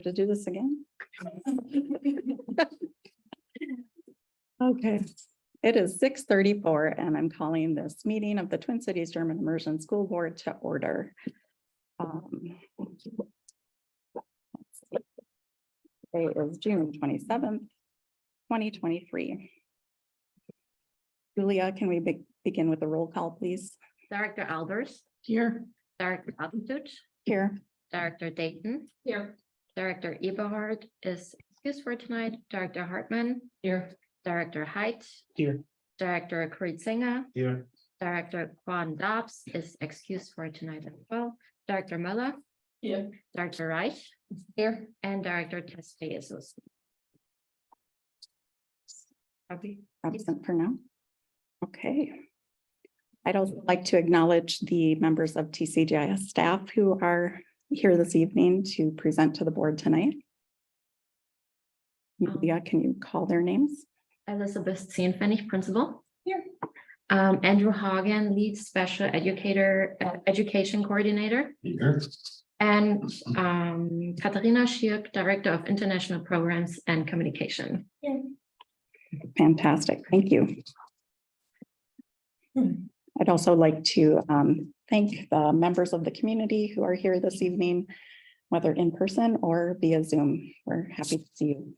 To do this again? Okay, it is 6:34 and I'm calling this meeting of the Twin Cities German Immersion School Board to order. Let's see. Today is June 27th, 2023. Julia, can we begin with the roll call, please? Director Albers, Here. Director Altentuch, Here. Director Dayton, Here. Director Eberhard is excused for tonight, Director Hartman, Here. Director Height, Here. Director Kreitzinger, Here. Director Quan Dobbs is excused for tonight as well, Director Muller, Here. Director Reich, here, and Director Testfaces. Absent for now. Okay. I'd also like to acknowledge the members of TCGIS staff who are here this evening to present to the board tonight. Julia, can you call their names? Elizabeth Cienfennig, Principal. Here. Andrew Hagen, Lead Special Educator, Education Coordinator. Here. And Katharina Schirk, Director of International Programs and Communication. Fantastic, thank you. I'd also like to thank the members of the community who are here this evening, whether in person or via Zoom. We're happy to see you.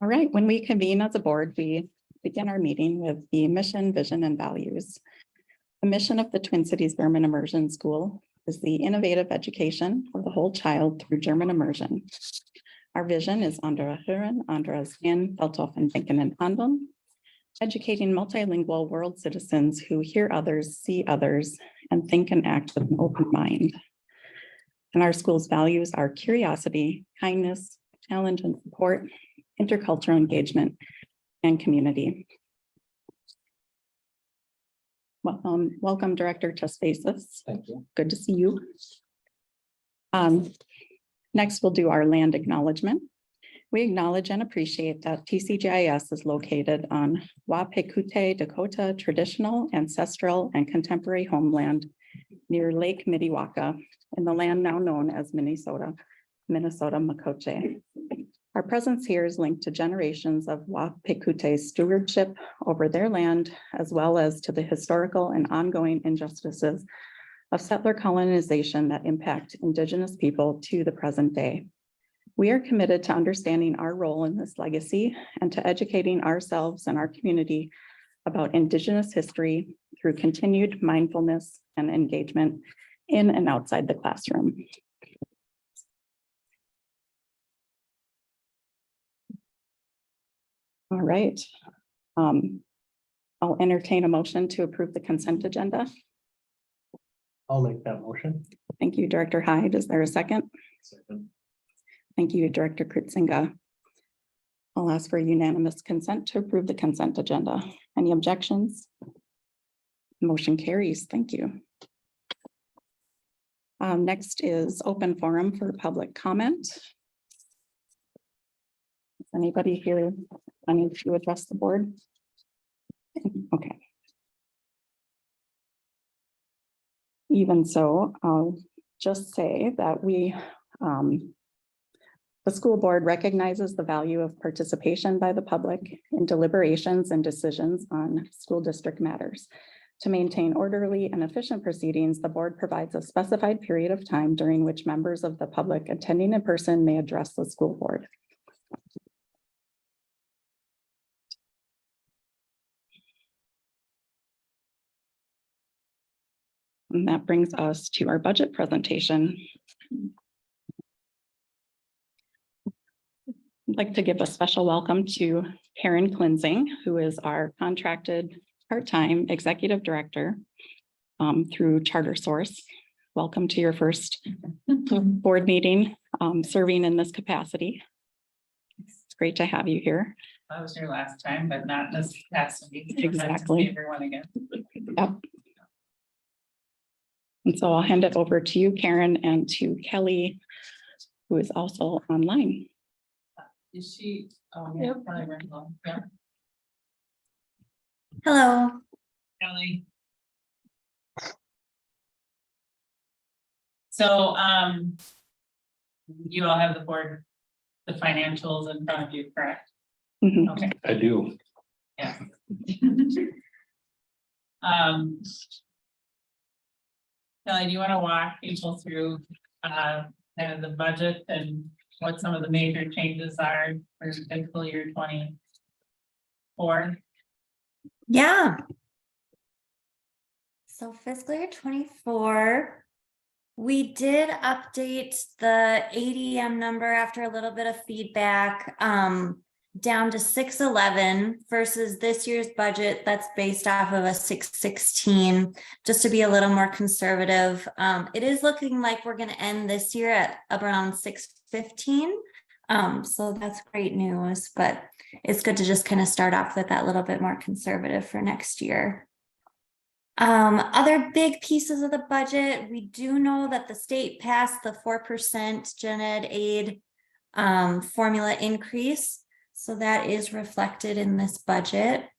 All right, when we convene as a board, we begin our meeting with the mission, vision, and values. The mission of the Twin Cities German Immersion School is the innovative education of the whole child through German immersion. Our vision is Andere Hören, Andere Sehen, Weltoffen Denken und Handeln, educating multilingual world citizens who hear others, see others, and think and act with an open mind. And our school's values are curiosity, kindness, challenge and support, intercultural engagement, and community. Welcome, Director Testfaces. Thank you. Good to see you. Next, we'll do our land acknowledgement. We acknowledge and appreciate that TCGIS is located on Wapekute Dakota traditional, ancestral, and contemporary homeland near Lake Minnewaca in the land now known as Minnesota Makoche. Our presence here is linked to generations of Wapekute stewardship over their land, as well as to the historical and ongoing injustices of settler colonization that impact Indigenous people to the present day. We are committed to understanding our role in this legacy and to educating ourselves and our community about Indigenous history through continued mindfulness and engagement in and outside the classroom. All right. I'll entertain a motion to approve the consent agenda. I'll make that motion. Thank you, Director Hyde. Is there a second? Second. Thank you, Director Kreitzinger. I'll ask for unanimous consent to approve the consent agenda. Any objections? Motion carries. Thank you. Next is open forum for public comment. Is anybody here wanting to address the board? Okay. Even so, I'll just say that the school board recognizes the value of participation by the public in deliberations and decisions on school district matters. To maintain orderly and efficient proceedings, the board provides a specified period of time during which members of the public attending in person may address the school board. And that brings us to our budget presentation. I'd like to give a special welcome to Karen Klinzing, who is our contracted part-time executive director through Charter Source. Welcome to your first board meeting, serving in this capacity. It's great to have you here. I was here last time, but not in this capacity. So nice to Exactly. see everyone again. Yep. And so I'll hand it over to you, Karen, and to Kelly, who is also online. Is she? Oh, yeah. Probably right along. Yeah. Hello. Kelly. So You all have the board, the financials in front of you, correct? Mhm. Okay. I do. Yeah. Kelly, do you want to walk people through kind of the budget and what some of the major changes are for fiscal year 24? Yeah. So fiscal year 24, we did update the ADM number after a little bit of feedback, down to 611 versus this year's budget that's based off of a 616, just to be a little more conservative. It is looking like we're going to end this year at around 615. So that's great news, but it's good to just kind of start off with that little bit more conservative for next year. Other big pieces of the budget, we do know that the state passed the 4% gen ed aid formula increase. So that is reflected in this budget.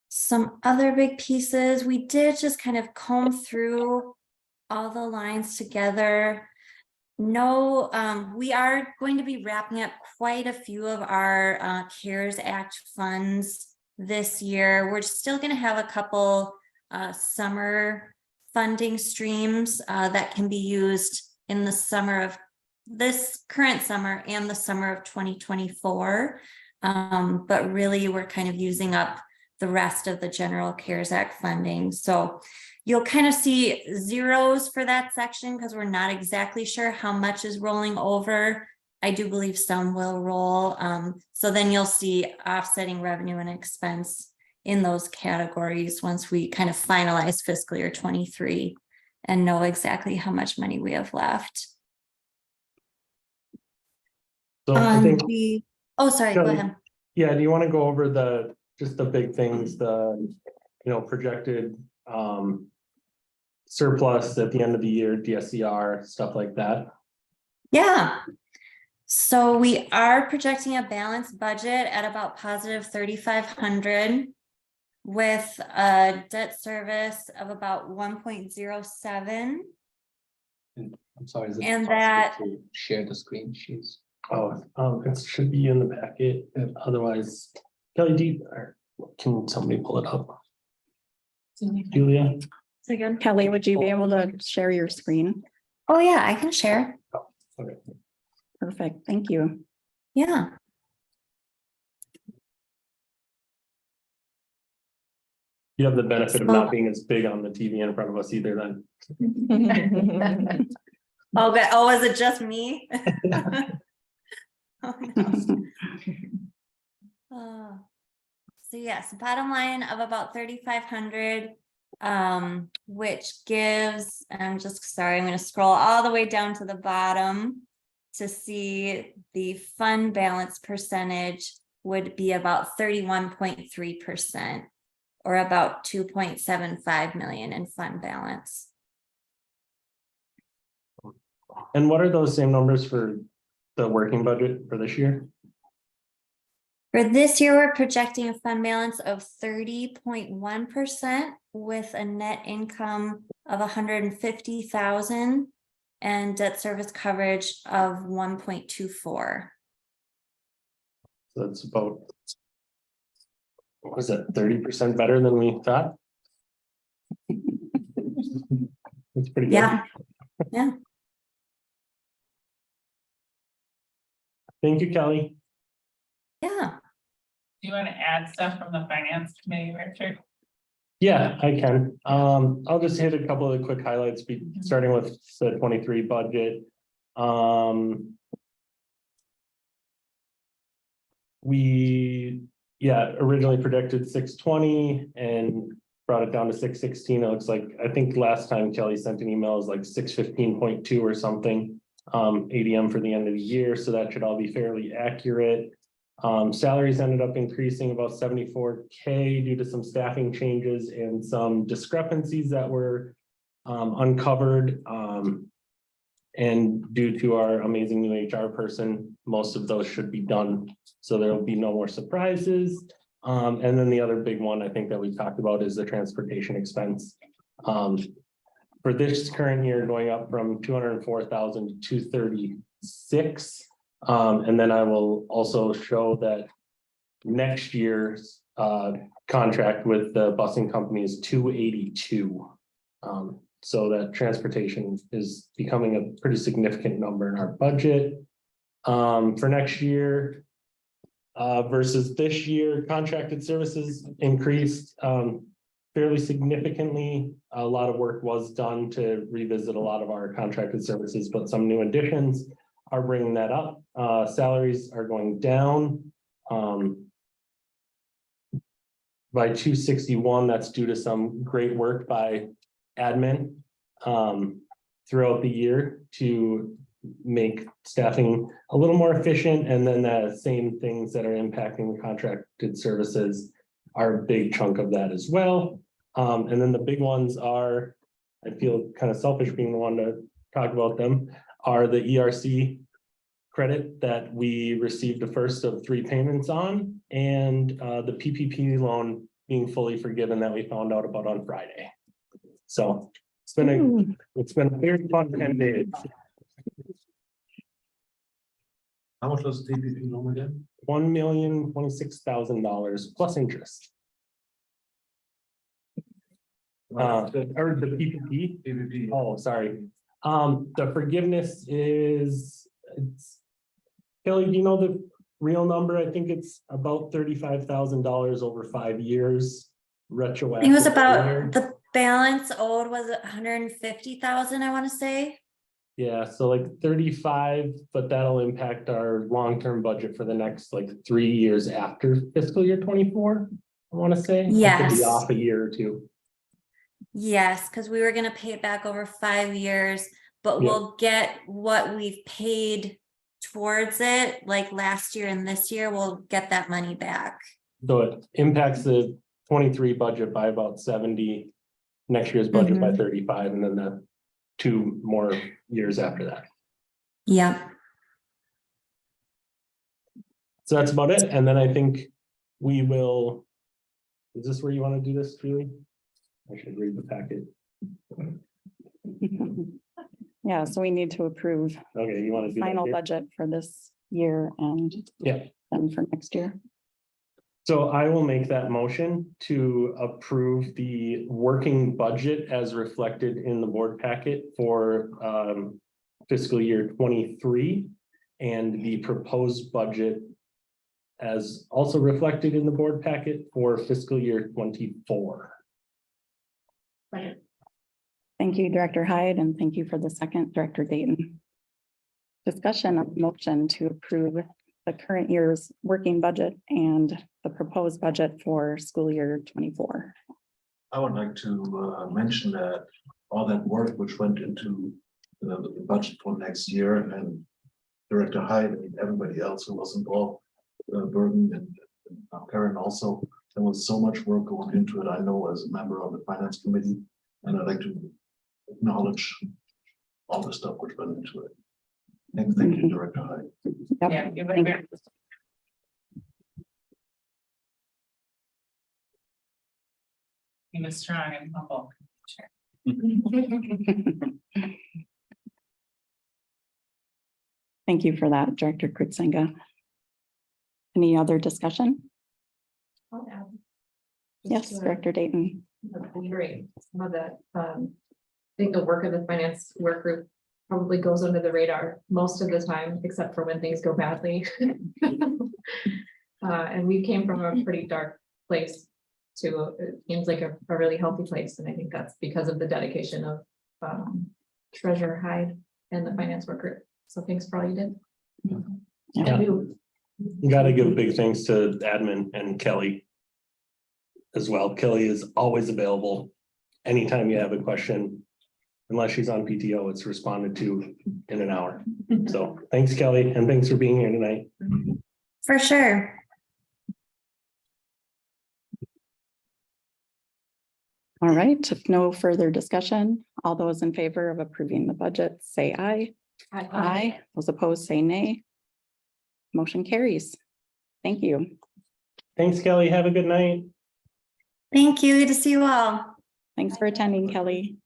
Some other big pieces, we did just kind of comb through all the lines together. No, we are going to be wrapping up quite a few of our CARES Act funds this year. We're still going to have a couple summer funding streams that can be used in the summer of this current summer and the summer of 2024. But really, we're kind of using up the rest of the general CARES Act funding. So you'll kind of see zeros for that section because we're not exactly sure how much is rolling over. I do believe some will roll. So then you'll see offsetting revenue and expense in those categories once we kind of finalize fiscal year 23 and know exactly how much money we have left. So I think, Oh, sorry, go Kelly, ahead. yeah, do you want to go over just the big things, projected surplus at the end of the year, DSCR, stuff like that? Yeah. So we are projecting a balanced budget at about positive 3,500 with a debt service of about 1.07. I'm sorry. Is it And possible that- to share the screen sheets? Oh, it should be in the packet. Otherwise, Kelly, can somebody pull it up? Julia? Kelly, would you be able to share your screen? Oh yeah, I can share. Okay. Perfect, thank you. Yeah. You have the benefit of not being as big on the TV in front of us either then. Okay. Oh, is it just me? Oh, no. So yes, bottom line of about 3,500, which gives, I'm just sorry, I'm going to scroll all the way down to the bottom to see the fund balance percentage would be about 31.3% or about 2.75 million in fund balance. And what are those same numbers for the working budget for this year? For this year, we're projecting a fund balance of 30.1% with a net income of 150,000 and debt service coverage of 1.24. So that's about, what was it, 30% better than we thought? That's pretty good. Yeah. Yeah. Thank you, Kelly. Yeah. Do you want to add stuff from the finance committee, Richard? Yeah, I can. I'll just hit a couple of the quick highlights, starting with the 23 budget. We originally predicted 620 and brought it down to 616. It looks like, I think last time Kelly sent an email, it was like 615.2 or something. ADM for the end of the year, so that should all be fairly accurate. Salaries ended up increasing about 74K due to some staffing changes and some discrepancies that were uncovered. And due to our amazing new HR person, most of those should be done. So there will be no more surprises. And then the other big one I think that we talked about is the transportation expense. for this current year, going up from 204,000 to 236. And then I will also show that next year's contract with the busing company is 282. So that transportation is becoming a pretty significant number in our budget. For next year versus this year, contracted services increased fairly significantly. A lot of work was done to revisit a lot of our contracted services, but some new additions are bringing that up. Salaries are going down by 261. That's due to some great work by admin throughout the year to make staffing a little more efficient. And then the same things that are impacting the contracted services are a big chunk of that as well. And then the big ones are, I feel kind of selfish being the one to talk about them, are the ERC credit that we received the first of 3 payments on, and the PPP loan being fully forgiven that we found out about on Friday. So it's been a very fun 10 days. How much was the TPP loan again? $1,026,000 plus interest. Or the PPP. TPP. Oh, sorry. The forgiveness is, Kelly, do you know the real number? I think it's about $35,000 over 5 years. Retroactive. It was about, the balance owed was 150,000, I want to say. Yeah, so like 35, but that'll impact our long-term budget for the next like 3 years after fiscal year 24. I want to say. I could be Yes. off a year or two. Yes, because we were gonna pay it back over 5 years, but Yep. we'll get what we've paid towards it, like last year and this year, we'll get that money back. So it impacts the 23 budget by about 70, next year's budget by 35, and then the 2 more years after that. Yeah. So that's about it. And then I think we will, is this where you want to do this, Julie? I should read the packet. Yeah, so we need to approve Okay, you want to do that final here? budget for this year and Yeah. then for next year. So I will make that motion to approve the working budget as reflected in the board packet for fiscal year 23, and the proposed budget as also reflected in the board packet for fiscal year 24. Thank you, Director Hyde, and thank you for the second, Director Dayton. Discussion of motion to approve the current year's working budget and the proposed budget for school year 24. I would like to mention that all that work which went into the budget for next year, and Director Hyde and everybody else who was involved, Bergen and Karen also, there was so much work going into it. I know as a member of the finance committee, and I'd like to acknowledge all the stuff which went into it. Thank you, Director Hyde. Yep. Yeah, give Thank it. He was strong and humble. Thank you for that, Director Kritzenga. Any other discussion? Yes, Director Dayton. Great. Some of that, I think the work of the finance work group probably goes under the radar most of the time, except for when things go badly. And we came from a pretty dark place to, it seems like a really healthy place. And I think that's because of the dedication of Treasurer Hyde and the finance work group. So thanks for all you did. Yeah. You got to give big thanks to admin and Kelly as well. Kelly is always available anytime you have a question. Unless she's on PTO, it's responded to in an hour. So thanks, Kelly, and thanks for being here tonight. For sure. All right, if no further discussion, all those in favor of approving the budget, say aye. Aye. Those opposed, say nay. Motion carries. Thank you. Thanks, Kelly. Have a good night. Thank you. Good to see you all. Thanks for attending, Kelly.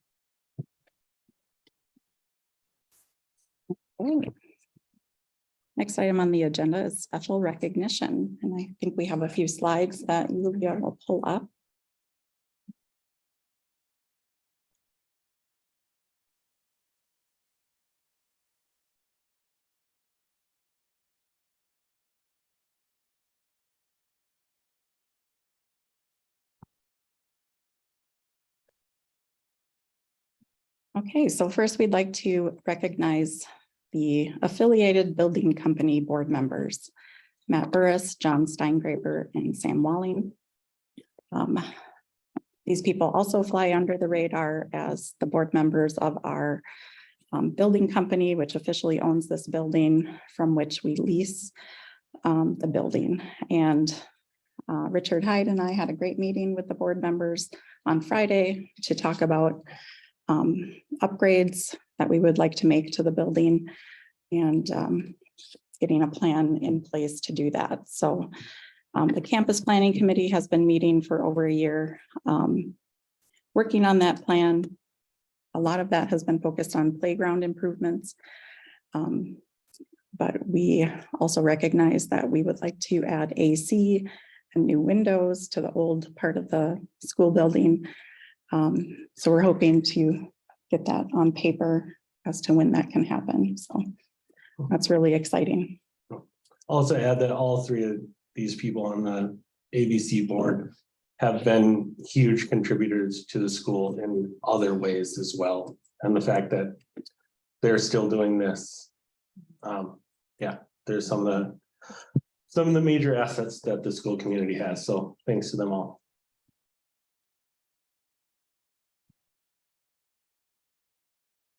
Next item on the agenda is special recognition, and I think we have a few slides that you will pull up. Okay, so first we'd like to recognize the affiliated building company board members, Matt Burris, John Steingraber, and Sam Walling. These people also fly under the radar as the board members of our building company, which officially owns this building from which we lease the building. And Richard Hyde and I had a great meeting with the board members on Friday to talk about upgrades that we would like to make to the building and getting a plan in place to do that. So the campus planning committee has been meeting for over a year, working on that plan. A lot of that has been focused on playground improvements. But we also recognize that we would like to add AC and new windows to the old part of the school building. So we're hoping to get that on paper as to when that can happen. So that's really exciting. Also add that all three of these people on the ABC board have been huge contributors to the school in other ways as well. And the fact that they're still doing this. Yeah, there's some of the major assets that the school community has. So thanks to them all.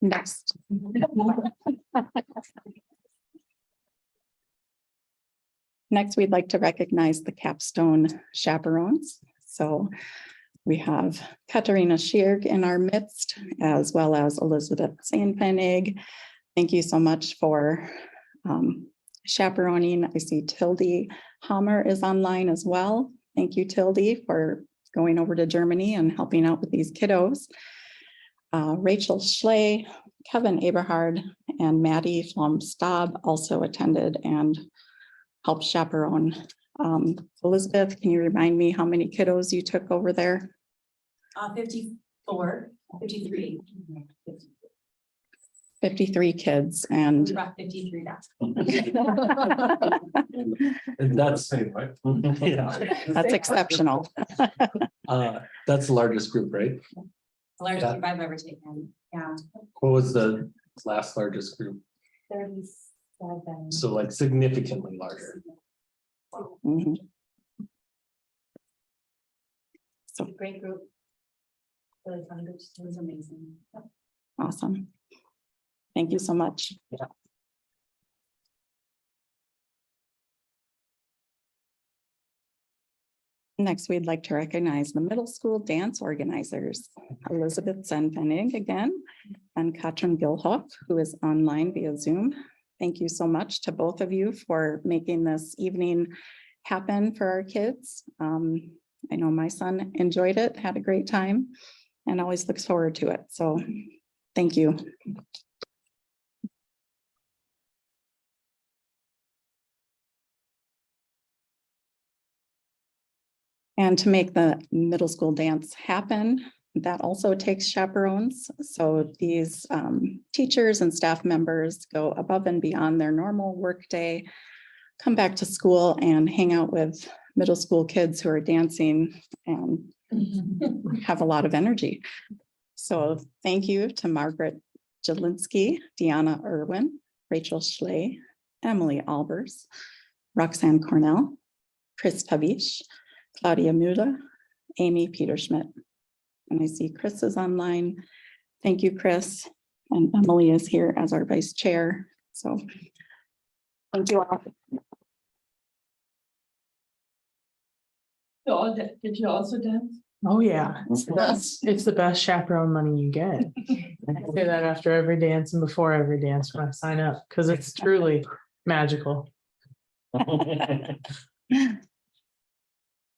Next. Next, we'd like to recognize the capstone chaperones. So we have Katarina Schierg in our midst, as well as Elizabeth Sandpennig. Thank you so much for chaperoning. I see Tildy Hammer is online as well. Thank you, Tildy, for going over to Germany and helping out with these kiddos. Rachel Schley, Kevin Eberhard, and Maddie Flom-Staub also attended and helped chaperone. Elizabeth, can you remind me how many kiddos you took over there? 54, 53. 53 kids, and We brought 53 back. That's Same, right? yeah. that's exceptional. That's the largest group, right? The largest group I've ever taken. Yeah. What was the last largest group? 37. So like significantly larger. Mhm. So Great group. Really fun group. It was amazing. awesome. Thank you so much. Next, we'd like to recognize the middle school dance organizers, Elizabeth Zenfenig again, and Katrin Gilhoff, who is online via Zoom. Thank you so much to both of you for making this evening happen for our kids. I know my son enjoyed it, had a great time, and always looks forward to it. So thank you. And to make the middle school dance happen, that also takes chaperones. So these teachers and staff members go above and beyond their normal workday, come back to school and hang out with middle school kids who are dancing and have a lot of energy. So thank you to Margaret Jelinski, Deanna Irwin, Rachel Schley, Emily Albers, Roxanne Cornell, Chris Tavish, Claudia Muda, Amy Peterschmidt. And I see Chris is online. Thank you, Chris. And Emily is here as our vice chair. So thank you all. Did you also dance? Oh, yeah, it's the best chaperone money you get. I say that after every dance and before every dance when I sign up, because it's truly magical.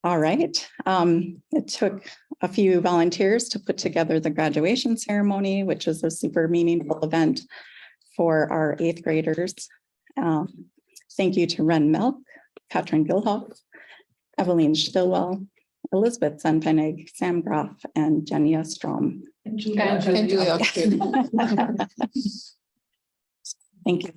All right. It took a few volunteers to put together the graduation ceremony, which is a super meaningful event for our eighth graders. Thank you to Ren Milk, Katrin Gilhoff, Evelyn Stillwell, Elizabeth Senpenig, Sam Groff, and Jenia Strom. And Julia. Thank you.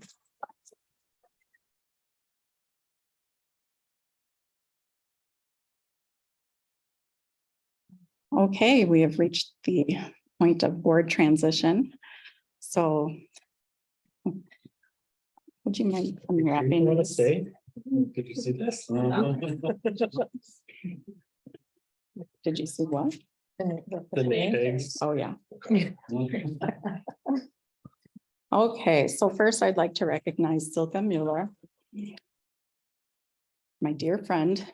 Okay, we have reached the point of board transition. So would you mind unwrapping You wanna this? stay? Did you see this? Did you see what? The name tags. Oh, yeah. Okay, so first I'd like to recognize Silke Mueller, my dear friend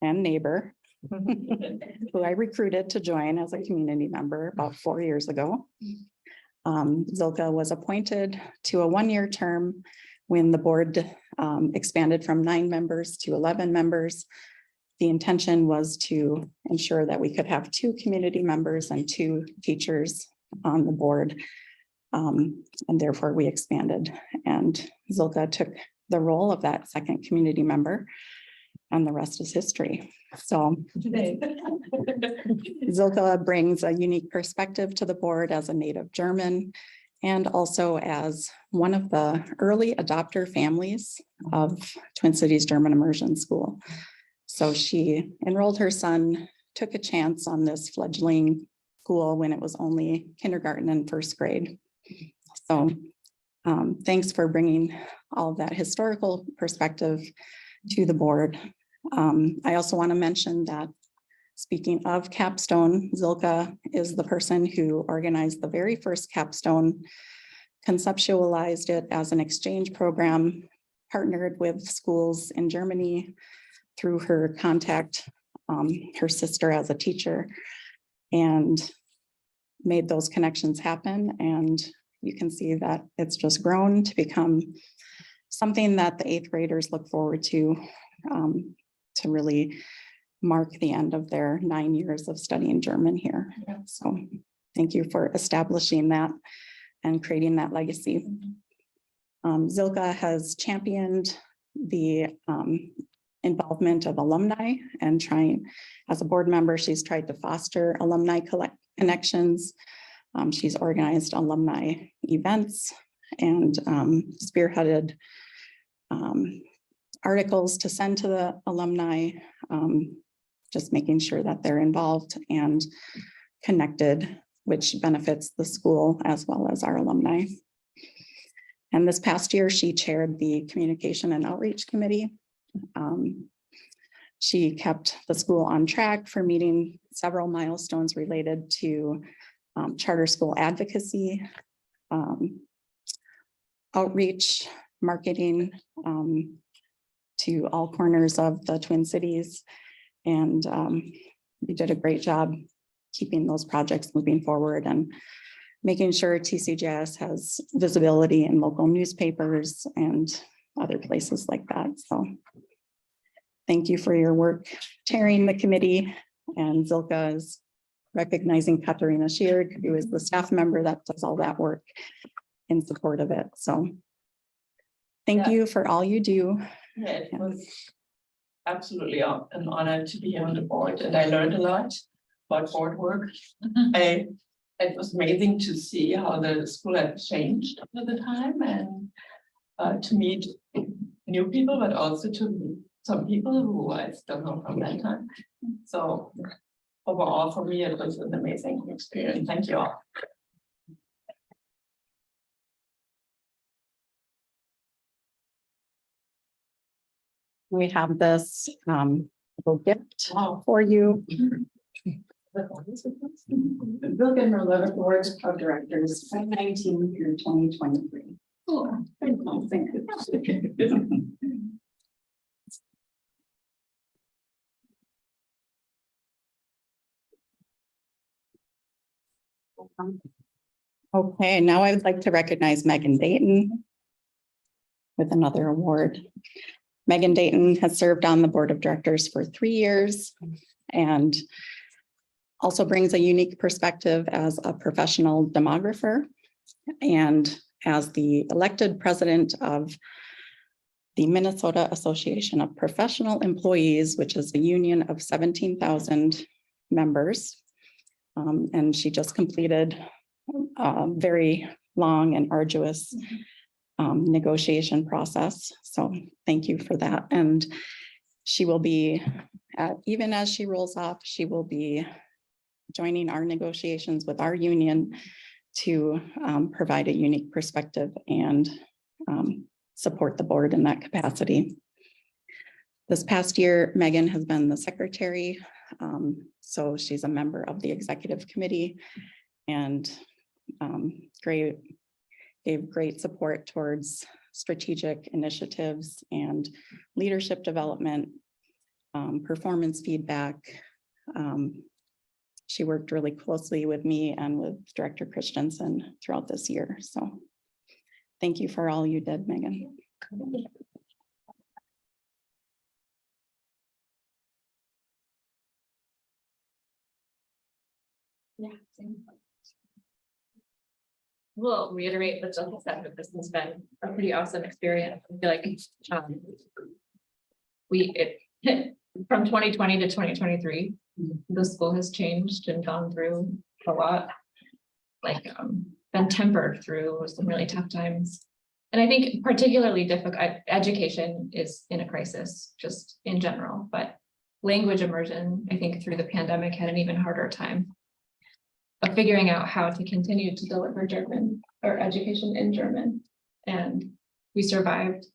and neighbor, who I recruited to join as a community member about 4 years ago. Zilka was appointed to a one-year term when the board expanded from 9 members to 11 members. The intention was to ensure that we could have 2 community members and 2 teachers on the board. And therefore we expanded, and Zilka took the role of that second community member, and the rest is history. So Zilka brings a unique perspective to the board as a native German and also as one of the early adopter families of Twin Cities German Immersion School. So she enrolled her son, took a chance on this fledgling school when it was only kindergarten and first grade. So thanks for bringing all of that historical perspective to the board. I also want to mention that, speaking of capstone, Zilka is the person who organized the very first capstone, conceptualized it as an exchange program, partnered with schools in Germany through her contact, her sister as a teacher, and made those connections happen. And you can see that it's just grown to become something that the 8th graders look forward to really mark the end of their 9 years of studying German here. So thank you for establishing that and creating that legacy. Zilka has championed the involvement of alumni and as a board member, she's tried to foster alumni connections. She's organized alumni events and spearheaded articles to send to the alumni, just making sure that they're involved and connected, which benefits the school as well as our alumni. And this past year, she chaired the Communication and Outreach Committee. She kept the school on track for meeting several milestones related to charter school advocacy, outreach, marketing to all corners of the Twin Cities. And we did a great job keeping those projects moving forward and making sure TCGIS has visibility in local newspapers and other places like that. So thank you for your work chairing the committee, and Zilka is recognizing Katarina Sheard, who is the staff member that does all that work in support of it. So thank you for all you do. Yeah, it was absolutely an honor to be on the board, and I learned a lot about board work. It was amazing to see how the school had changed over the time, and to meet new people, but also to meet some people who I still know from that time. So overall, for me, it was an amazing experience. Thank you all. We have this little gift Wow. for you. Bill Gilmer, 11 Board of Directors, 2019 through 2023. Oh, Thank you. Okay, now I would like to recognize Megan Dayton with another award. Megan Dayton has served on the board of directors for 3 years and also brings a unique perspective as a professional demographer and as the elected president of the Minnesota Association of Professional Employees, which is a union of 17,000 members. And she just completed a very long and arduous negotiation process. So thank you for that. And she will be, even as she rolls off, she will be joining our negotiations with our union to provide a unique perspective and support the board in that capacity. This past year, Megan has been the secretary. So she's a member of the executive committee and gave great support towards strategic initiatives and leadership development, performance feedback. She worked really closely with me and with Director Christensen throughout this year. So thank you for all you did, Megan. Yeah. We'll reiterate what Jill said, that this has been a pretty awesome experience. I feel like from 2020 to 2023, the school has changed and gone through a lot. Like been tempered through some really tough times. And I think particularly difficult, education is in a crisis just in general, but language immersion, I think through the pandemic had an even harder time of figuring out how to continue to deliver German or education in German. And we survived.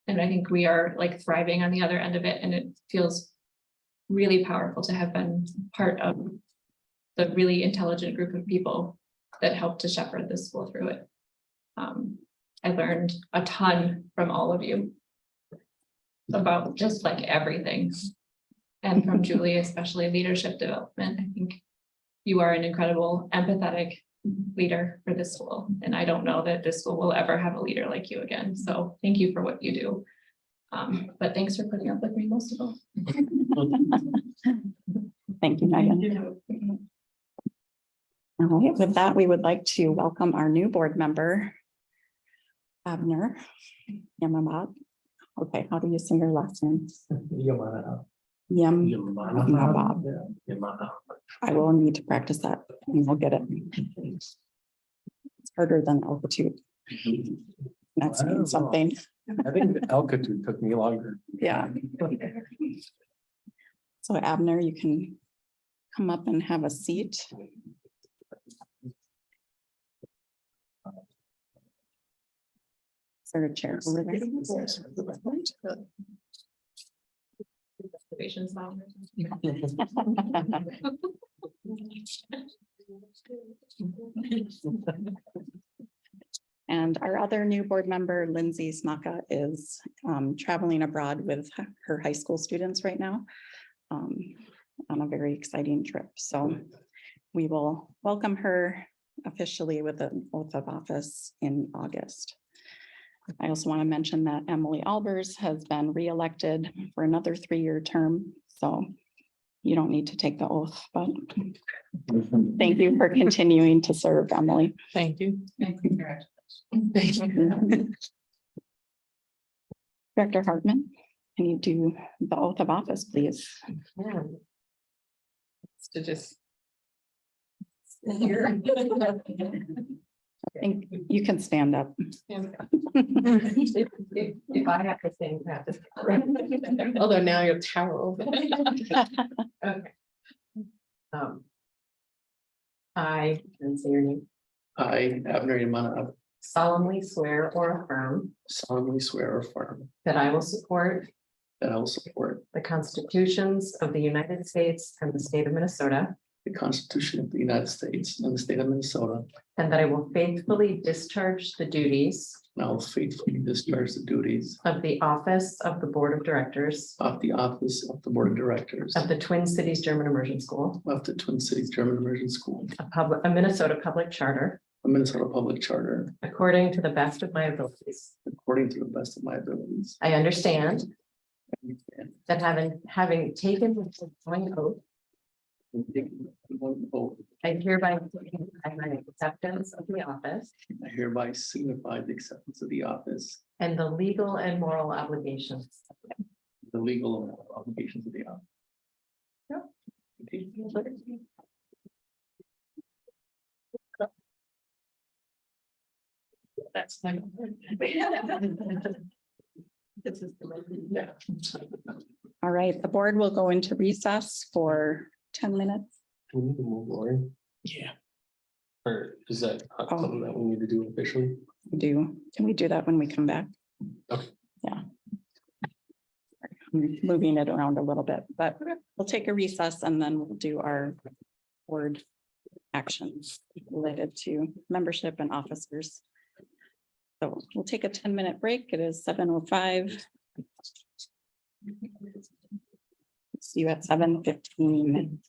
And I think we are like thriving on the other end of it. And it feels really powerful to have been part of the really intelligent group of people that helped to shepherd this school through it. I learned a ton from all of you about just like everything. And from Julie, especially leadership development. I think you are an incredible, empathetic leader for this school. And I don't know that this school will ever have a leader like you again. So thank you for what you do. But thanks for putting up with me most of all. Thank you, Megan. All right, with that, we would like to welcome our new board member, Abner Yamamab. Okay, how do you say your last name? Yamamab. I will need to practice that and we'll get it. It's harder than altitude. That's means something. I think the altitude took me longer. Yeah. So Abner, you can come up and have a seat. Is there a chair over there? Observations now. And our other new board member, Lindsay Smaka, is traveling abroad with her high school students right now on a very exciting trip. So we will welcome her officially with an oath of office in August. I also want to mention that Emily Albers has been reelected for another 3-year term. So you don't need to take the oath, but thank you for continuing to serve, Emily. Thank you. Director Hartman, can you do the oath of office, please? To just. I think you can stand up. If I have to say that. Although now you're tower over. Okay. I can say your name. I, Abner Yamana, Solemnly swear or affirm solemnly swear or affirm that I will support that I will support the constitutions of the United States and the state of Minnesota, the Constitution of the United States and the state of Minnesota, and that I will faithfully discharge the duties and I will faithfully discharge the duties of the office of the Board of Directors of the office of the Board of Directors of the Twin Cities German Immersion School, of the Twin Cities German Immersion School, a Minnesota public charter, a Minnesota public charter, according to the best of my abilities. according to the best of my abilities. I understand And that having taken the joint oath I hereby my acceptance of the office I hereby signify the acceptance of the office, and the legal and moral obligations. the legal obligations of the office. That's like. This is the. All right, the board will go into recess for 10 minutes. Do we need to move Lori? Yeah. Or is that not Oh. something that we need to do officially? Can we do that when we come back? Okay. Yeah. I'm moving it around a little bit, but we'll take a recess and then we'll do our board actions related to membership and officers. So we'll take a 10-minute break. It is 7:05. See you at 7:15.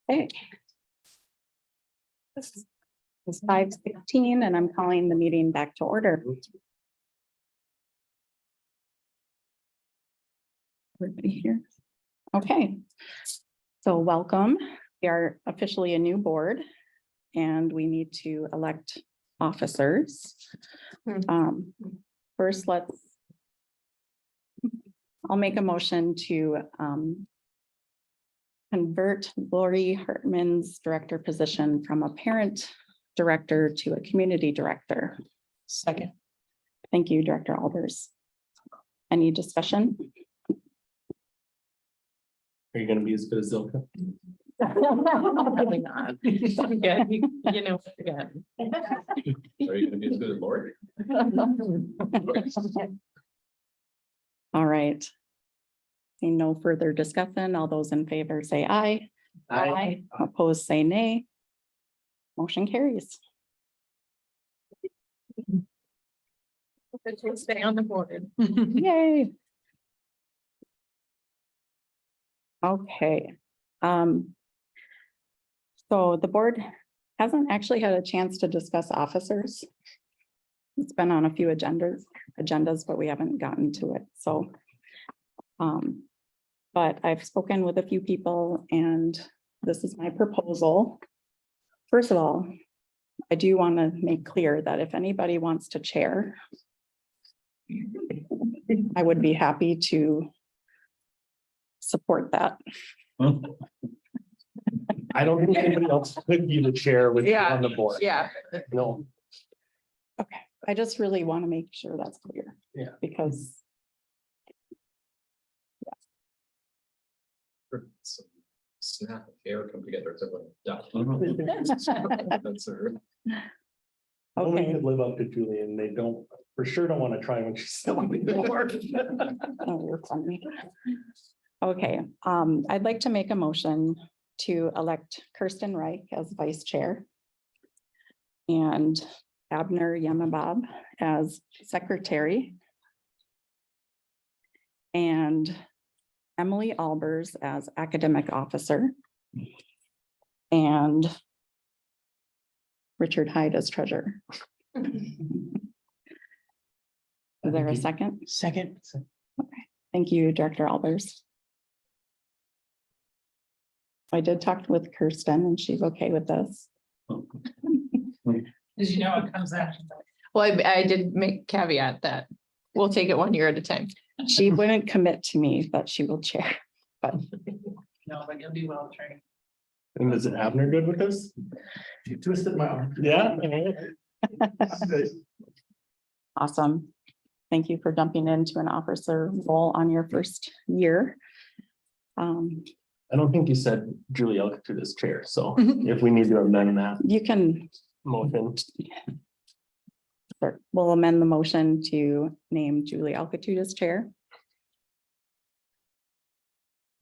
Okay. This is 5:16 and I'm calling the meeting back to order. Everybody here? Okay. So welcome. We are officially a new board and we need to elect officers. First, I'll make a motion to convert Lori Hartman's director position from a parent director to a community director. Second. Thank you, Director Albers. Any discussion? Are you gonna be as good as Zilka? Probably not. Yeah, you know, again. Are you gonna be as good as Lori? All right. Seeing no further discussion, all those in favor say aye. Aye. Opposed, say nay. Motion carries. Stay on the board. Yay. Okay. So the board hasn't actually had a chance to discuss officers. It's been on a few agendas, but we haven't gotten to it, so. But I've spoken with a few people and this is my proposal. First of all, I do want to make clear that if anybody wants to chair, I would be happy to support that. I don't think anybody else could be the chair with you on the board. Yeah. No, Okay, I just really want to make sure that's clear. Yeah. Because Snap, air come together. It's like duck. That's her. nobody okay, could live up to Julian. They don't, for sure don't want to try when she's still on the board. oh, you're funny. Okay, I'd like to make a motion to elect Kirsten Reich as vice chair. And Abner Yemabab as secretary. And Emily Albers as academic officer. And Richard Hyde as treasurer. Is there a second? Second. Thank you, Director Albers. I did talk with Kirsten and she's okay with this. Did you know it comes after that? Well, I did make caveat that we'll take it 1 year at a time. She wouldn't commit to me that she will chair, but No, but you'll be well trained. And is Abner good with this? You twisted my arm. Yeah. awesome. Thank you for jumping into an officer role on your first year. I don't think you said Julie Elkett as chair, so if we need to amend that You can, motion. we'll amend the motion to name Julie Alcatude as chair.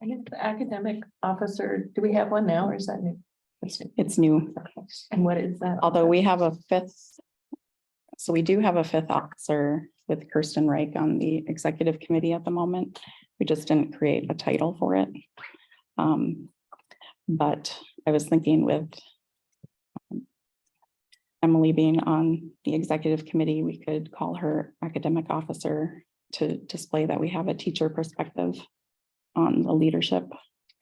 I guess the academic officer, do we have one now or is that new? It's new, And what is that? although we have a fifth. So we do have a fifth officer with Kirsten Reich on the executive committee at the moment. We just didn't create a title for it. But I was thinking with Emily being on the executive committee, we could call her academic officer to display that we have a teacher perspective on the leadership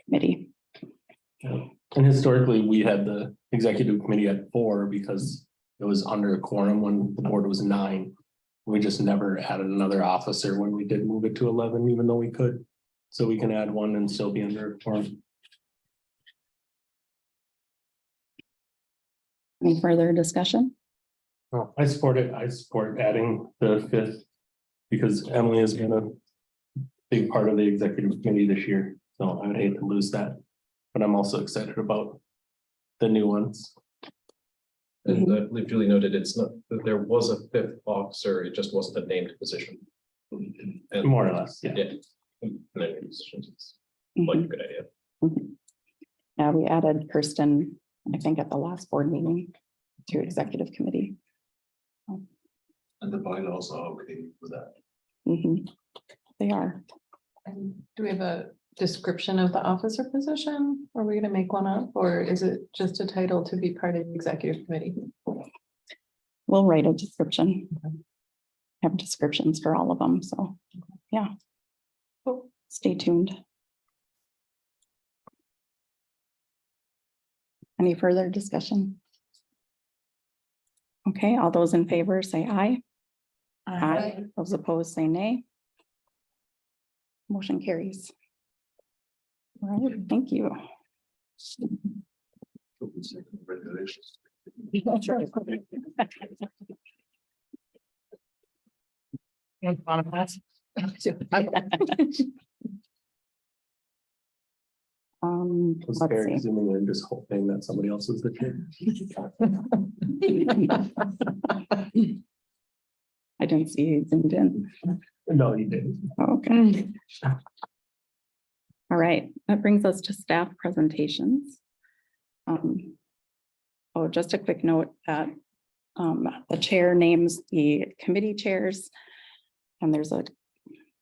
committee. Yeah. And historically, we had the executive committee at 4 because it was under a quorum when the board was 9. We just never added another officer when we did move it to 11, even though we could. So we can add one and still be under a quorum. Any further discussion? Oh, I support it. I support adding the 5th because Emily has been a big part of the executive committee this year. So I would hate to lose that. But I'm also excited about the new ones. And I believe Julie noted it's not, that there was a 5th officer, it just wasn't a named position. And More or less, yeah. yeah. Named positions, it's like a good idea. Yeah, we added Kirsten, I think at the last board meeting to executive committee. And the bylaws are okay with that. Mhm. They are. And do we have a description of the officer position? Are we gonna make one up, or is it just a title to be part of the executive committee? We'll write a description. Have descriptions for all of them, so, yeah. Stay tuned. Any further discussion? Okay, all those in favor say aye. Aye. Those opposed say nay. Motion carries. All right, thank you. Regulations. Was Let's Karen see. zooming in, just hoping that somebody else was the chair. I didn't see you zoomed in. No, you didn't. Okay. All right, that brings us to staff presentations. Oh, just a quick note that the chair names the committee chairs. And there's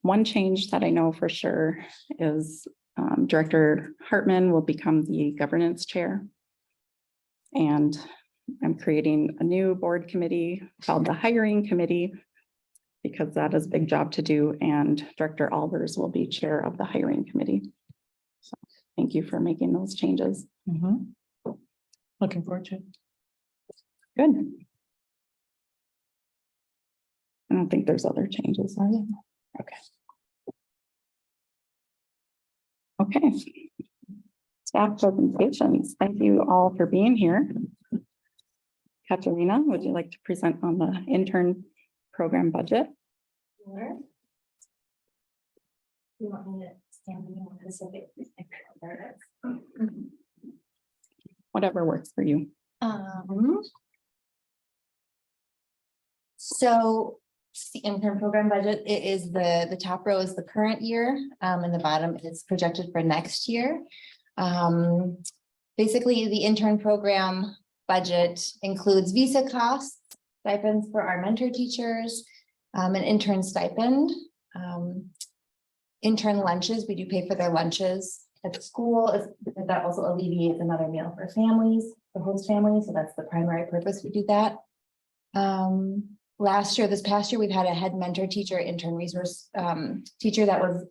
one change that I know for sure is Director Hartman will become the governance chair. And I'm creating a new board committee called the hiring committee, because that is a big job to do, and Director Albers will be chair of the hiring committee. So thank you for making those changes. Looking forward to it. Good. I don't think there's other changes, are there? Okay. Okay. Staff presentations. Thank you all for being here. Katerina, would you like to present on the intern program budget? Sure. You want me to stand in one specific? Whatever works for you. So it's the intern program budget. It is the top row is the current year, and the bottom is projected for next year. Basically, the intern program budget includes visa costs, stipends for our mentor teachers, an intern stipend, intern lunches. We do pay for their lunches at the school. That also alleviates another meal for families, for host families. So that's the primary purpose we do that. This past year, we've had a head mentor teacher, intern resource teacher that was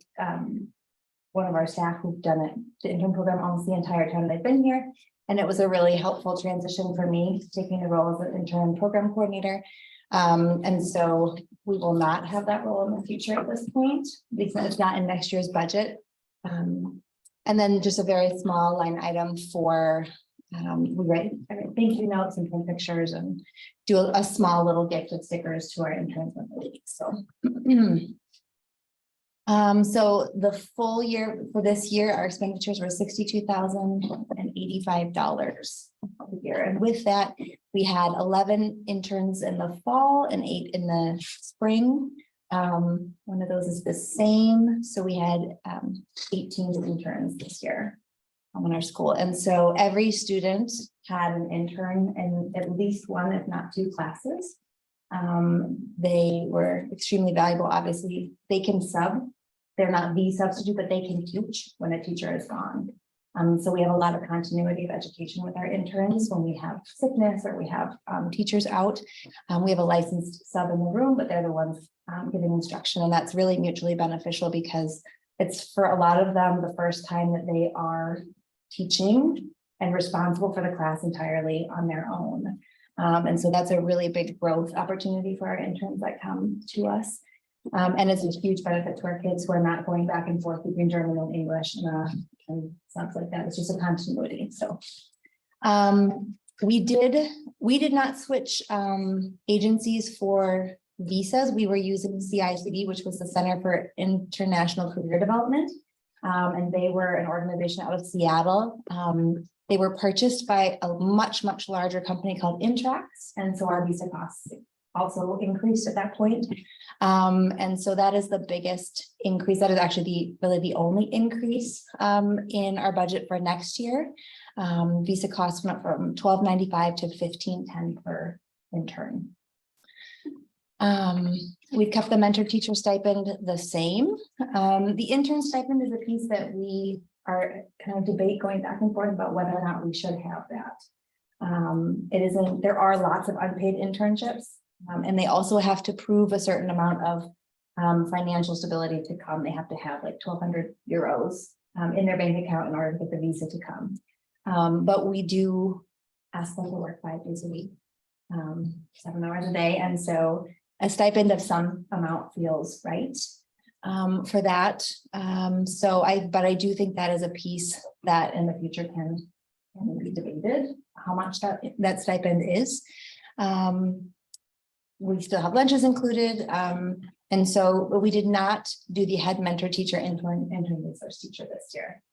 one of our staff who've done it, the intern program almost the entire time they've been here. And it was a really helpful transition for me, taking the role as an intern program coordinator. And so we will not have that role in the future at this point, because it's not in next year's budget. And then just a very small line item for, we write thank you notes and print pictures and do a small little gift of stickers to our interns in the week. So, so the full year for this year, our expenditures were $62,085 a year. And with that, we had 11 interns in the fall and 8 in the spring. One of those is the same. So we had 18 interns this year in our school. And so every student had an intern in at least one, if not 2 classes. They were extremely valuable. Obviously, they can sub. They're not the substitute, but they can teach when a teacher is gone. So we have a lot of continuity of education with our interns when we have sickness or we have teachers out. We have a licensed sub in the room, but they're the ones giving instruction. And that's really mutually beneficial because it's for a lot of them the first time that they are teaching and responsible for the class entirely on their own. And so that's a really big growth opportunity for our interns that come to us. And it's a huge benefit to our kids who are not going back and forth between German and English and stuff like that. It's just a continuity. So we did not switch agencies for visas. We were using CICD, which was the Center for International Career Development. And they were an organization out of Seattle. They were purchased by a much, much larger company called Intrax. And so our visa costs also increased at that point. And so that is the biggest increase. That is actually really the only increase in our budget for next year. Visa costs went up from $12.95 to $15.10 per intern. We've kept the mentor teacher stipend the same. The intern stipend is a piece that we are kind of going back and forth about whether or not we should have that. It isn't, there are lots of unpaid internships, and they also have to prove a certain amount of financial stability to come. They have to have like 1,200 euros in their bank account in order to get the visa to come. But we do ask them to work 5 days a week, 7 hours a day. And so a stipend of some amount feels right for that. But I do think that is a piece that in the future can be debated, how much that stipend is. We still have lunches included. And so we did not do the head mentor teacher intern resource teacher this year.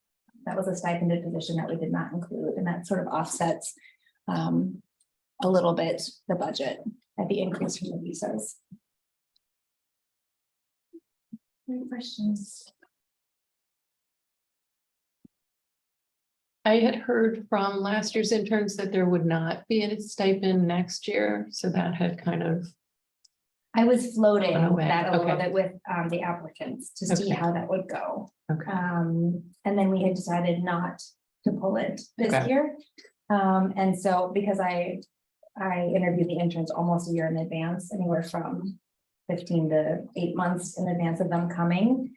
That was a stipended position that we did not include, and that sort of offsets a little bit the budget at the increase from the visas. Any questions? I had heard from last year's interns that there would not be a stipend next year, so that had kind of. I was floating Gone away. that a little Okay. bit with the applicants to see Okay. how that would go. Okay. And then we had decided not to pull it this Okay. year. And so because I interviewed the interns almost a year in advance, anywhere from 15 to 8 months in advance of them coming,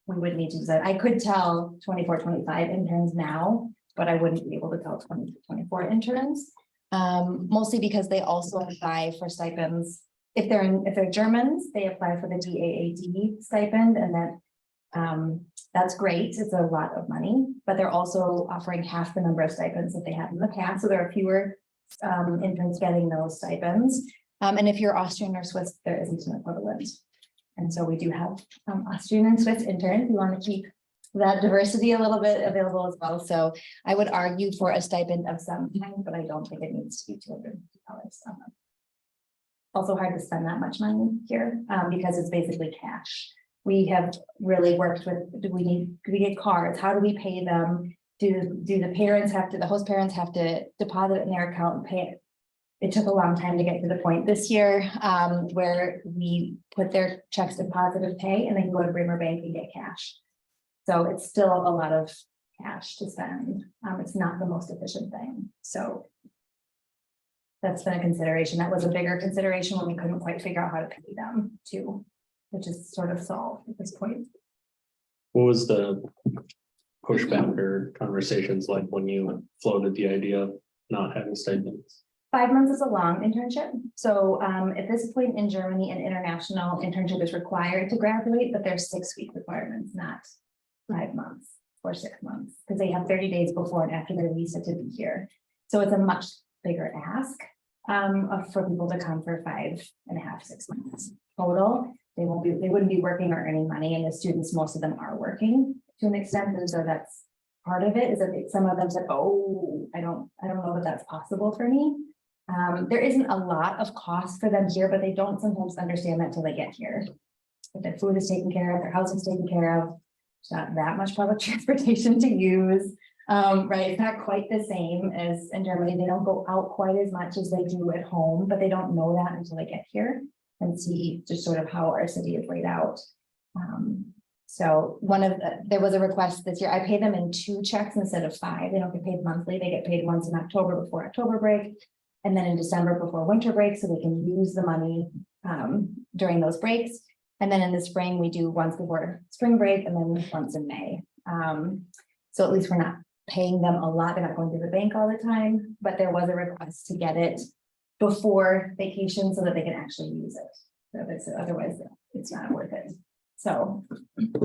we would need to decide. I could tell 24, 25 interns now, but I wouldn't be able to tell 20 to 24 interns. Mostly because they also apply for stipends. If they're Germans, they apply for the DAAD stipend, and that's great. It's a lot of money, but they're also offering half the number of stipends that they have in the past. So there are fewer interns getting those stipends. And if you're Austrian or Swiss, there isn't an equivalent. And so we do have Austrian and Swiss interns. We want to keep that diversity a little bit available as well. So I would argue for a stipend of some kind, but I don't think it needs to be $250. Also hard to spend that much money here because it's basically cash. We have really worked with, do we get cards? How do we pay them? Do the parents have to, the host parents have to deposit it in their account and pay it? It took a long time to get to the point this year where we put their checks deposited pay and then go to Bremer Bank and get cash. So it's still a lot of cash to spend. It's not the most efficient thing. So that's been a consideration. That was a bigger consideration when we couldn't quite figure out how to pay them too, which is sort of solved at this point. What was the pushback or conversations like when you floated the idea of not having stipends? 5 months is a long internship. So at this point in Germany, an international internship is required to graduate, but there's 6-week requirements, not 5 months or 6 months, because they have 30 days before and after their visa to be here. So it's a much bigger ask for people to come for 5.5, 6 months total. They wouldn't be working or earning money, and the students, most of them are working to an extent, and so that's part of it. Is that some of them said, "Oh, I don't know that that's possible for me." There isn't a lot of cost for them here, but they don't sometimes understand that until they get here. If their food is taken care of, their house is taken care of, there's not that much public transportation to use. Right, it's not quite the same as in Germany. They don't go out quite as much as they do at home, but they don't know that until they get here and see just sort of how our city is laid out. So there was a request this year. I pay them in 2 checks instead of 5. They don't get paid monthly. They get paid once in October before October break, and then in December before winter break, so they can use the money during those breaks. And then in the spring, we do once before spring break and then once in May. So at least we're not paying them a lot. They're not going to the bank all the time, but there was a request to get it before vacation so that they can actually use it. So otherwise, it's not worth it. So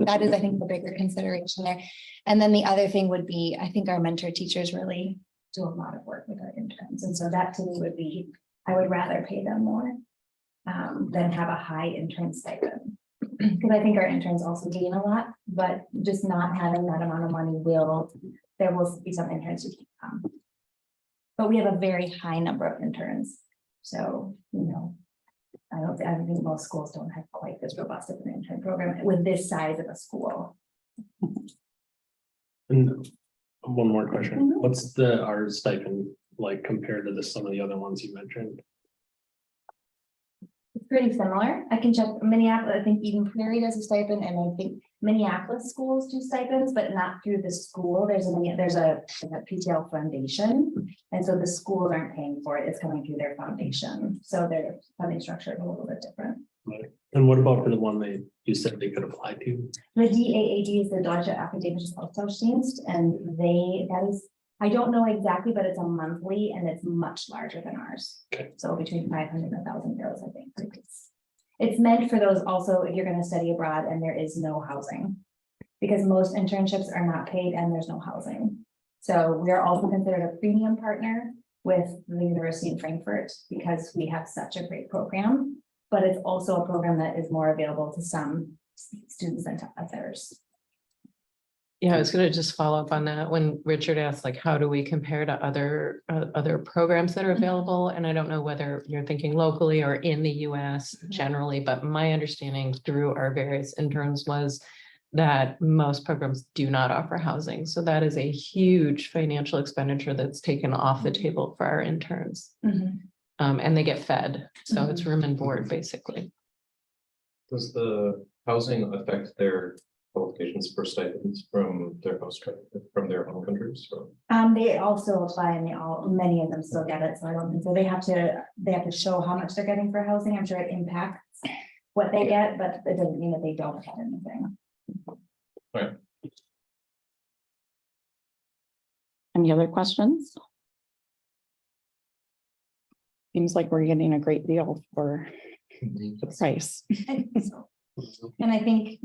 that is, I think, the bigger consideration there. And then the other thing would be, I think our mentor teachers really do a lot of work with our interns. And so that to me would be, I would rather pay them more than have a high intern stipend. Because I think our interns also gain a lot, but just not having that amount of money there will be some interns who can't come. But we have a very high number of interns. So, I think most schools don't have quite this robust of an intern program with this size of a school. And one more question. Mhm. What's our stipend like compared to some of the other ones you mentioned? It's pretty similar. I can check Minneapolis, I think Eden Prairie does a stipend, and I think Minneapolis schools do stipends, but not through the school. There's a PTL foundation. And so the schools aren't paying for it. It's coming through their foundation. So their funding structure is a little bit different. And what about for the one that you said they could apply to? The DAAD is the Deutsche Akademisches Austauschdienst, and that is, I don't know exactly, but it's a monthly and it's much larger than ours. Okay. So between 500 and 1,000 euros, I think. It's meant for those also, if you're going to study abroad and there is no housing. Because most internships are not paid and there's no housing. So we are also considered a premium partner with the University in Frankfurt because we have such a great program. But it's also a program that is more available to some students than to others. Yeah, I was gonna just follow up on that when Richard asked, like, how do we compare to other programs that are available? And I don't know whether you're thinking locally or in the US generally, but my understanding through our various interns was that most programs do not offer housing. So that is a huge financial expenditure that's taken off the table for our interns. And they get fed, so it's room and board, basically. Does the housing affect their qualifications for stipends from their host from their home countries? Or? They also apply and many of them still get it. So I don't think so. They have to show how much they're getting for housing. I'm sure it impacts what they get, but it doesn't mean that they don't get anything. Right. Any other questions? Seems like we're getting a great deal for the price. And I think,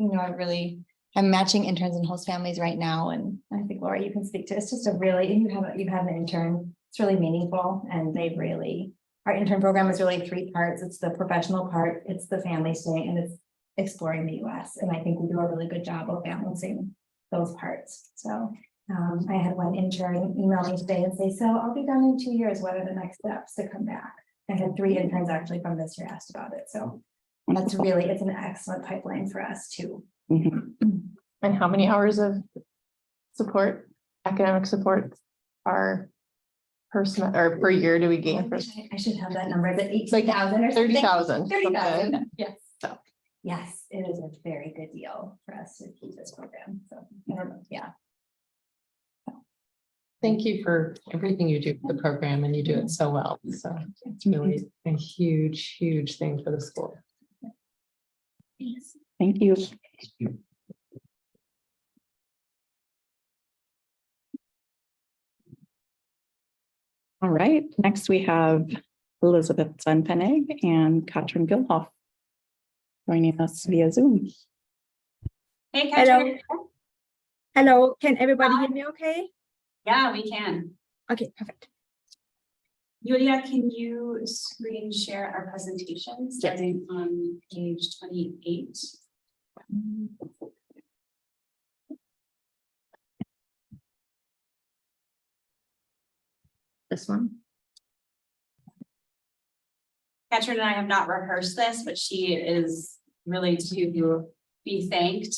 I'm matching interns and host families right now. And I think, Laura, you can speak to, it's just you have an intern, it's really meaningful. And our intern program is really 3 parts. It's the professional part, it's the family stay, and it's exploring the US. And I think we do a really good job of balancing those parts. So I had one intern email me today and say, so I'll be done in 2 years. What are the next steps to come back? I had 3 interns actually from this year asked about it. So it's an excellent pipeline for us too. And how many hours of support, academic support are per semester or per year do we gain? I should have that number, that 18,000 or something. 30,000. 30,000, yes. So. Yes, it is a very good deal for us to keep this program. So I don't know, yeah. Thank you for everything you do for the program, and you do it so well. So it's really a huge, huge thing for the school. Thank you. All right, next we have Elizabeth Zenpenig and Katrin Gilhoff joining us via Zoom. Hey, Katrin. Hello, can everybody hear me okay? Yeah, we can. Okay, perfect. Yulia, can you screen share our presentation starting on page 28? This one. Katrin and I have not rehearsed this, but she is really to be thanked.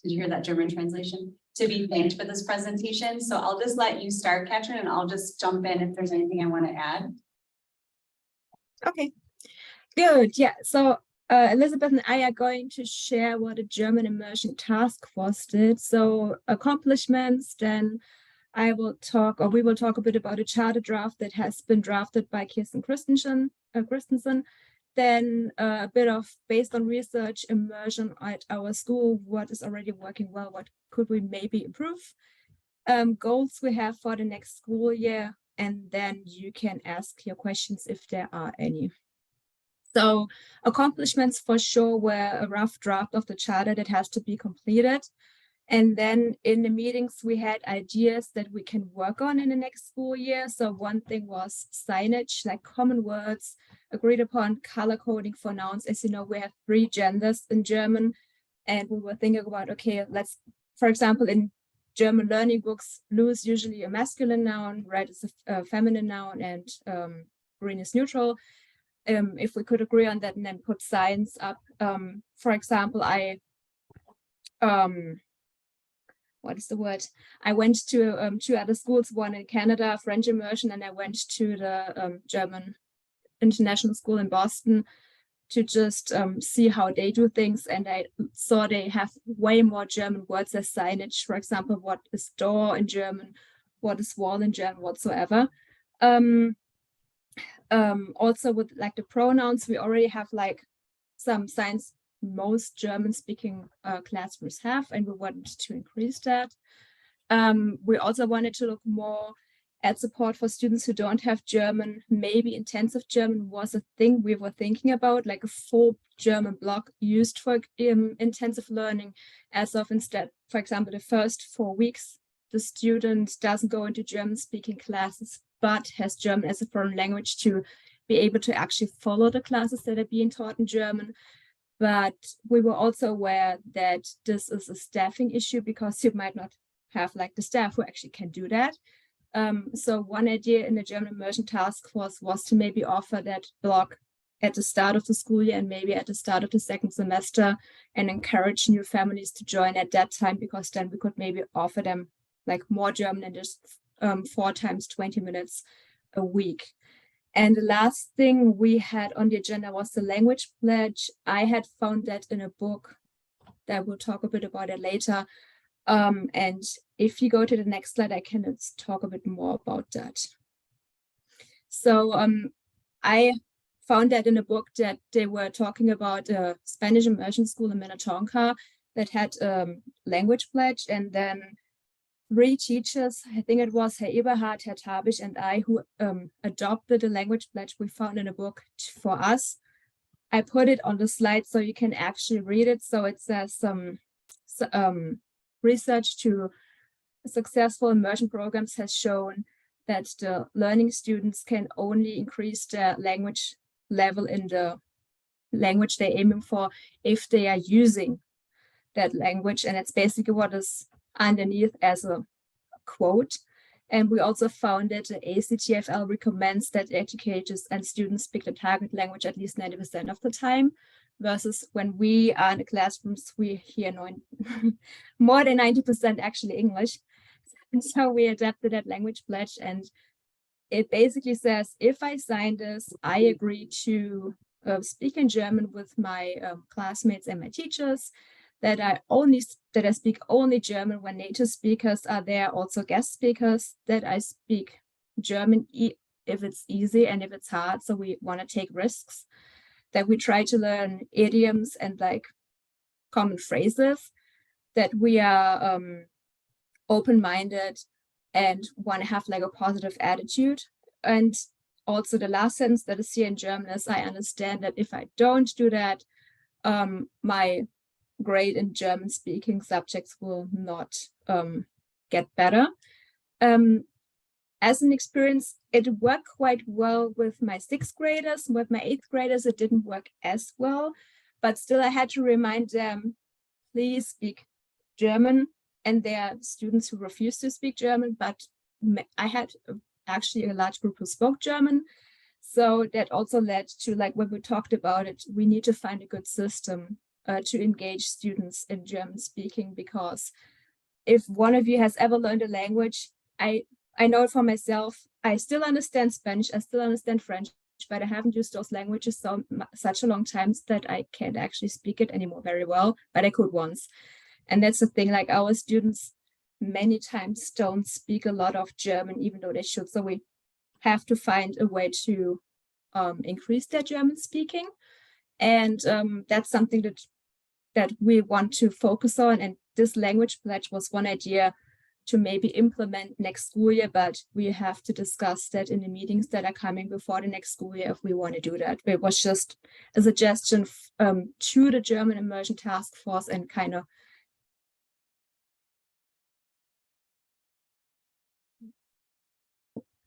Did you hear that German translation? To be thanked for this presentation. So I'll just let you start, Katrin, and I'll just jump in if there's anything I want to add. Okay, good. Yeah, so Elizabeth and I are going to share what a German immersion task force did. So accomplishments, then we will talk a bit about a charter draft that has been drafted by Kirsten Christensen. Then a bit of based on research immersion at our school, what is already working well, what could we maybe improve, goals we have for the next school year, and then you can ask your questions if there are any. So accomplishments for sure were a rough draft of the charter that has to be completed. And then in the meetings, we had ideas that we can work on in the next school year. So one thing was signage, like common words, agreed upon color coding for nouns. As you know, we have 3 genders in German. And we were thinking about, okay, let's, for example, in German learning books, blue is usually a masculine noun, red is a feminine noun, and green is neutral. If we could agree on that and then put signs up, for example, what is the word? I went to 2 other schools, one in Canada, French immersion, and I went to the German international school in Boston to just see how they do things. And I saw they have way more German words as signage. For example, what is door in German, what is wall in German, whatsoever. Also with like the pronouns, we already have like some signs most German speaking classrooms have, and we wanted to increase that. We also wanted to look more at support for students who don't have German. Maybe intensive German was a thing we were thinking about, like a full German block used for intensive learning, as of instead, for example, the first 4 weeks, the student doesn't go into German speaking classes, but has German as a foreign language to be able to actually follow the classes that are being taught in German. But we were also aware that this is a staffing issue, because you might not have like the staff who actually can do that. So one idea in the German Immersion Task Force was to maybe offer that block at the start of the school year and maybe at the start of the second semester, and encourage new families to join at that time, because then we could maybe offer them like more German than just 4 times 20 minutes a week. And the last thing we had on the agenda was the language pledge. I had found that in a book that we'll talk a bit about it later. And if you go to the next slide, I can talk a bit more about that. So I found that in a book that they were talking about a Spanish immersion school in Minnetonka that had language pledge, and then 3 teachers, I think it was Herr Eberhard, Herr Tabisch, and I, who adopted the language pledge we found in a book for us. I put it on the slide so you can actually read it. So it says some research to successful immersion programs has shown that the learning students can only increase their language level in the language they're aiming for if they are using that language. And it's basically what is underneath as a quote. And we also found that the ACTFL recommends that educators and students speak the target language at least 90% of the time, versus when we are in the classrooms, we hear more than 90% actually English. And so we adapted that language pledge, and it basically says, if I sign this, I agree to speak in German with my classmates and my teachers, that I speak only German when native speakers are there, also guest speakers, that I speak German if it's easy and if it's hard. So we want to take risks, that we try to learn idioms and like common phrases, that we are open-minded and want to have like a positive attitude. And also the last sentence that is here in German is, I understand that if I don't do that, my grade in German speaking subjects will not get better. As an experience, it worked quite well with my 6th graders. With my 8th graders, it didn't work as well, but still I had to remind them, please speak German. And there are students who refuse to speak German, but I had actually a large group who spoke German. So that also led to, like when we talked about it, we need to find a good system to engage students in German speaking, because if one of you has ever learned a language, I know it for myself, I still understand Spanish, I still understand French, but I haven't used those languages such a long time that I can't actually speak it anymore very well, but I could once. And that's the thing, like our students many times don't speak a lot of German, even though they should. So we have to find a way to increase their German speaking. And that's something that we want to focus on. And this language pledge was one idea to maybe implement next school year, but we have to discuss that in the meetings that are coming before the next school year if we want to do that. But it was just a suggestion to the German Immersion Task Force, and kind of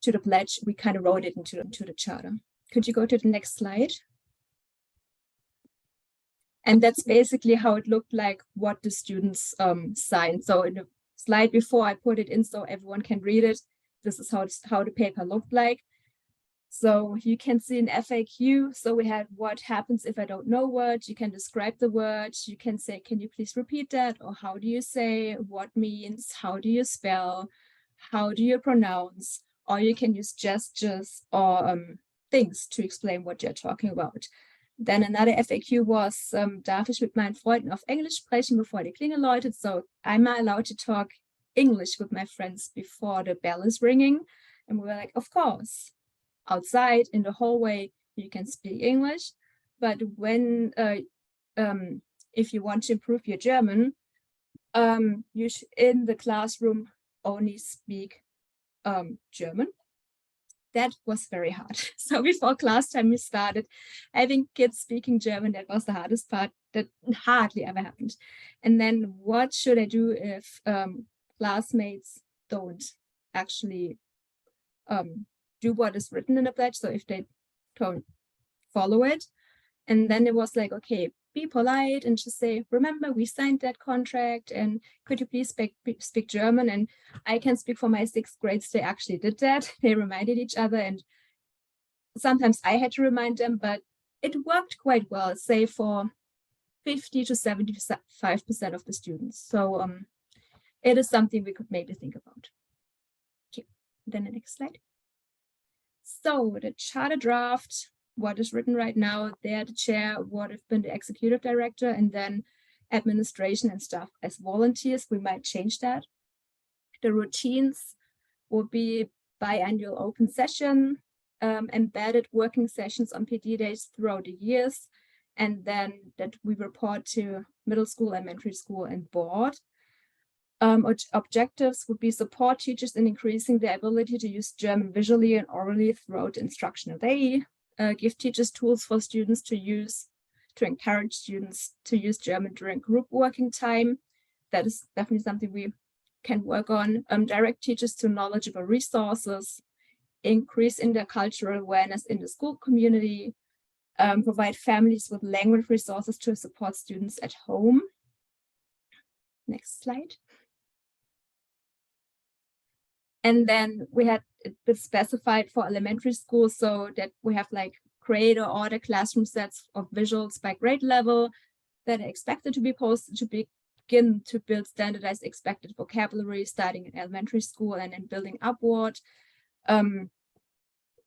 to the pledge, we kind of wrote it into the charter. Could you go to the next slide? And that's basically how it looked like, what the students signed. So in the slide before, I put it in so everyone can read it. This is how the paper looked like. So you can see an FAQ. So we had, what happens if I don't know words? You can describe the word. You can say, can you please repeat that? Or how do you say, what means, how do you spell, how do you pronounce? Or you can use gestures or things to explain what you're talking about. Then another FAQ was, darf ich mit meinen Freunden auf Englisch sprechen, bevor die Klingel läutet? So am I allowed to talk English with my friends before the bell is ringing? And we were like, of course. Outside in the hallway, you can speak English, but when if you want to improve your German, you should in the classroom only speak German. That was very hard. So before class time we started having kids speaking German. That was the hardest part. That hardly ever happened. And then what should I do if classmates don't actually do what is written in the pledge? So if they don't follow it, and then it was like, okay, be polite and just say, remember, we signed that contract, and could you please speak German? And I can speak for my sixth grades. They actually did that. They reminded each other, and sometimes I had to remind them, but it worked quite well, say for 50 to 75% of the students. So it is something we could maybe think about. Okay, then the next slide. So the charter draft, what is written right now, there the chair would have been the executive director, and then administration and staff as volunteers. We might change that. The routines will be biannual open session, embedded working sessions on PD days throughout the years, and then that we report to middle school, elementary school, and board. Objectives would be support teachers in increasing their ability to use German visually and orally throughout the instructional day. Give teachers tools for students to use, to encourage students to use German during group working time. That is definitely something we can work on. Direct teachers to knowledgeable resources, increase intercultural awareness in the school community, provide families with language resources to support students at home. Next slide. And then we had it specified for elementary school, so that we have like create or order classroom sets of visuals by grade level that are expected to be posted to begin to build standardized expected vocabulary starting in elementary school and then building upward.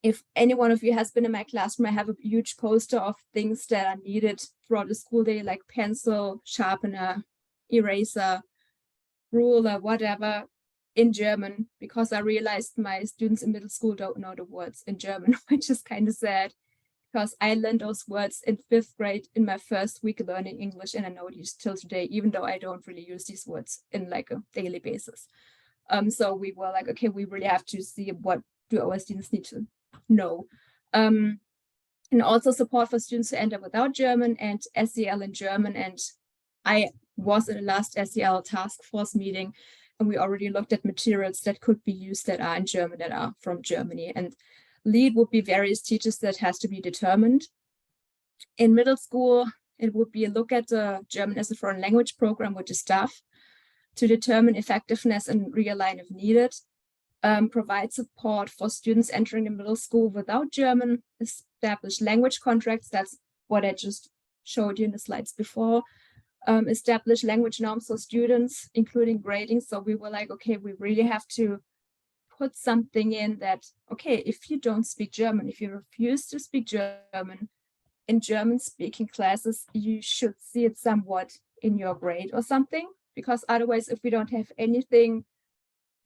If any one of you has been in my classroom, I have a huge poster of things that are needed throughout the school day, like pencil, sharpener, eraser, ruler, whatever, in German, because I realized my students in middle school don't know the words in German, which is kind of sad, because I learned those words in 5th grade in my first week learning English, and I know these till today, even though I don't really use these words in like a daily basis. So we were like, okay, we really have to see what do our students need to know. And also support for students who enter without German and SEL in German. And I was in the last SEL task force meeting, and we already looked at materials that could be used that are in German, that are from Germany. And lead would be various teachers that has to be determined. In middle school, it would be a look at the German as a foreign language program with the staff to determine effectiveness and realign if needed. Provide support for students entering the middle school without German, establish language contracts. That's what I just showed you in the slides before. Establish language norms for students, including grading. So we were like, okay, we really have to put something in that, okay, if you don't speak German, if you refuse to speak German in German speaking classes, you should see it somewhat in your grade or something, because otherwise, if we don't have anything,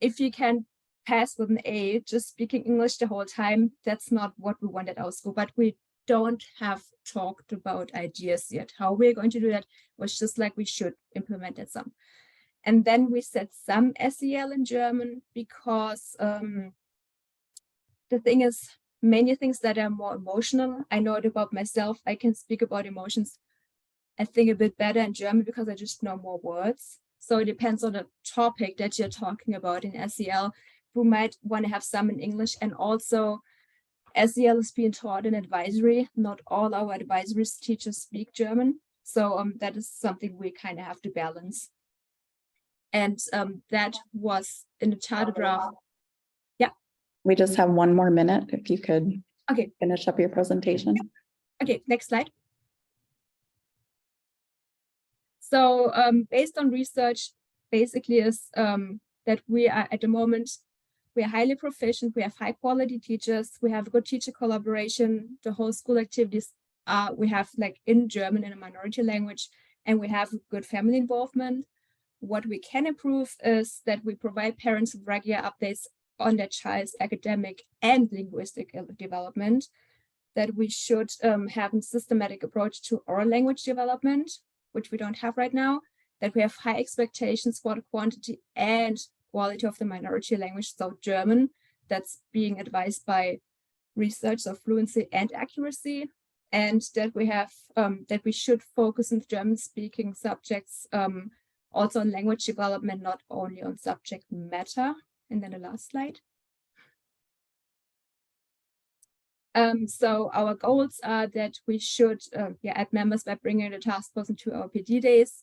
if you can pass with an A, just speaking English the whole time, that's not what we want at our school. But we don't have talked about ideas yet. How we're going to do that was just like we should implement it some. And then we said some SEL in German, because the thing is, many things that are more emotional, I know it about myself. I can speak about emotions, I think, a bit better in German because I just know more words. So it depends on the topic that you're talking about in SEL. We might want to have some in English, and also SEL is being taught in advisory. Not all our advisory teachers speak German. So that is something we kind of have to balance. And that was in the charter draft. Yeah. We just have 1 more minute, if you could finish up your presentation. Okay, next slide. So based on research, basically is that we are at the moment, we are highly proficient, we have high quality teachers, we have good teacher collaboration, the whole school activities we have like in German in a minority language, and we have good family involvement. What we can improve is that we provide parents with regular updates on their child's academic and linguistic development, that we should have a systematic approach to oral language development, which we don't have right now, that we have high expectations for the quantity and quality of the minority language, so German, that's being advised by research of fluency and accuracy, and that we have that we should focus on German-speaking subjects, also on language development, not only on subject matter. And then the last slide. So our goals are that we should add members by bringing the task force into our PD days.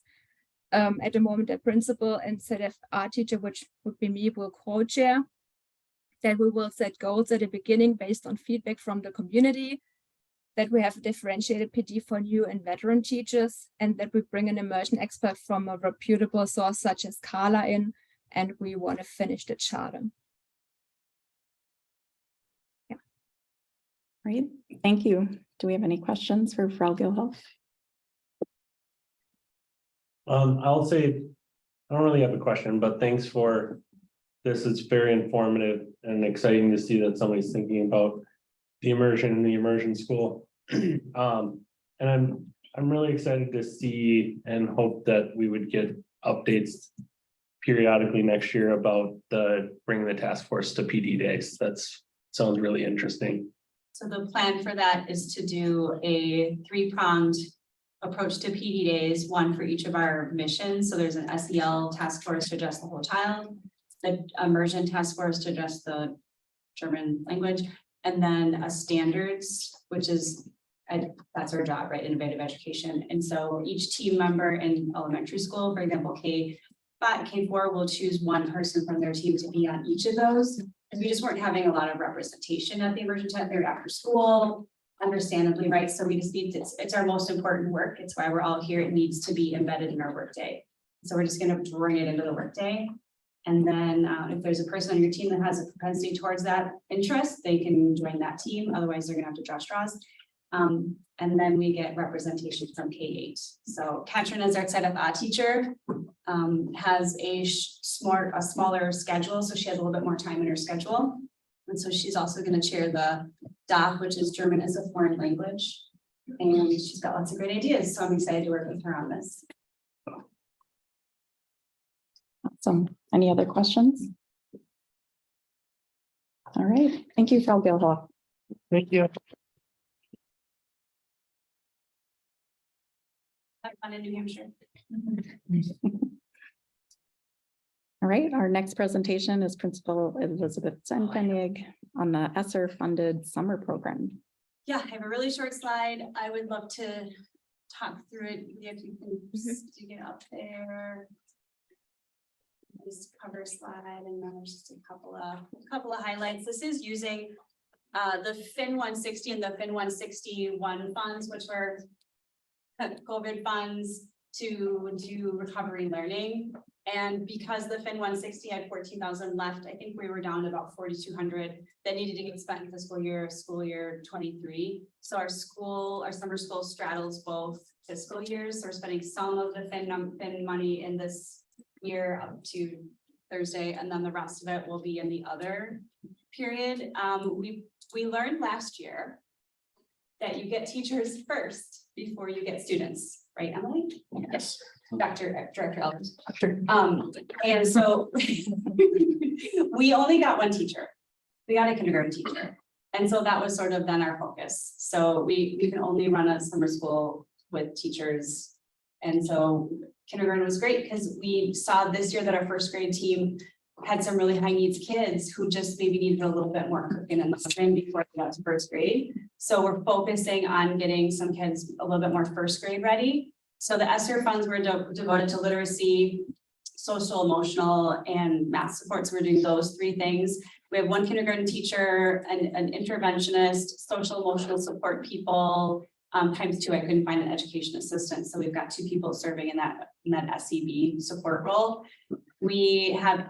At the moment, the principal and ZFR teacher, which would be me, will co-chair. That we will set goals at the beginning based on feedback from the community. That we have a differentiated PD for new and veteran teachers, and that we bring an immersion expert from a reputable source such as Carla in, and we want to finish the charter. Great, thank you. Do we have any questions for Frau Gilhoff? I'll say, I don't really have a question, but thanks for this. It's very informative and exciting to see that somebody's thinking about the immersion in the immersion school. And I'm really excited to see and hope that we would get updates periodically next year about bringing the task force to PD days. Sounds really interesting. So the plan for that is to do a 3-pronged approach to PD days, one for each of our missions. So there's an SEL task force to address the whole child, the immersion task force to address the German language, and then a standards, which is, that's our job, right? Innovative education. And so each team member in elementary school, for example, K4 will choose one person from their team to be on each of those. Because we just weren't having a lot of representation at the immersion time period after school, understandably, right? So we just need to, it's our most important work. It's why we're all here. It needs to be embedded in our workday. So we're just going to bring it into the workday. And then if there's a person on your team that has a propensity towards that interest, they can join that team. Otherwise, they're going to have to draw straws. And then we get representation from K8. So Katrin, as our ZFA teacher, has a smaller schedule. So she has a little bit more time in her schedule. And so she's also going to chair the DOC, which is German as a foreign language. And she's got lots of great ideas. So I'm excited to work with her on this. Awesome. Any other questions? All right. Thank you, Frau Gilhoff. Thank you. Have fun in New Hampshire. All right, our next presentation is Principal Elizabeth Zenfenig on the ESSER funded summer program. Yeah, I have a really short slide. I would love to talk through it if you can just get up there. This cover slide, and then there's just a couple of highlights. This is using the FIN 160 and the FIN 161 funds, which were COVID funds to do recovery learning. And because the FIN 160 had 14,000 left, I think we were down to about 4,200 that needed to get spent in fiscal year 23. So our summer school straddles both fiscal years. So we're spending some of the FIN money in this year up to Thursday, and then the rest of it will be in the other period. We learned last year that you get teachers first before you get students, right, Emily? Yes. Director Elvis. And so we only got one teacher. We got a kindergarten teacher. And so that was sort of then our focus. So we can only run a summer school with teachers. And so kindergarten was great because we saw this year that our first grade team had some really high needs kids who just maybe needed a little bit more cooking and mushroom before they got to first grade. So we're focusing on getting some kids a little bit more first grade ready. So the ESSER funds were devoted to literacy, social, emotional, and math support. So we're doing those 3 things. We have one kindergarten teacher, an interventionist, social, emotional support people, ×2. I couldn't find an education assistant. So we've got 2 people serving in that SEB support role. We have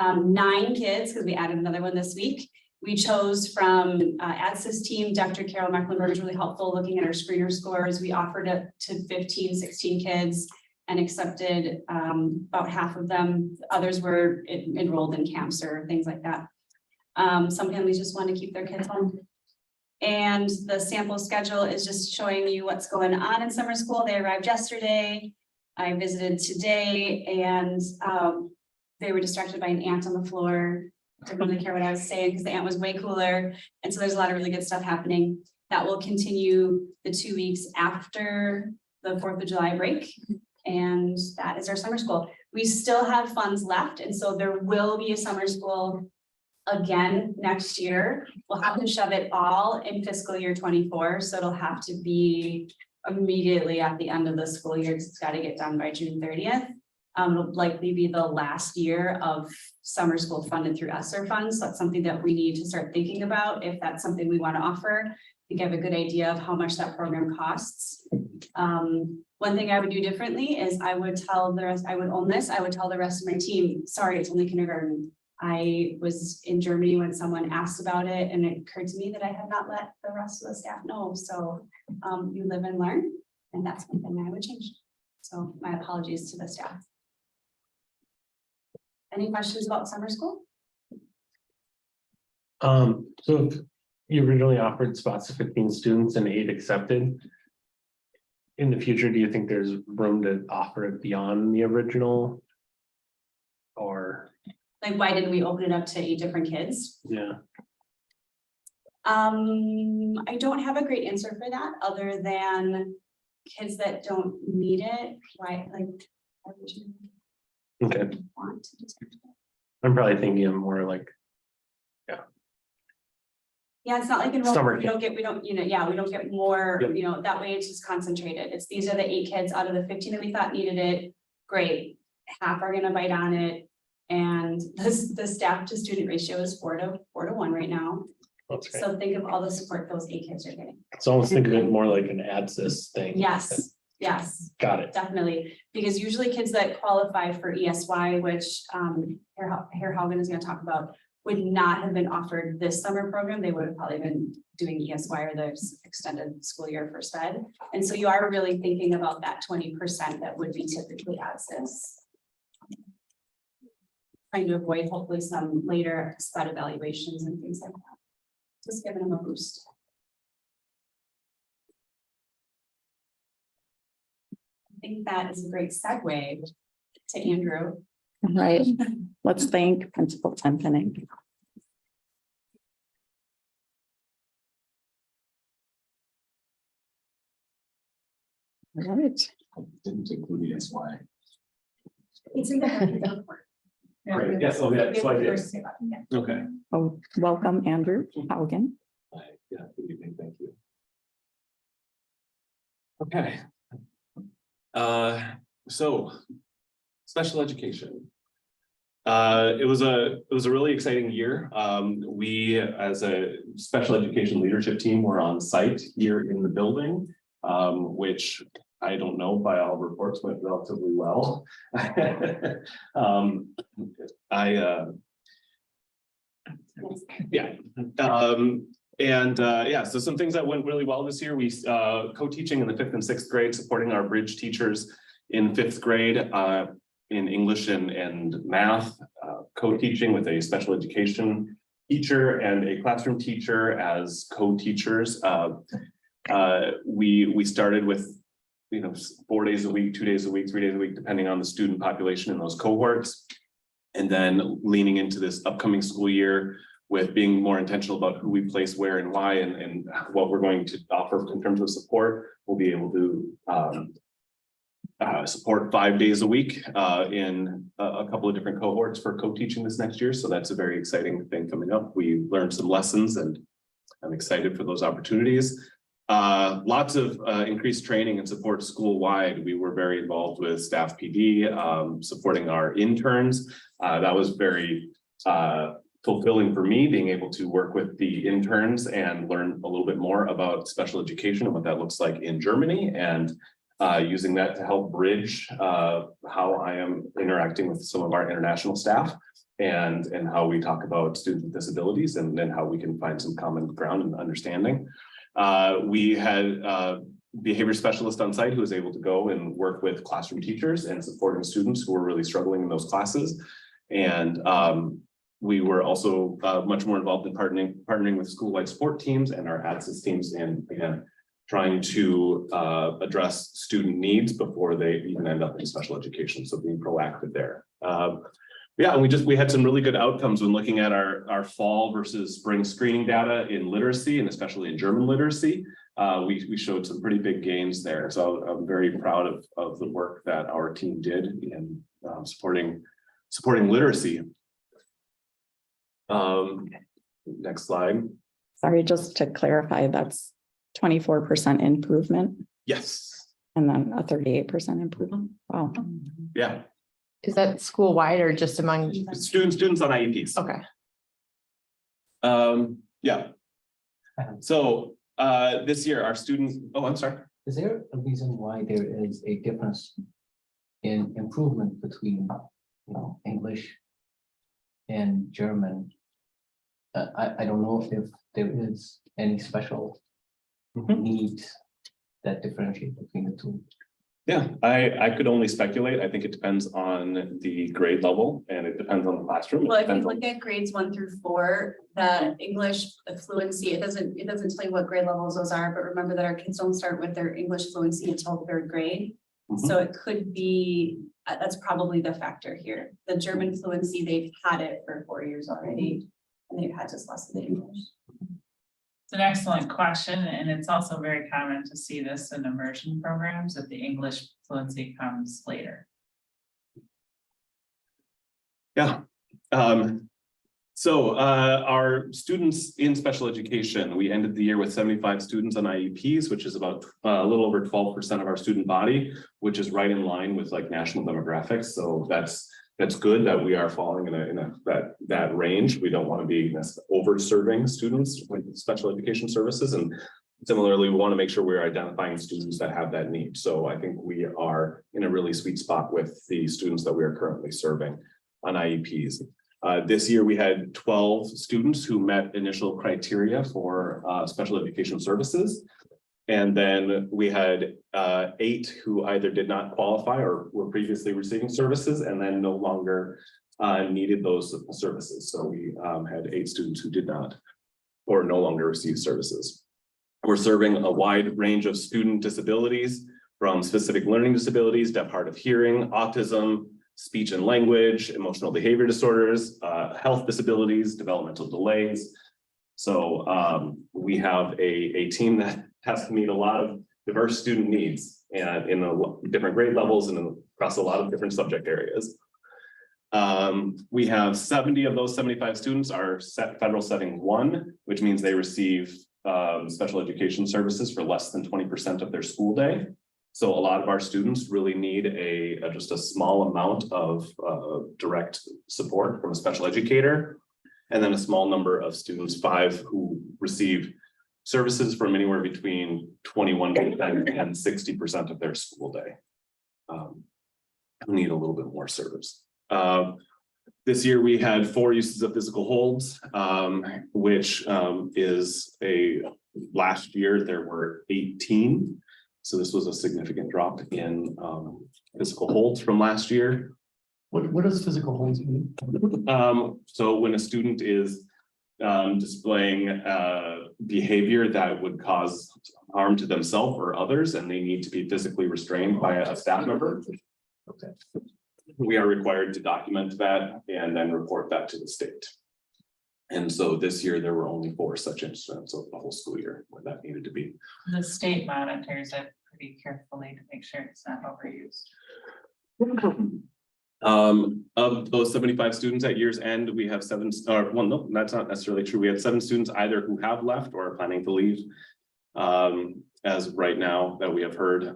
9 kids because we added another one this week We chose from ADSYS team, Dr. Carol Mecklenburg was really helpful looking at our screener scores. We offered it to 15, 16 kids and accepted about half of them. Others were enrolled in camps or things like that. Some families just want to keep their kids home. And the sample schedule is just showing you what's going on in summer school. They arrived yesterday. I visited today and they were distracted by an ant on the floor. Didn't really care what I was saying because the ant was way cooler. And so there's a lot of really good stuff happening. That will continue the 2 weeks after the 4th of July break. And that is our summer school. We still have funds left. And so there will be a summer school again next year. We'll have to shove it all in fiscal year 24. So it'll have to be immediately at the end of the school year. It's got to get done by June 30th. It'll likely be the last year of summer school funded through ESSER funds. So that's something that we need to start thinking about if that's something we want to offer. I think I have a good idea of how much that program costs. One thing I would do differently is I would tell the rest, I would own this, I would tell the rest of my team, sorry, it's only kindergarten. I was in Germany when someone asked about it and it occurred to me that I had not let the rest of the staff know. So you live and learn, and that's one thing I would change. So my apologies to the staff. Any questions about summer school? So if you originally offered spots to 15 students and 8 accepted. In the future, do you think there's room to offer it beyond the original? Or Like, why didn't we open it up to 8 different kids? yeah, I don't have a great answer for that, other than kids that don't need it. Why, like, why would you okay. want to detect it? I'm probably thinking of more like Yeah, it's not like Summer enrollment, we don't, we don't get more, Yep. that way it's just concentrated. It's, these are the 8 kids out of the 15 that we thought needed it. Great, half are gonna bite on it. And the staff to student ratio is 4 to 1 right now. that's great. So think of all the support those 8 kids are getting. So almost think of it more like an ADSYS thing. Yes, yes, Got it. definitely. Because usually kids that qualify for ESY, which Herr Haugen is gonna talk about, would not have been offered this summer program. They would have probably been doing ESY or the extended school year for SPED. And so you are really thinking about that 20% that would be typically ADSYS. Trying to avoid hopefully some later SPED evaluations and things like that. Just giving them a boost. I think that is a great segue to Andrew. Right. Let's thank Principal Tenpenning. All right. Didn't include ESY. It's in the report. Great. Yes, oh, yeah, so I did. Yeah. Okay. Oh, welcome, Andrew Haugen. Yeah, good evening, thank you. Okay. So special education. It was a really exciting year. We, as a special education leadership team, were on site here in the building, which I don't know, by all reports went relatively well. So some things that went really well this year. We co-teaching in the 5th and 6th grade, supporting our bridge teachers in 5th grade in English and math, co-teaching with a special education teacher and a classroom teacher as co-teachers. We started with 4 days a week, 2 days a week, 3 days a week, depending on the student population in those cohorts. And then leaning into this upcoming school year with being more intentional about who we place where and why and what we're going to offer in terms of support. We'll be able to support 5 days a week in a couple of different cohorts for co-teaching this next year. So that's a very exciting thing coming up. We learned some lessons and I'm excited for those opportunities. Lots of increased training and support school-wide. We were very involved with staff PD, supporting our interns. That was very fulfilling for me, being able to work with the interns and learn a little bit more about special education and what that looks like in Germany. And using that to help bridge how I am interacting with some of our international staff and how we talk about students with disabilities and then how we can find some common ground and understanding. We had behavior specialist on site who was able to go and work with classroom teachers and supporting students who were really struggling in those classes. And we were also much more involved in partnering with school-wide support teams and our ADSIS teams, and again, trying to address student needs before they even end up in special education. So being proactive there. Yeah, and we had some really good outcomes when looking at our fall versus spring screening data in literacy and especially in German literacy. We showed some pretty big gains there. So I'm very proud of the work that our team did in supporting literacy. Next slide. Sorry, just to clarify, that's 24% improvement Yes. and then a 38% improvement. Wow. Yeah. Is that school wide or just among? Students on IEPs. Okay. Yeah. So this year our students, oh, I'm sorry. Is there a reason why there is a difference in improvement between, English and German? I don't know if there is any special needs that differentiate between the two. Yeah, I could only speculate. I think it depends on the grade level and it depends on the classroom. Well, if you look at grades 1 through 4, the English fluency, it doesn't tell you what grade levels those are, but remember that our kids don't start with their English fluency until 3rd grade. So it could be, that's probably the factor here. The German fluency, they've had it for 4 years already, and they've had just less of the English. It's an excellent question, and it's also very common to see this in immersion programs that the English fluency comes later. Yeah. So our students in special education, we ended the year with 75 students on IEPs, which is about a little over 12% of our student body, which is right in line with like national demographics. So that's good that we are falling in that range. We don't want to be over serving students with special education services. And similarly, we want to make sure we're identifying students that have that need. So I think we are in a really sweet spot with the students that we are currently serving on IEPs. This year, we had 12 students who met initial criteria for special education services. And then we had 8 who either did not qualify or were previously receiving services and then no longer needed those services. So we had 8 students who did not or no longer receive services. We're serving a wide range of student disabilities, from specific learning disabilities, deaf, hard of hearing, autism, speech and language, emotional behavior disorders, health disabilities, developmental delays. So we have a team that has to meet a lot of diverse student needs and in different grade levels and across a lot of different subject areas. We have 70 of those 75 students are federal setting 1, which means they receive special education services for less than 20% of their school day. So a lot of our students really need just a small amount of direct support from a special educator. And then a small number of students, 5, who receive services from anywhere between 21% and 60% of their school day. Who need a little bit more service. This year we had 4 uses of physical holds, which is last year there were 18. So this was a significant drop in physical holds from last year. What does physical holds mean? So when a student is displaying behavior that would cause harm to themselves or others, and they need to be physically restrained by a staff member. Okay. We are required to document that and then report that to the state. And so this year there were only 4 such incidents of the whole school year where that needed to be. The state monitors it pretty carefully to make sure it's not overused. Of those 75 students at year's end, we have 7, well, no, that's not necessarily true. We have 7 students either who have left or are planning to leave. As right now that we have heard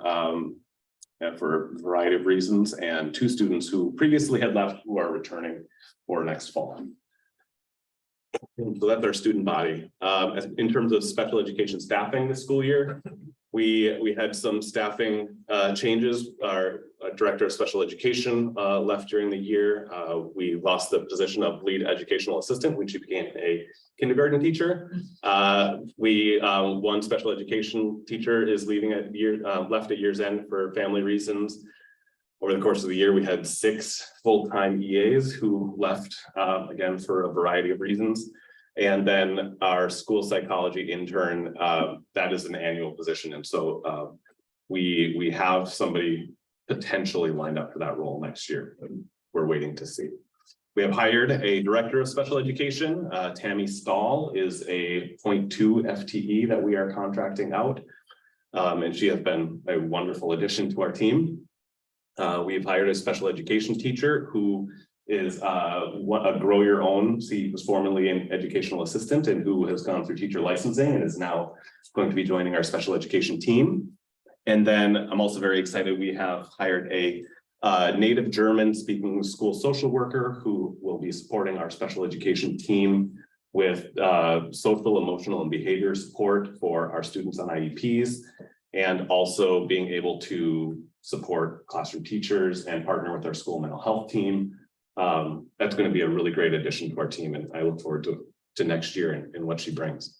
for a variety of reasons, and 2 students who previously had left who are returning for next fall. So that's our student body. In terms of special education staffing this school year, We had some staffing changes. Our director of special education left during the year. We lost the position of lead educational assistant when she became a kindergarten teacher. One special education teacher is leaving at left at year's end for family reasons. Over the course of the year, we had 6 full-time EAs who left again for a variety of reasons. And then our school psychology intern, that is an annual position. And so we have somebody potentially lined up for that role next year. But we're waiting to see. We have hired a director of special education. Tammy Stahl is a 0.2 FTE that we are contracting out. And she has been a wonderful addition to our team. We've hired a special education teacher who is a grow your own. She was formerly an educational assistant and who has gone through teacher licensing and is now going to be joining our special education team. And then I'm also very excited. We have hired a native German speaking school social worker who will be supporting our special education team with social, emotional, and behavior support for our students on IEPs, and also being able to support classroom teachers and partner with our school mental health team. That's going to be a really great addition to our team, and I look forward to next year and what she brings.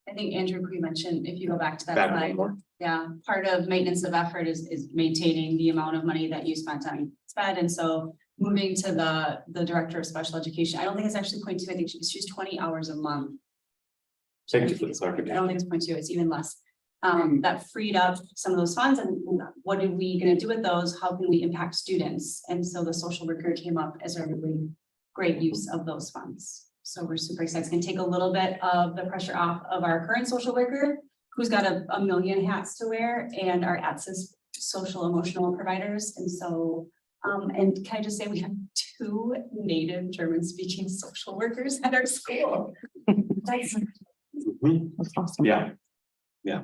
I think Andrew pre-mentioned, if you go back to that slide, yeah, part of maintenance of effort is maintaining the amount of money that you spent on SPED. And so moving to the director of special education, I don't think it's actually 0.2. I think she's 20 hours a month. Thank you for the I clarification. don't think it's 0.2, it's even less. That freed up some of those funds, and what are we going to do with those? How can we impact students? And so the social worker came up as a really great use of those funds. So we're super excited. It's going to take a little bit of the pressure off of our current social worker, who's got a million hats to wear, and our ATSIS social emotional providers. And so, and can I just say we have 2 native German speaking social workers at our school. That's awesome. Yeah. Yeah.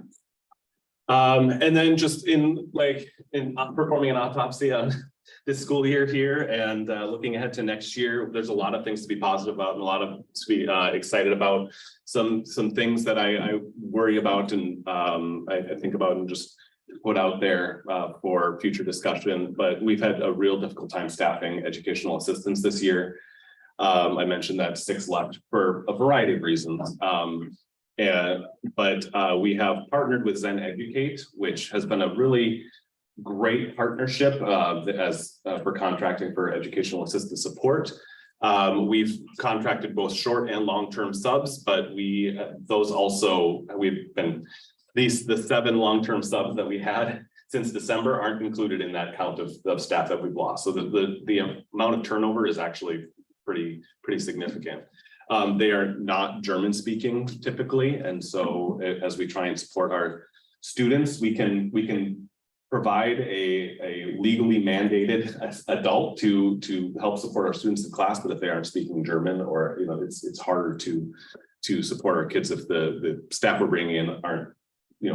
And then just in performing an autopsy on this school year here and looking ahead to next year, there's a lot of things to be positive about and a lot of to be excited about. Some things that I worry about and I think about and just put out there for future discussion. But we've had a real difficult time staffing educational assistants this year. I mentioned that 6 left for a variety of reasons. But we have partnered with Zen Educate, which has been a really great partnership for contracting for educational assistant support. We've contracted both short and long-term subs, but the 7 long-term subs that we had since December aren't included in that count of staff that we've lost. So the amount of turnover is actually pretty significant. They are not German speaking typically. And so as we try and support our students, we can provide a legally mandated adult to help support our students in class. But if they aren't speaking German, or it's harder to support our kids if the staff we're bringing in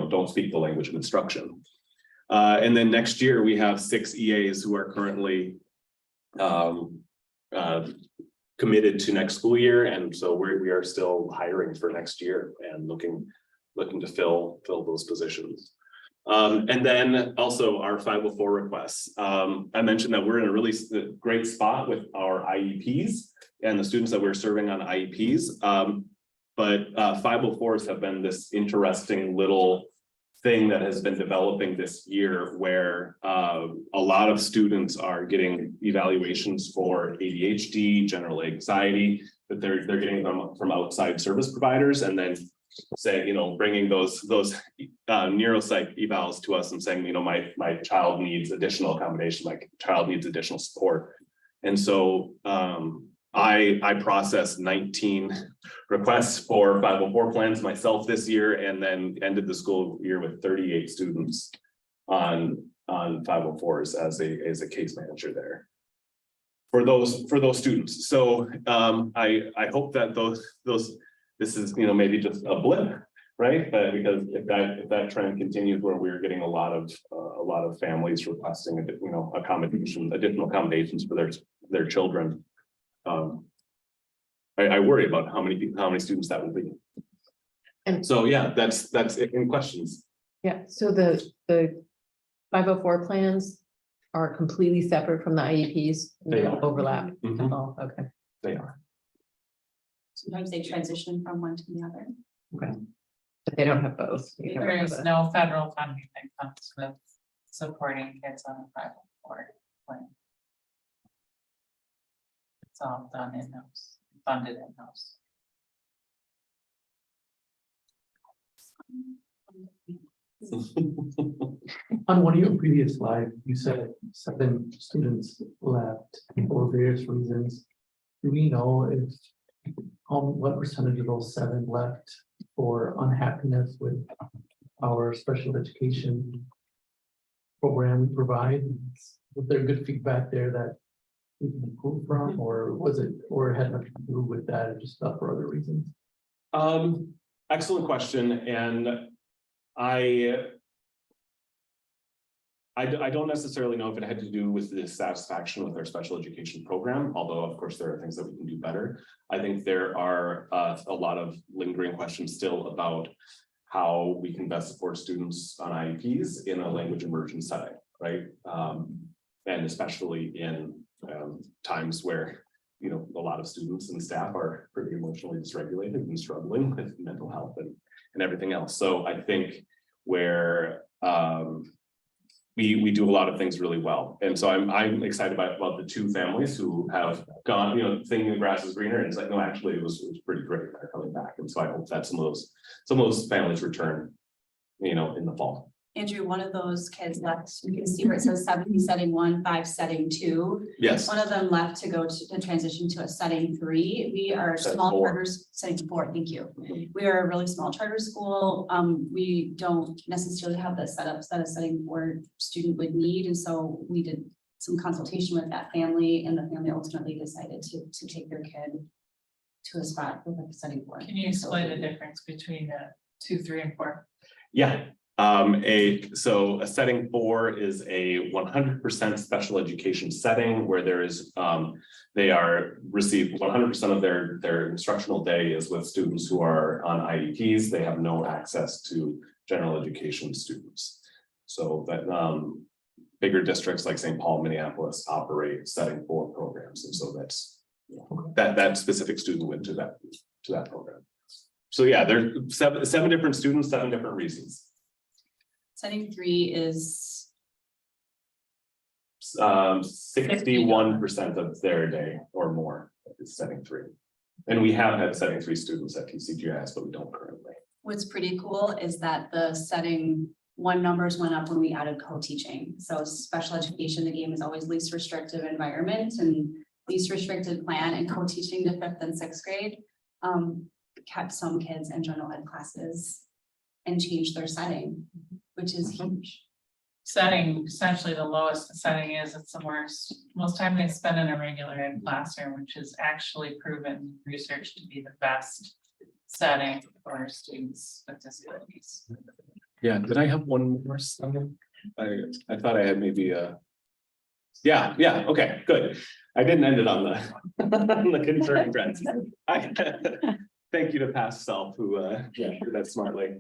don't speak the language of instruction. And then next year we have 6 EAs who are currently committed to next school year, and so we are still hiring for next year and looking to fill those positions. And then also our 504 requests. I mentioned that we're in a really great spot with our IEPs and the students that we're serving on IEPs. But 504s have been this interesting little thing that has been developing this year where a lot of students are getting evaluations for ADHD, general anxiety, that they're getting them from outside service providers, and then bringing those neuropsych evals to us and saying, my child needs additional accommodation, my child needs additional support. And so I processed 19 requests for 504 plans myself this year, and then ended the school year with 38 students on 504s as a case manager there for those students. So I hope that this is this maybe just a blip, right? Because if that trend continues, where we're getting a lot of families requesting additional accommodations for their children. I worry about how many students that will be. And so, yeah, that's it in questions. Yeah, so the 504 plans are completely separate from the IEPs. They don't are. overlap. Mhm. Oh, okay. They are. Sometimes they transition from one to the other. But they don't have both. You don't There have is a- no federal funding that comes with supporting kids on a private board plan. It's all done in-house, funded in-house. On one of your previous slides, you said 7 students left for various reasons. Do we know if, what percentage of those 7 left for unhappiness with our special education program we provide? Was there good feedback there that we can improve from, or was it, or it had nothing to do with that, or just for other reasons? Excellent question, and I don't necessarily know if it had to do with the dissatisfaction with our special education program, although of course there are things that we can do better. I think there are a lot of lingering questions still about how we can best support students on IEPs in a language immersion setting, right? And especially in times where, you know, a lot of students and staff are pretty emotionally dysregulated and struggling with mental health and everything else. So I think where we do a lot of things really well. And so I'm excited about the 2 families who have gone, you know, thinking the grass is greener, and it's like, no, actually it was pretty great. They're coming back. And so I hope that some of those families return, you know, in the fall. Andrew, one of those kids left, you can see where it says 7 setting 1, 5 setting 2. Yes. One of them left to go to transition to a setting 3. We are Setting small 4. charters, setting 4, thank you. We are a really small charter school. We don't necessarily have the setups that a setting 4 student would need. And so we did some consultation with that family, and the family ultimately decided to take their kid to a spot with a setting 4. Can you explain the difference between 2, 3, and 4? Yeah. So a setting 4 is a 100% special education setting where there is, they receive 100% of their instructional day is with students who are on IEPs. They have no access to general education students. So that bigger districts like St. Paul, Minneapolis operate setting 4 programs. And so that's, you know, that specific student went to that program. So yeah, there's seven different students, 7 different reasons. Setting 3 is 61% of their day or more is setting 3. And we have had setting 3 students at TCGIS, but we don't currently. what's pretty cool is that the setting 1 numbers went up when we added co-teaching. So special education, the game is always least restrictive environment and least restricted plan, and co-teaching to 5th and 6th grade kept some kids in general ed classes and changed their setting, which is huge. Setting, essentially the lowest the setting is, it's the worst. Most time they spend in a regular ed classroom, which is actually proven research to be the best setting for students with disabilities. Yeah, did I have one more? I thought I had maybe yeah, okay, good. I didn't end it on the on the concerning trends. Thank you to past self who did that smartly.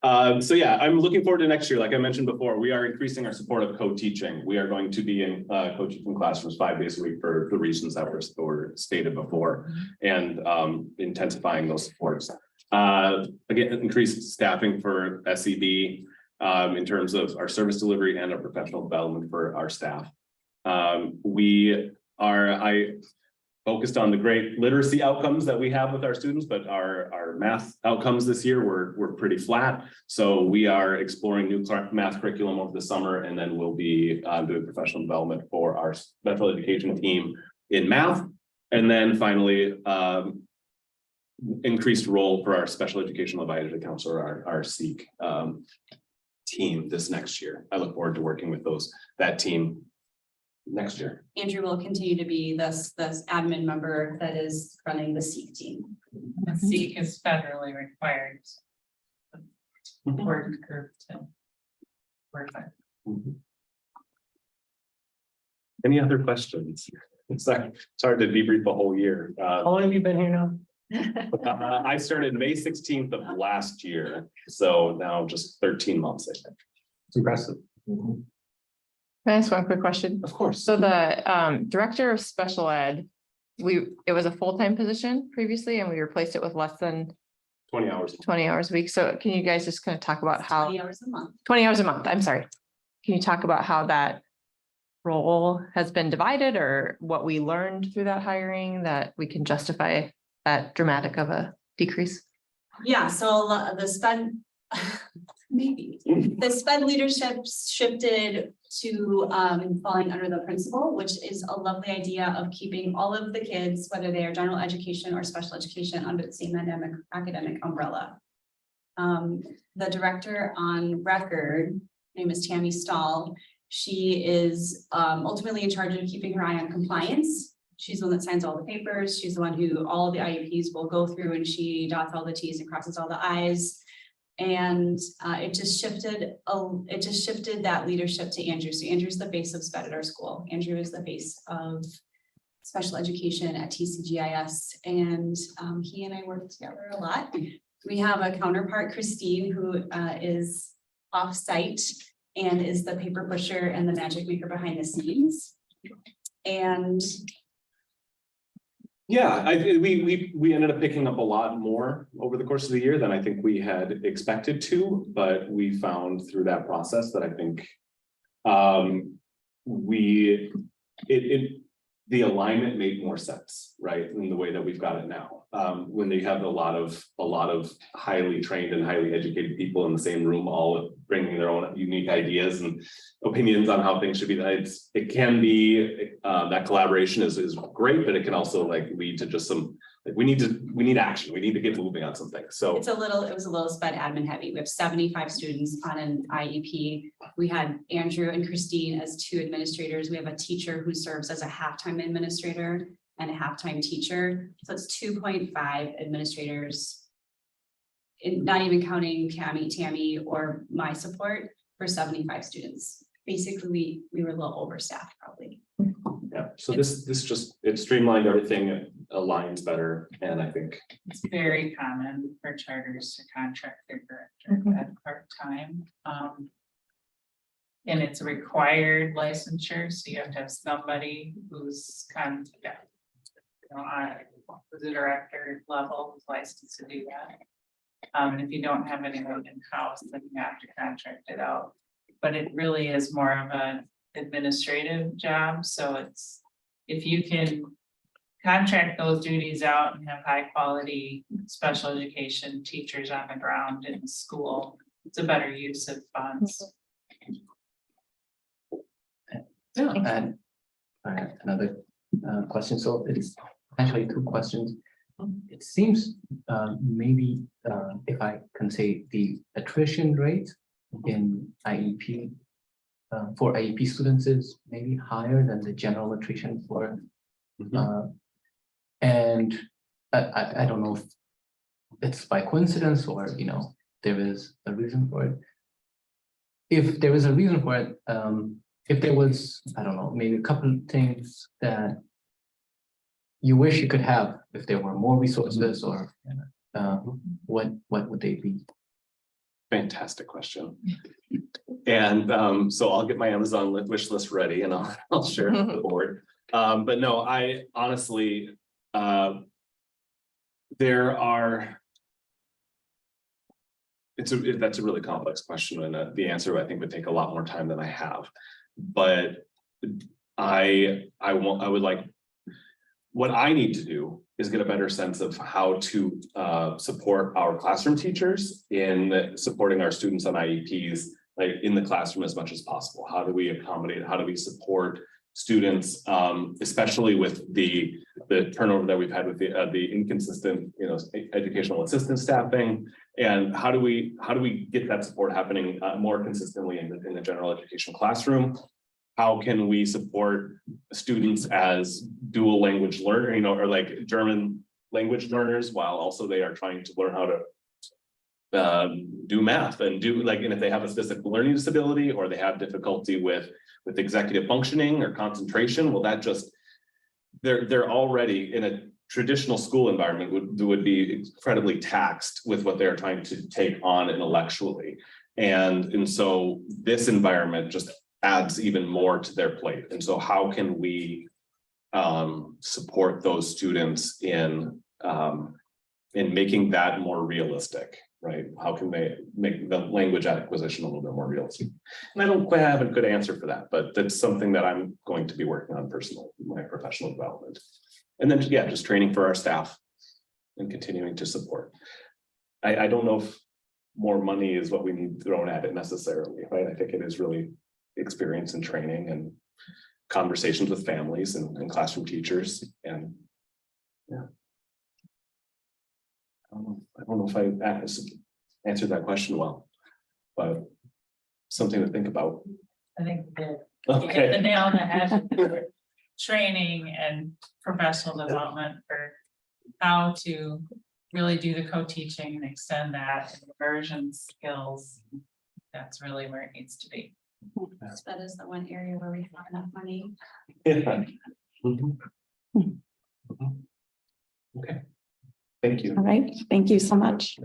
So yeah, I'm looking forward to next year. Like I mentioned before, we are increasing our support of co-teaching. We are going to be in co-teaching classrooms 5 days a week for the reasons that were stated before, and intensifying those supports. Again, increased staffing for SEB in terms of our service delivery and our professional development for our staff. I focused on the great literacy outcomes that we have with our students, but our math outcomes this year were pretty flat. So we are exploring new math curriculum over the summer, and then we'll be doing professional development for our special education team in math. And then finally, increased role for our special educational advisory counselor, our SEEK team this next year. I look forward to working with that team next year. Andrew will continue to be this admin member that is running the SEEK team. And SEEK is federally required. Work group to work on. Any other questions? It's hard to debrief the whole year. How long have you been here now? I started May 16th of last year, so now just 13 months, I think. It's impressive. Mhm. Can I ask one quick question? Of course. So the director of special ed, it was a full-time position previously and we replaced it with less than 20 hours. 20 hours a week. So can you guys just kind of talk about how 20 hours a month. 20 hours a month, I'm sorry. Can you talk about how that role has been divided or what we learned through that hiring that we can justify that dramatic of a decrease? Yeah, so the sped, maybe, the sped leadership shifted to falling under the principal, which is a lovely idea of keeping all of the kids, whether they are general education or special education, under the same academic umbrella. The director on record, name is Tammy Stahl. She is ultimately in charge of keeping her eye on compliance. She's the one that signs all the papers. She's the one who all the IEPs will go through, and she dots all the T's and crosses all the I's. And it just shifted that leadership to Andrew. So Andrew's the face of SPED at our school. Andrew is the face of special education at TCGIS, and he and I work together a lot. We have a counterpart, Christine, who is off-site and is the paper pusher and the magic maker behind the scenes. And Yeah, we ended up picking up a lot more over the course of the year than I think we had expected to, but we found through that process that I think the alignment made more sense, right, in the way that we've got it now. When they have a lot of highly trained and highly educated people in the same room, all bringing their own unique ideas and opinions on how things should be. It can be that collaboration is great, but it can also like lead to just some. Like we need action. We need to get moving on something. So it was a little SPED admin heavy. We have 75 students on an IEP. We had Andrew and Christine as 2 administrators. We have a teacher who serves as a halftime administrator and a halftime teacher. So it's 2.5 administrators, not even counting Tammy or my support, for 75 students. Basically, we were a little overstaffed probably. yeah, so this just it streamlined everything, it aligns better, and I think It's very common for charters to contract their director at part-time. And it's a required licensure, so you have to have somebody who's on the director level who's licensed to do that. And if you don't have anyone in-house, then you have to contract it out. But it really is more of an administrative job, so it's, if you can contract those duties out and have high quality special education teachers on the ground in the school, it's a better use of funds. And another question, so it's actually 2 questions. It seems maybe if I can say the attrition rate in IEP for IEP students is maybe higher than the general attrition for and I don't know if it's by coincidence or there is a reason for it. If there is a reason for it, if there was, I don't know, maybe a couple of things that you wish you could have if there were more resources, or what would they be? fantastic question. And so I'll get my Amazon wish list ready and I'll share it with the board. But no, I honestly, there are. That's a really complex question, and the answer I think would take a lot more time than I have. But what I need to do is get a better sense of how to support our classroom teachers in supporting our students on IEPs, like in the classroom as much as possible. How do we accommodate? How do we support students, especially with the turnover that we've had with the inconsistent, educational assistant staffing, and how do we get that support happening more consistently in the general education classroom? How can we support students as dual language learner, or like German language learners, while also they are trying to learn how to do math and and if they have a specific learning disability or they have difficulty with executive functioning or concentration, well, that just they're already in traditional school environment would be incredibly taxed with what they're trying to take on intellectually. And so this environment just adds even more to their plate. And so how can we support those students in making that more realistic, right? How can they make the language acquisition a little bit more realistic? And I don't quite have a good answer for that, but that's something that I'm going to be working on personally, my professional development. And then, yeah, just training for our staff and continuing to support. I don't know if more money is what we need thrown at it necessarily, right? I think it is really experience and training and conversations with families and classroom teachers. And yeah. I don't know if I answered that question well, but something to think about. I think that you hit the nail on the head for training and professional development for how to really do the co-teaching and extend that and immersion skills. That's really where it needs to be. That is the one area where we have enough money. Yeah. Okay. Thank you. All right, thank you so much.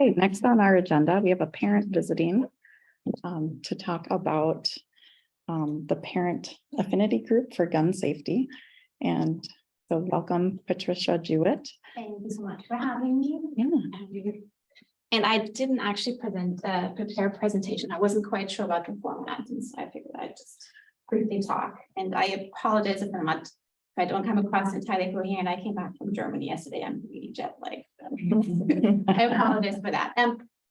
Okay, next on our agenda, we have a parent visiting to talk about the parent affinity group for gun safety. And so welcome Patricia Jewett. Thank you so much for having me. Yeah. And I didn't actually prepare a presentation. I wasn't quite sure about the format, and so I figured I'd just briefly talk. And I apologize if I don't come across entirely coherent. I came back from Germany yesterday. I'm really jet lagged. I apologize for that.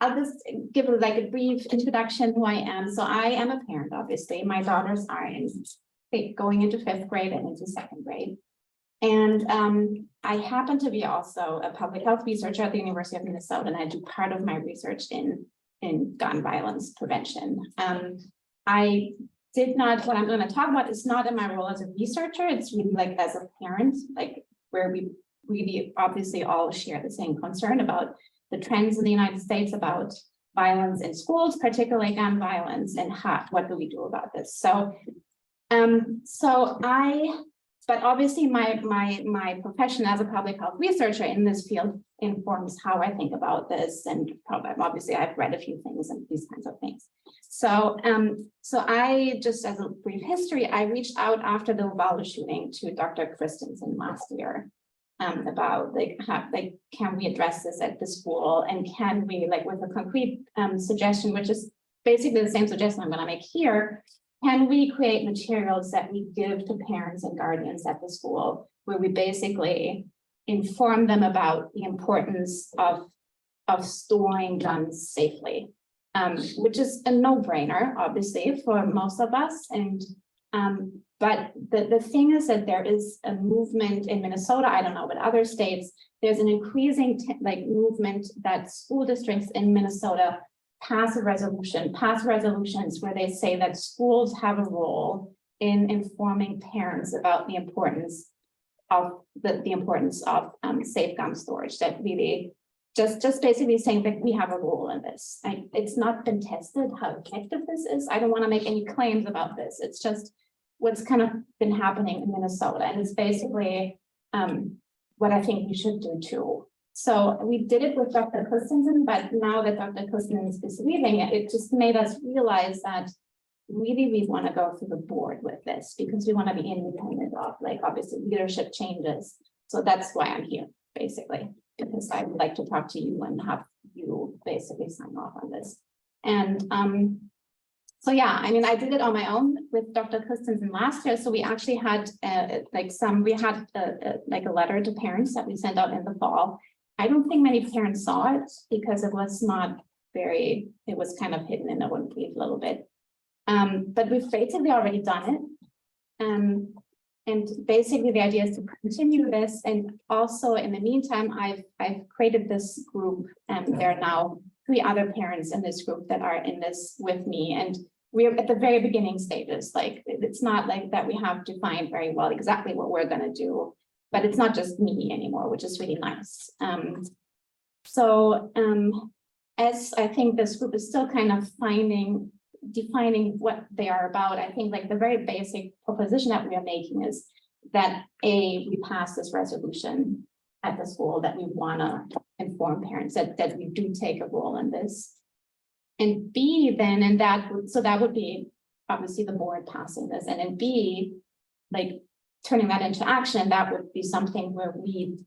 I'll just give like a brief introduction who I am. So I am a parent, obviously. My daughters are going into 5th grade and into 2nd grade. And I happen to be also a public health researcher at the University of Minnesota, and I do part of my research in gun violence prevention. I did not, what I'm going to talk about is not in my role as a researcher, it's really like as a parent, like where we really obviously all share the same concern about the trends in the United States about violence in schools, particularly gun violence, and what do we do about this? So, but obviously my profession as a public health researcher in this field informs how I think about this, and probably obviously I've read a few things and these kinds of things. So, so I just as a brief history, I reached out after the Uvalde shooting to Dr. Christensen last year about can we address this at the school, and can we with a concrete suggestion, which is basically the same suggestion I'm going to make here. Can we create materials that we give to parents and guardians at the school where we basically inform them about the importance of storing guns safely, which is a no-brainer, obviously, for most of us. And but the thing is that there is a movement in Minnesota, I don't know, but other states, there's an increasing movement that school districts in Minnesota pass resolutions where they say that schools have a role in informing parents about the importance of safe gun storage. That really just basically saying that we have a role in this. It's not been tested how effective this is. I don't want to make any claims about this. It's just what's kind of been happening in Minnesota, and it's basically what I think we should do too. So we did it with Dr. Christensen, but now that Dr. Christensen is leaving, it just made us realize that really we want to go through the board with this, because we want to be independent of obviously leadership changes. So that's why I'm here, basically, because I would like to talk to you and have you basically sign off on this. And so yeah, I mean, I did it on my own with Dr. Christensen last year. So we actually had a letter to parents that we sent out in the fall. I don't think many parents saw it because it was it was kind of hidden in a one page a little bit. But we've basically already done it. And basically the idea is to continue this. And also in the meantime, I've created this group, and there are now 3 other parents in this group that are in this with me. And we're at the very beginning stages. It's not like that we have defined very well exactly what we're going to do. But it's not just me anymore, which is really nice. as I think this group is still kind of defining what they are about, I think like the very basic proposition that we are making is that we pass this resolution at the school, that we wanna inform parents that we do take a role in this. And B, then, and that would be obviously the board passing this, and then B, like turning that into action, that would be something where we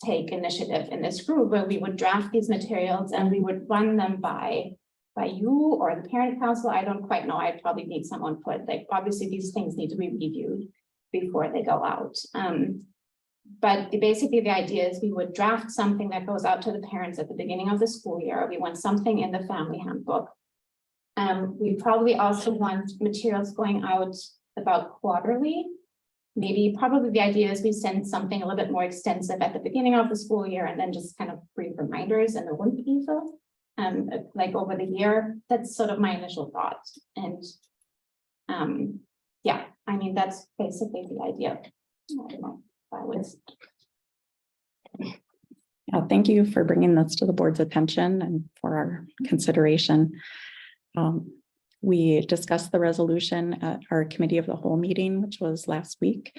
take initiative in this group, where we would draft these materials and we would run them by you or the parent council. I don't quite know. I'd probably need some input. Like, obviously, these things need to be reviewed before they go out. But basically, the idea is we would draft something that goes out to the parents at the beginning of the school year. We want something in the family handbook. We probably also want materials going out about quarterly. Maybe probably the idea is we send something a little bit more extensive at the beginning of the school year, and then just kind of brief reminders in the one easel. Like over the year. That's sort of my initial thought. And yeah, I mean, that's basically the idea. I don't know if I was. Thank you for bringing this to the board's attention and for our consideration. We discussed the resolution at our committee of the whole meeting, which was last week,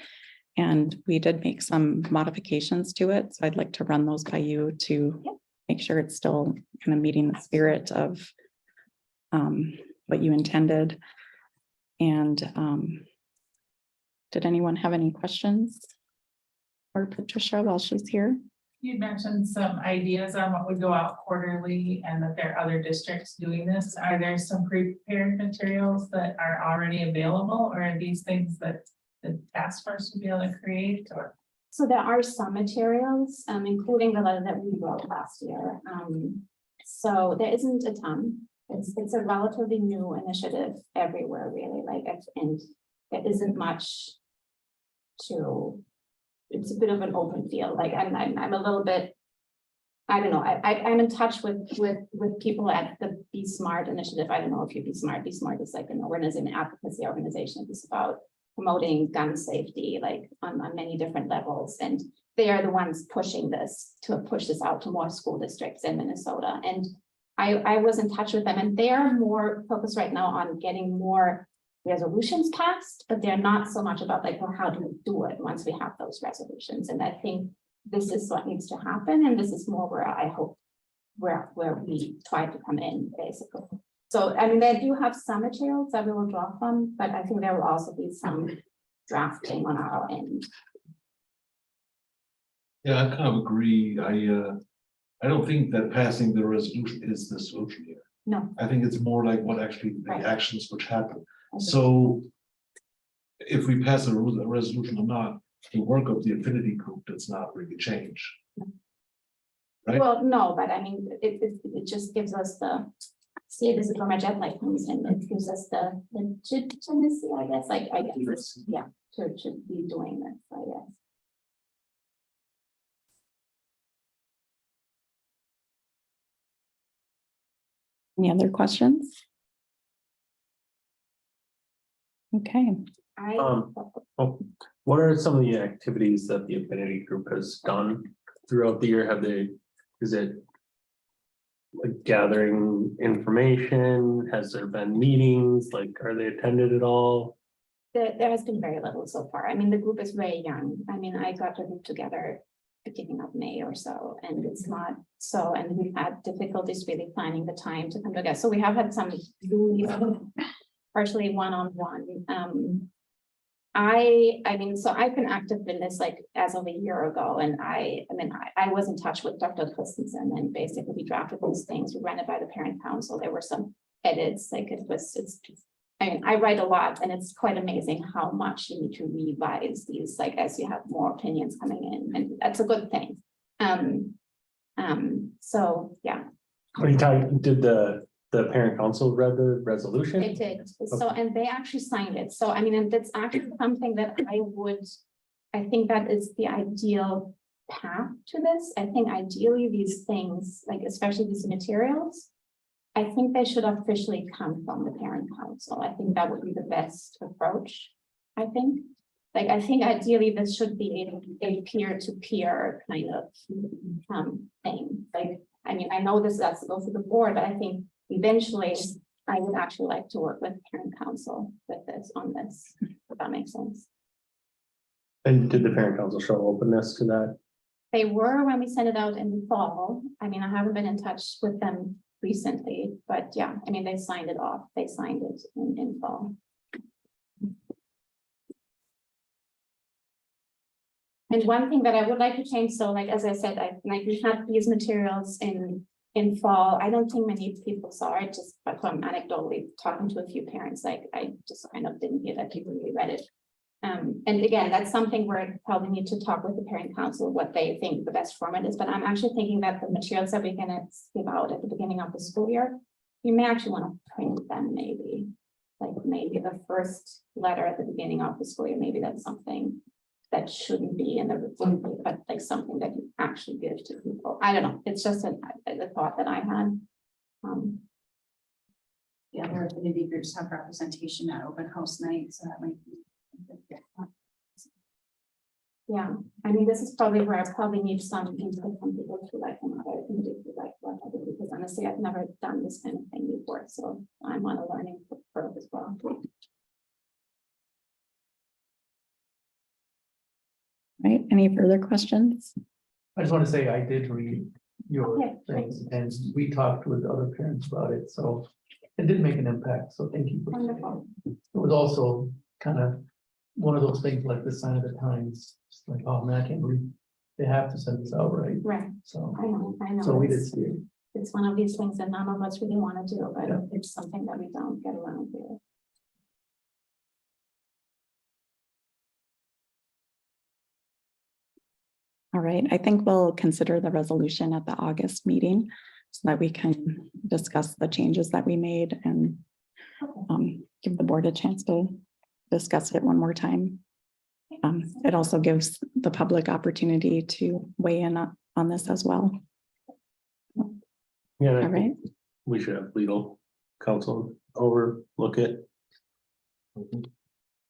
and we did make some modifications to it. So I'd like to run those by you to make sure it's still kind of meeting the spirit of what you intended. And did anyone have any questions for Patricia while she's here? You mentioned some ideas on what would go out quarterly and that there are other districts doing this. Are there some prepared materials that are already available, or are these things that the task force would be able to create? Or So there are some materials, including the letter that we wrote last year. So there isn't a ton. It's a relatively new initiative everywhere, really. And there isn't much to. It's a bit of an open field. Like I'm a little bit. I don't know. I'm in touch with people at the Be Smart initiative. I don't know if you Be Smart. Be Smart is like an organization, advocacy organization. It's about promoting gun safety, like on many different levels. And they are the ones pushing this to push this out to more school districts in Minnesota. And I was in touch with them, and they are more focused right now on getting more resolutions passed, but they're not so much about like, well, how do we do it once we have those resolutions? And I think this is what needs to happen. And this is more where I hope where we try to come in, basically. So, I mean, they do have some materials that we will draw from, but I think there will also be some drafting on our end. Yeah, I kind of agree. I don't think that passing the resolution is the solution here. No. I think it's more like what actually the Right. actions which happen. So if we pass a resolution or not, the work of the affinity group does not really change. Right? Well, no, but I mean, it just gives us the, see, this is where my jet lag comes in. It gives us the legitimacy, I guess, like, I guess, yeah, to be doing this, I guess. Any other questions? Okay. What are some of the activities that the affinity group has done throughout the year? Is it like gathering information? Has there been meetings? Like, are they attended at all? There has been very little so far. I mean, the group is very young. I mean, I got the group together beginning of May or so, and it's not so, and we've had difficulties really planning the time to come together. So we have had some partially one-on-one. I mean, so I've been active in this like as of a year ago, and I was in touch with Dr. Christensen, and basically we drafted those things. We ran it by the parent council. There were some edits, like I mean, I write a lot, and it's quite amazing how much you need to revise these, like as you have more opinions coming in, and that's a good thing. So yeah. Did the parent council read the resolution? They did. So, and they actually signed it. So, I mean, and that's actually something that I think that is the ideal path to this. I think ideally these things, like especially these materials, I think they should officially come from the parent council. I think that would be the best approach. I think ideally this should be a peer-to-peer kind of thing. Like I mean, I know this has to go through the board, but I think eventually I would actually like to work with parent council with this, on this, if that makes sense. And did the parent council show openness to that? They were when we sent it out in the fall. I mean, I haven't been in touch with them recently, but yeah, I mean, they signed it off. They signed it in fall. And one thing that I would like to change, so like, as I said, we had these materials in fall. I don't think many people saw it, just from anecdotally talking to a few parents, like I just kind of didn't hear that people really read it. And again, that's something where I probably need to talk with the parent council, what they think the best format is, but I'm actually thinking that the materials that we're gonna give out at the beginning of the school year, you may actually want to print them maybe. Like maybe the first letter at the beginning of the school year, maybe that's something that shouldn't be in the report, but like something that you actually give to people. I don't know, it's just a thought that I had. The other affinity groups have representation at open house night, so that might be. Yeah, I mean, this is probably where I probably need some input from people who like another affinity who like what other, because honestly, I've never done this kind of thing before, so I'm on a learning curve as well. Right, any further questions? I just want to say I did read your Okay. things and we talked with other parents about it, so it did make an impact, so thank you. For saying Wonderful. it. It was also kind of one of those things like the sign of the times, just like, oh man, I can't believe they have to send this out, right? Right, So, I know. so we did see it. It's one of these things that none of us really want to do, but Yeah. it's something that we don't get around to. All right, I think we'll consider the resolution at the August meeting so that we can discuss the changes that we made and give the board a chance to discuss it one more time. It also gives the public opportunity to weigh in on this as well. Yeah, I All think right, we should have legal counsel overlook it.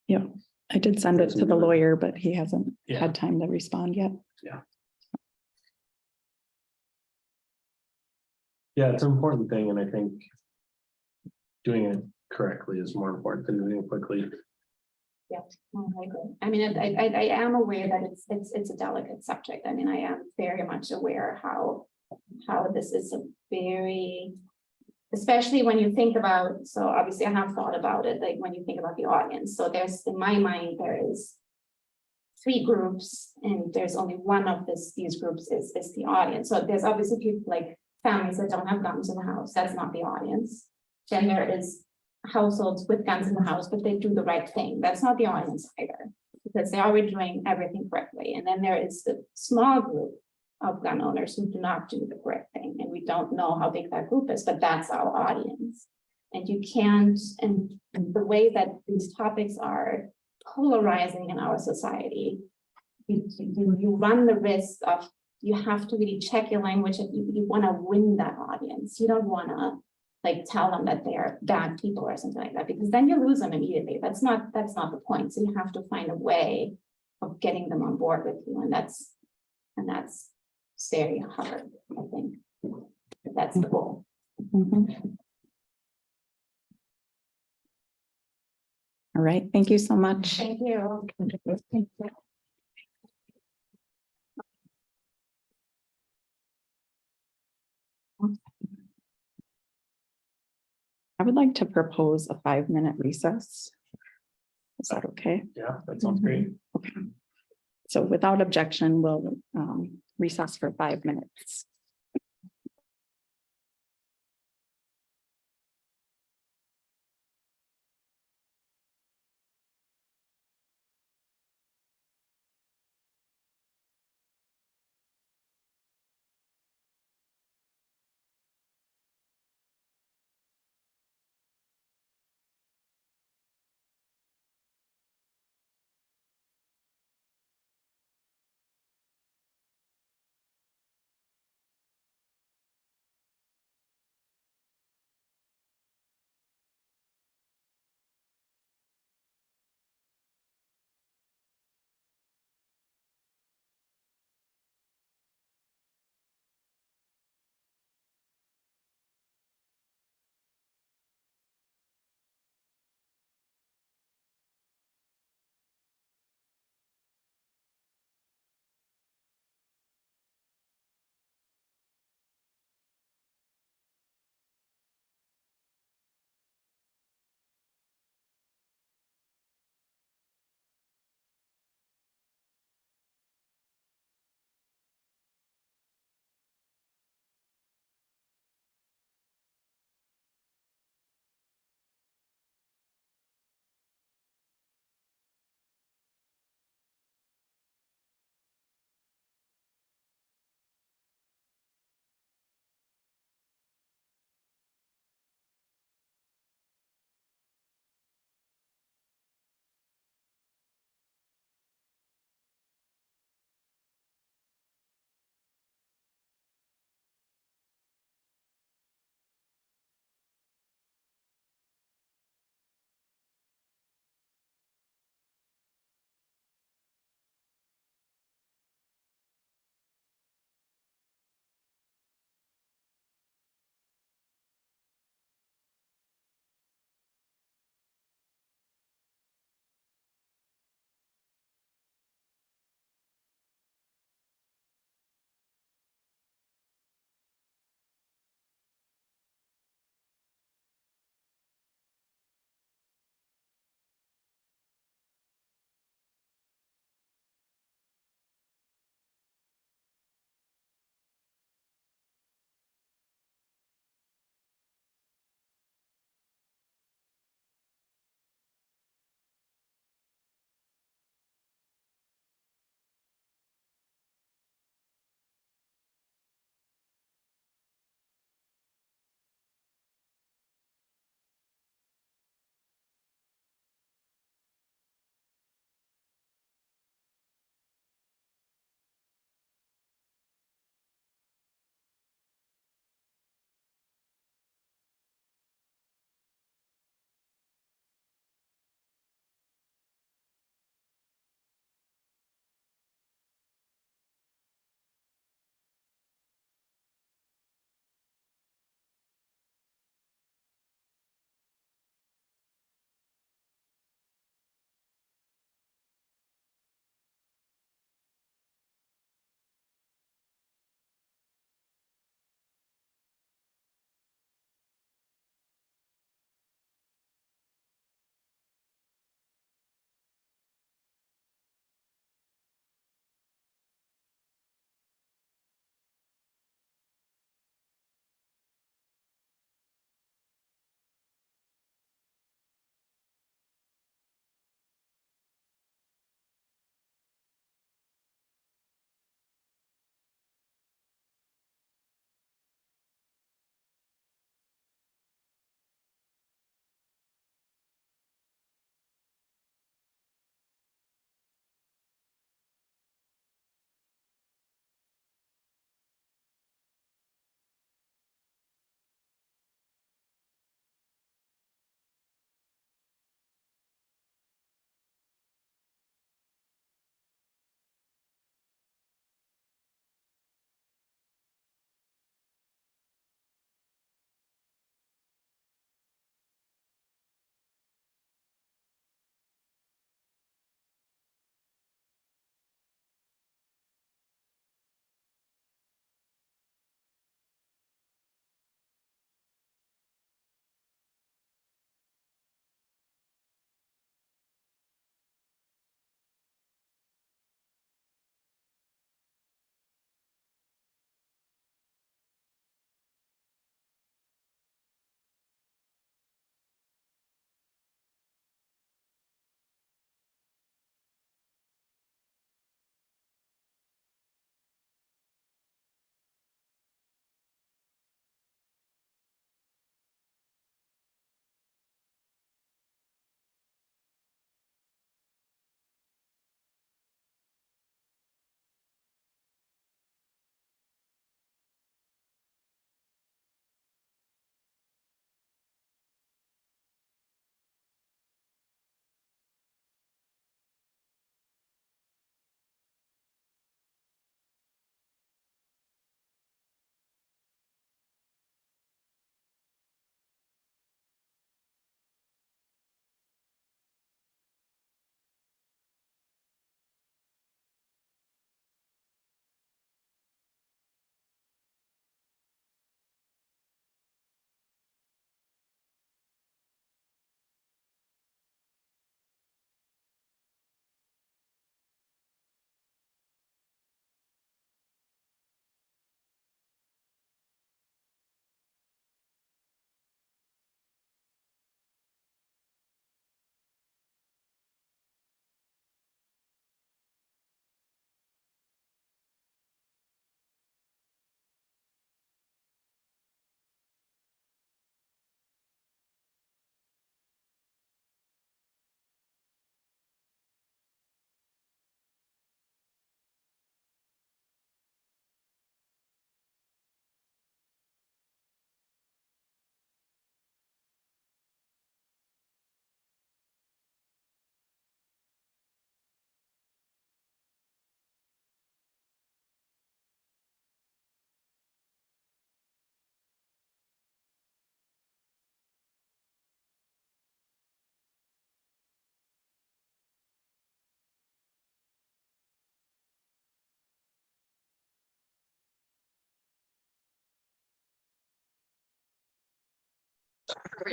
yeah, I did send it to the lawyer, but he hasn't Yeah. had time to respond yet. Yeah, it's an important thing, and I think doing it correctly is more important than doing it quickly. Yeah, no, I agree. I mean, I am aware that it's a delicate subject. I mean, I am very much aware how this is a very, especially when you think about, so obviously I have thought about it, like when you think about the audience. So there's, in my mind, there is 3 groups and there's only one of these groups is the audience. So there's obviously people like families that don't have guns in the house. That's not the audience. Then there is households with guns in the house, but they do the right thing. That's not the audience either, because they're already doing everything correctly. And then there is the small group of gun owners who do not do the correct thing. And we don't know how big that group is, but that's our audience. And you can't, and the way that these topics are polarizing in our society, you run the risk of, you have to really check your language and you want to win that audience. You don't want to like tell them that they are bad people or something like that, because then you lose them immediately. That's not the point. So you have to find a way of getting them on board with you. And that's very hard, I think. But that's the goal. Mhm. All right, thank you so much. Thank you. I would like to propose a 5-minute recess. Is that okay? Yeah, that sounds great. Okay. So without objection, we'll recess for 5 minutes.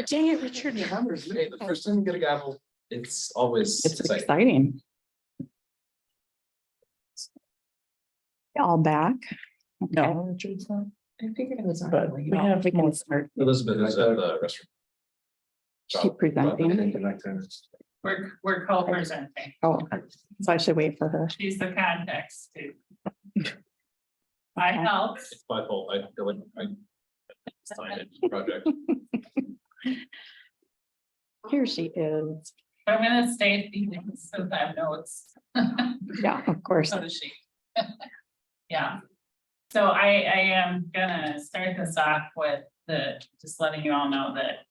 Dang it, Richard. The first time you get a gavel, it's always It's exciting. exciting. All back. Okay. No, Richard's not. I figured it was. But we have We more. can start. Elizabeth is at the restaurant. She presenting. We're co-presenting. Oh, so I should wait for her. She's the context too. I helped. It's my fault. I feel like I signed it project. Here she is. I'm gonna stay since I have notes. Yeah, of course. So does she. Yeah. So I am gonna start this off with just letting you all know that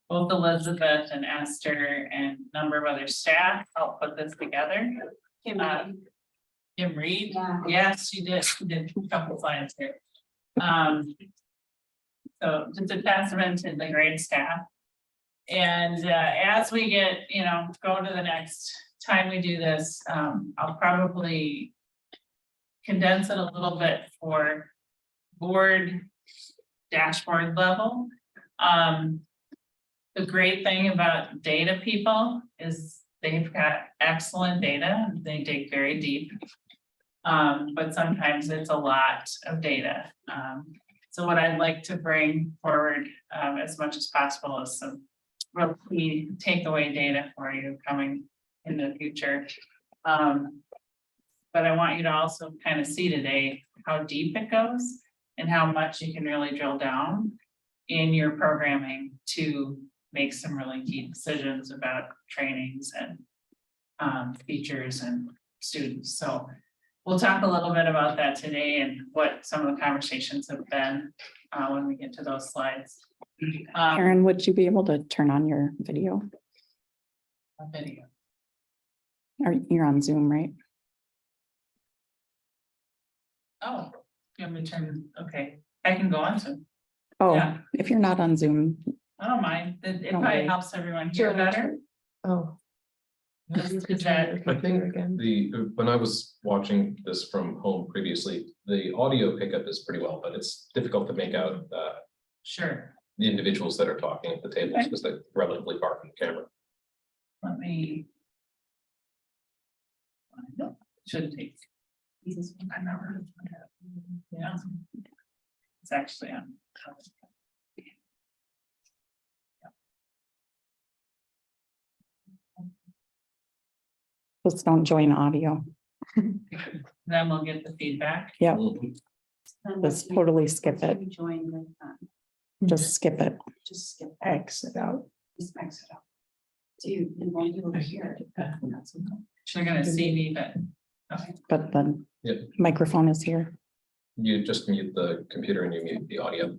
both Elizabeth and Esther and a number of other staff helped put this together. Kim Reed, Yeah. yes, she did a couple slides here. So just a testament to the great staff. And as we get, go to the next time we do this, I'll probably condense it a little bit for board dashboard level. The great thing about data people is they've got excellent data. They dig very deep. But sometimes it's a lot of data. So what I'd like to bring forward as much as possible is some real key takeaway data for you coming in the future. But I want you to also kind of see today how deep it goes and how much you can really drill down in your programming to make some really key decisions about trainings and features and students. So we'll talk a little bit about that today and what some of the conversations have been when we get to those slides. Karen, would you be able to turn on your video? Video. Or you're on Zoom, right? Oh, you want me to turn, okay, I can go on to, Oh, Yeah. if you're not on Zoom, I don't mind, it Don't probably worry. helps everyone hear better. Oh. Is that, I think when I was watching this from home previously, the audio pickup is pretty well, but it's difficult to make out sure, the individuals that are talking at the tables Okay. because they're relatively far from the camera. let me. No, shouldn't take. I never. Yeah. It's actually on. just don't join audio. Then we'll get the feedback. Yeah, Then just we- totally skip it. we Join with, Just skip it. just skip. Exit out. Just exit out. Dude, and when you were here. That's okay. They're gonna see me, but. Okay. But the Yep. microphone is here. You just mute the computer and you mute the audio.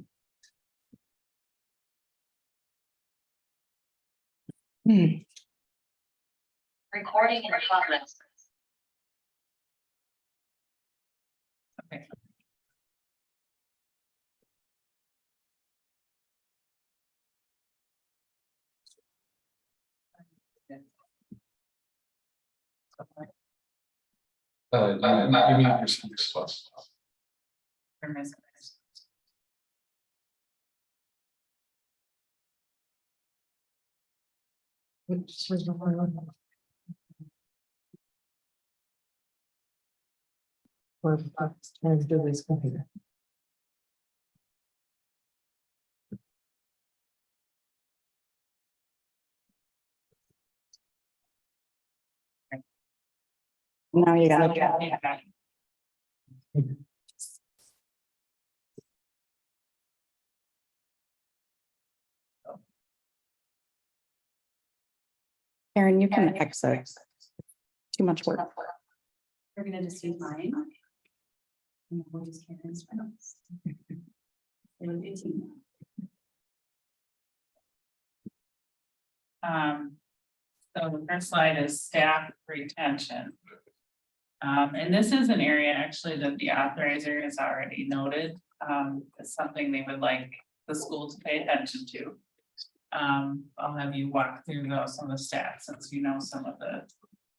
Recording in progress. Okay. You mute your speakers as well. Now you gotta. Feedback. Karen, you can exit. Too much work. We're gonna just use mine. And we'll just carry this around. It'll be a team. So the first slide is staff retention. And this is an area actually that the authorizer has already noted, as something they would like the school to pay attention to. I'll have you walk through some of the stats since you know some of the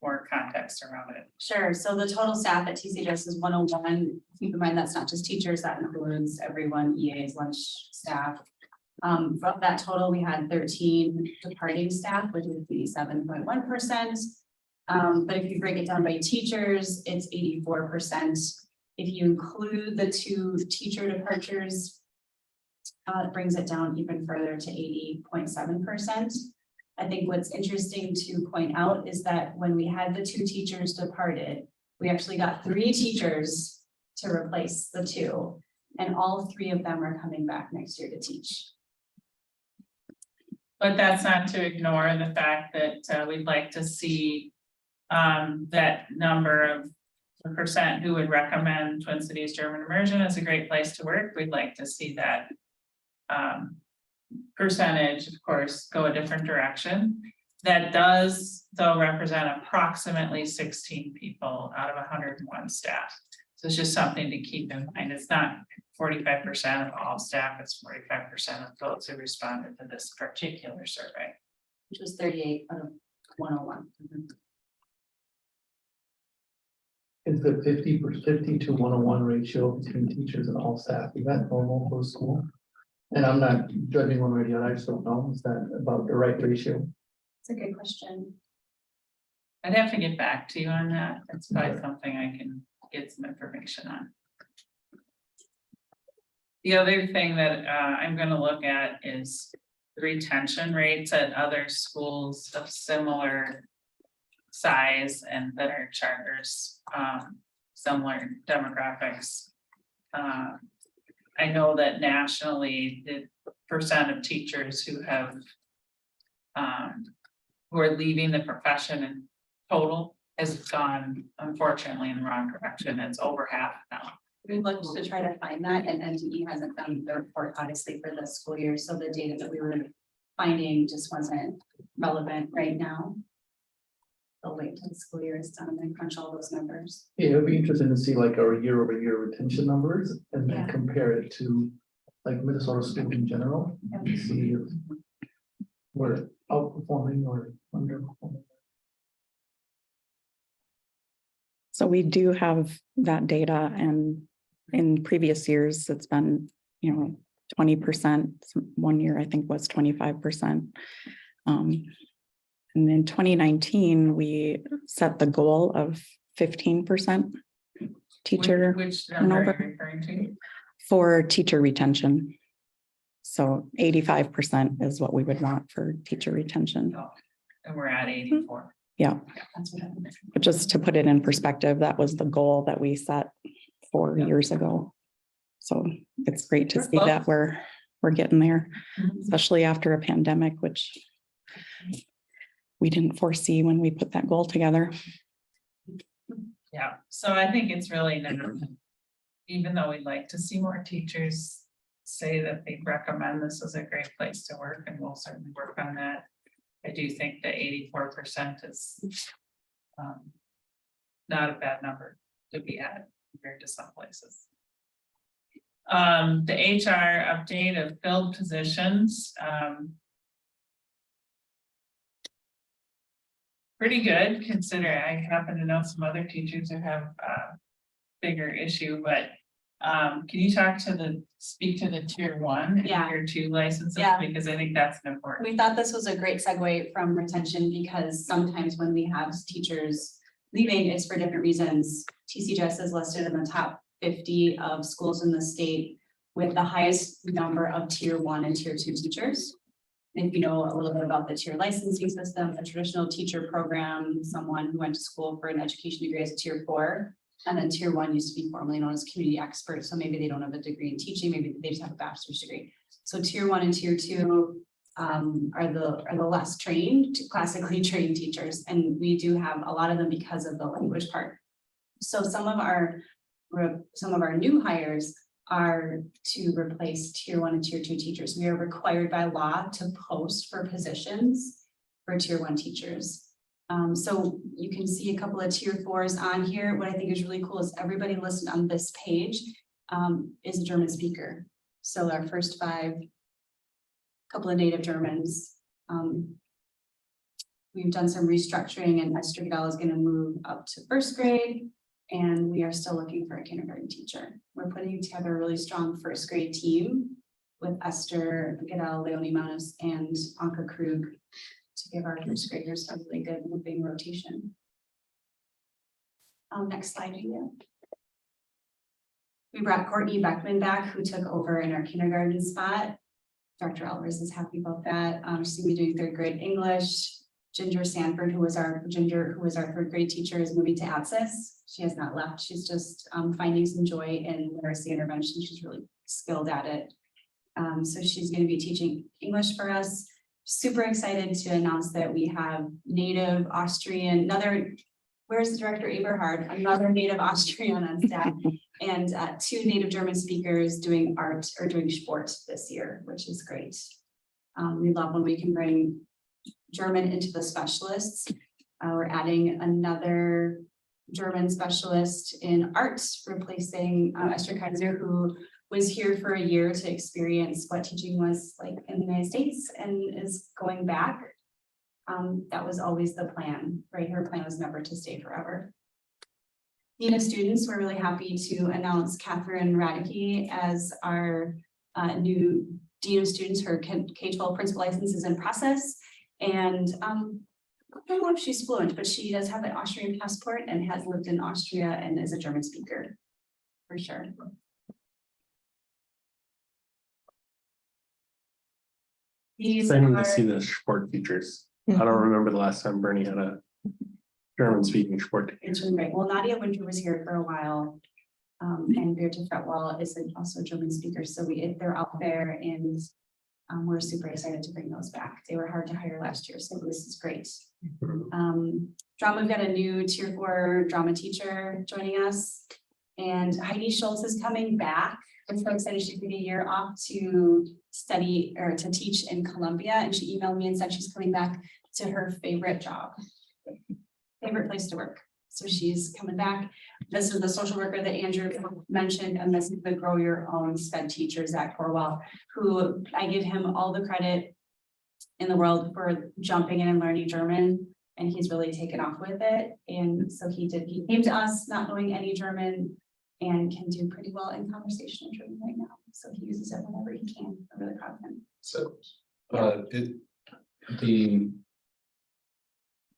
more context around it. Sure, so the total staff at TCGIS is 101. Keep in mind, that's not just teachers, that includes everyone, EAs, lunch staff. From that total, we had 13 departing staff, which is 87.1%. But if you break it down by teachers, it's 84%. If you include the 2 teacher departures, it brings it down even further to 80.7%. I think what's interesting to point out is that when we had the 2 teachers departed, we actually got 3 teachers to replace the 2, and all 3 of them are coming back next year to teach. But that's not to ignore the fact that we'd like to see that number of the percent who would recommend Twin Cities German Immersion as a great place to work. We'd like to see that percentage, of course, go a different direction. That does, though, represent approximately 16 people out of 101 staff. So it's just something to keep in mind. It's not 45% of all staff, it's 45% of those who responded to this particular survey. Which was 38 out of 101. Is the 50 to 101 ratio between teachers and all staff, is that normal for a school? And I'm not judging one way or the other, I just don't know, is that about the right ratio? It's a good question. I'd have to get back to you on that. That's probably something I can get some information on. The other thing that I'm going to look at is the retention rates at other schools of similar size and that are charters, similar demographics. I know that nationally, the percent of teachers who have who are leaving the profession in total has gone, unfortunately, in the wrong direction. It's over half now. We looked to try to find that, and NDE hasn't done the report obviously for the school year, so the data that we were finding just wasn't relevant right now. They'll wait till the school year is done and then crunch all those numbers. Yeah, it'd be interesting to see like our year-over-year retention numbers and then Yeah. compare it to like Minnesota schools in general. And see if we're outperforming or underperforming. So we do have that data, and in previous years, it's been, 20%. One year, I think, was 25%. And in 2019, we set the goal of 15% teacher Which number are you turnover referring to? for teacher retention. So 85% is what we would want for teacher retention. And we're at 84. Yeah, That's what I'm. but just to put it in perspective, that was the goal that we set 4 years ago. So it's great to see that we're getting there, especially after a pandemic, which we didn't foresee when we put that goal together. Yeah, so I think it's really, even though we'd like to see more teachers say that they recommend this as a great place to work, and we'll certainly work on that. I do think that 84% is not a bad number to be at compared to some places. The HR update of filled positions. Pretty good, considering I happen to know some other teachers who have a bigger issue, but can you speak to the tier 1 and Yeah. tier 2 licenses? Yeah. Because I think that's an important. We thought this was a great segue from retention, because sometimes when we have teachers leaving, it's for different reasons. TCGIS is listed in the top 50 of schools in the state with the highest number of tier 1 and tier 2 teachers. And if you know a little bit about the tier licensing system, a traditional teacher program, someone who went to school for an education degree as a tier 4, and then tier 1 used to be formerly known as community expert. So maybe they don't have a degree in teaching, maybe they just have a bachelor's degree. So tier 1 and tier 2 are the less trained, classically trained teachers. And we do have a lot of them because of the language part. So some of our new hires are to replace tier 1 and tier 2 teachers. We are required by law to post for positions for tier 1 teachers. So you can see a couple of tier 4s on here. What I think is really cool is everybody listed on this page is a German speaker. So our first 5, couple of native Germans. We've done some restructuring, and Esther Vidal is going to move up to 1st grade. And we are still looking for a kindergarten teacher. We're putting together a really strong 1st grade team with Esther Goodell, Leonie Manos, and Anka Krug to give our first graders a really good moving rotation. Next slide, Julia. We brought Courtney Beckman back, who took over in our kindergarten spot. Dr. Alvarez is happy about that. She's gonna be doing third grade English. Ginger Sanford, who was our third grade teacher, is moving to Access. She has not left. She's just finding some joy in literacy intervention. She's really skilled at it. So she's going to be teaching English for us. Super excited to announce that we have native Austrian, where's Director Eberhard? Another native Austrian on staff, and 2 native German speakers doing art or doing sport this year, which is great. We love when we can bring German into the specialists. We're adding another German specialist in art, replacing Esther Kaiser, who was here for a year to experience what teaching was like in the United States and is going back. That was always the plan, right? Her plan was never to stay forever. Dean of Students, we're really happy to announce Catherine Radke as our new Dean of Students. Her K-12 principal license is in process. And I don't know if she's fluent, but she does have an Austrian passport and has lived in Austria and is a German speaker, for sure. Exciting to see the sport teachers. I don't remember the last time Bernie had a German speaking sport teacher. It's really great. Well, Nadia Winter was here for a while. And Birte Fretwell is also a German speaker. So they're out there, and we're super excited to bring those back. They were hard to hire last year, so this is great. Drama, we've got a new tier 4 drama teacher joining us, and Heidi Schultz is coming back. I'm so excited. She's taking a year off to study or to teach in Columbia, and she emailed me and said she's coming back to her favorite job, favorite place to work. So she's coming back. This is the social worker that Andrew mentioned, and this is the Grow Your Own SPED teacher, Zach Corwell, who I give him all the credit in the world for jumping in and learning German, and he's really taken off with it. And so he came to us not knowing any German and can do pretty well in conversational German right now. So he uses it whenever he can. I'm really proud of him. So, the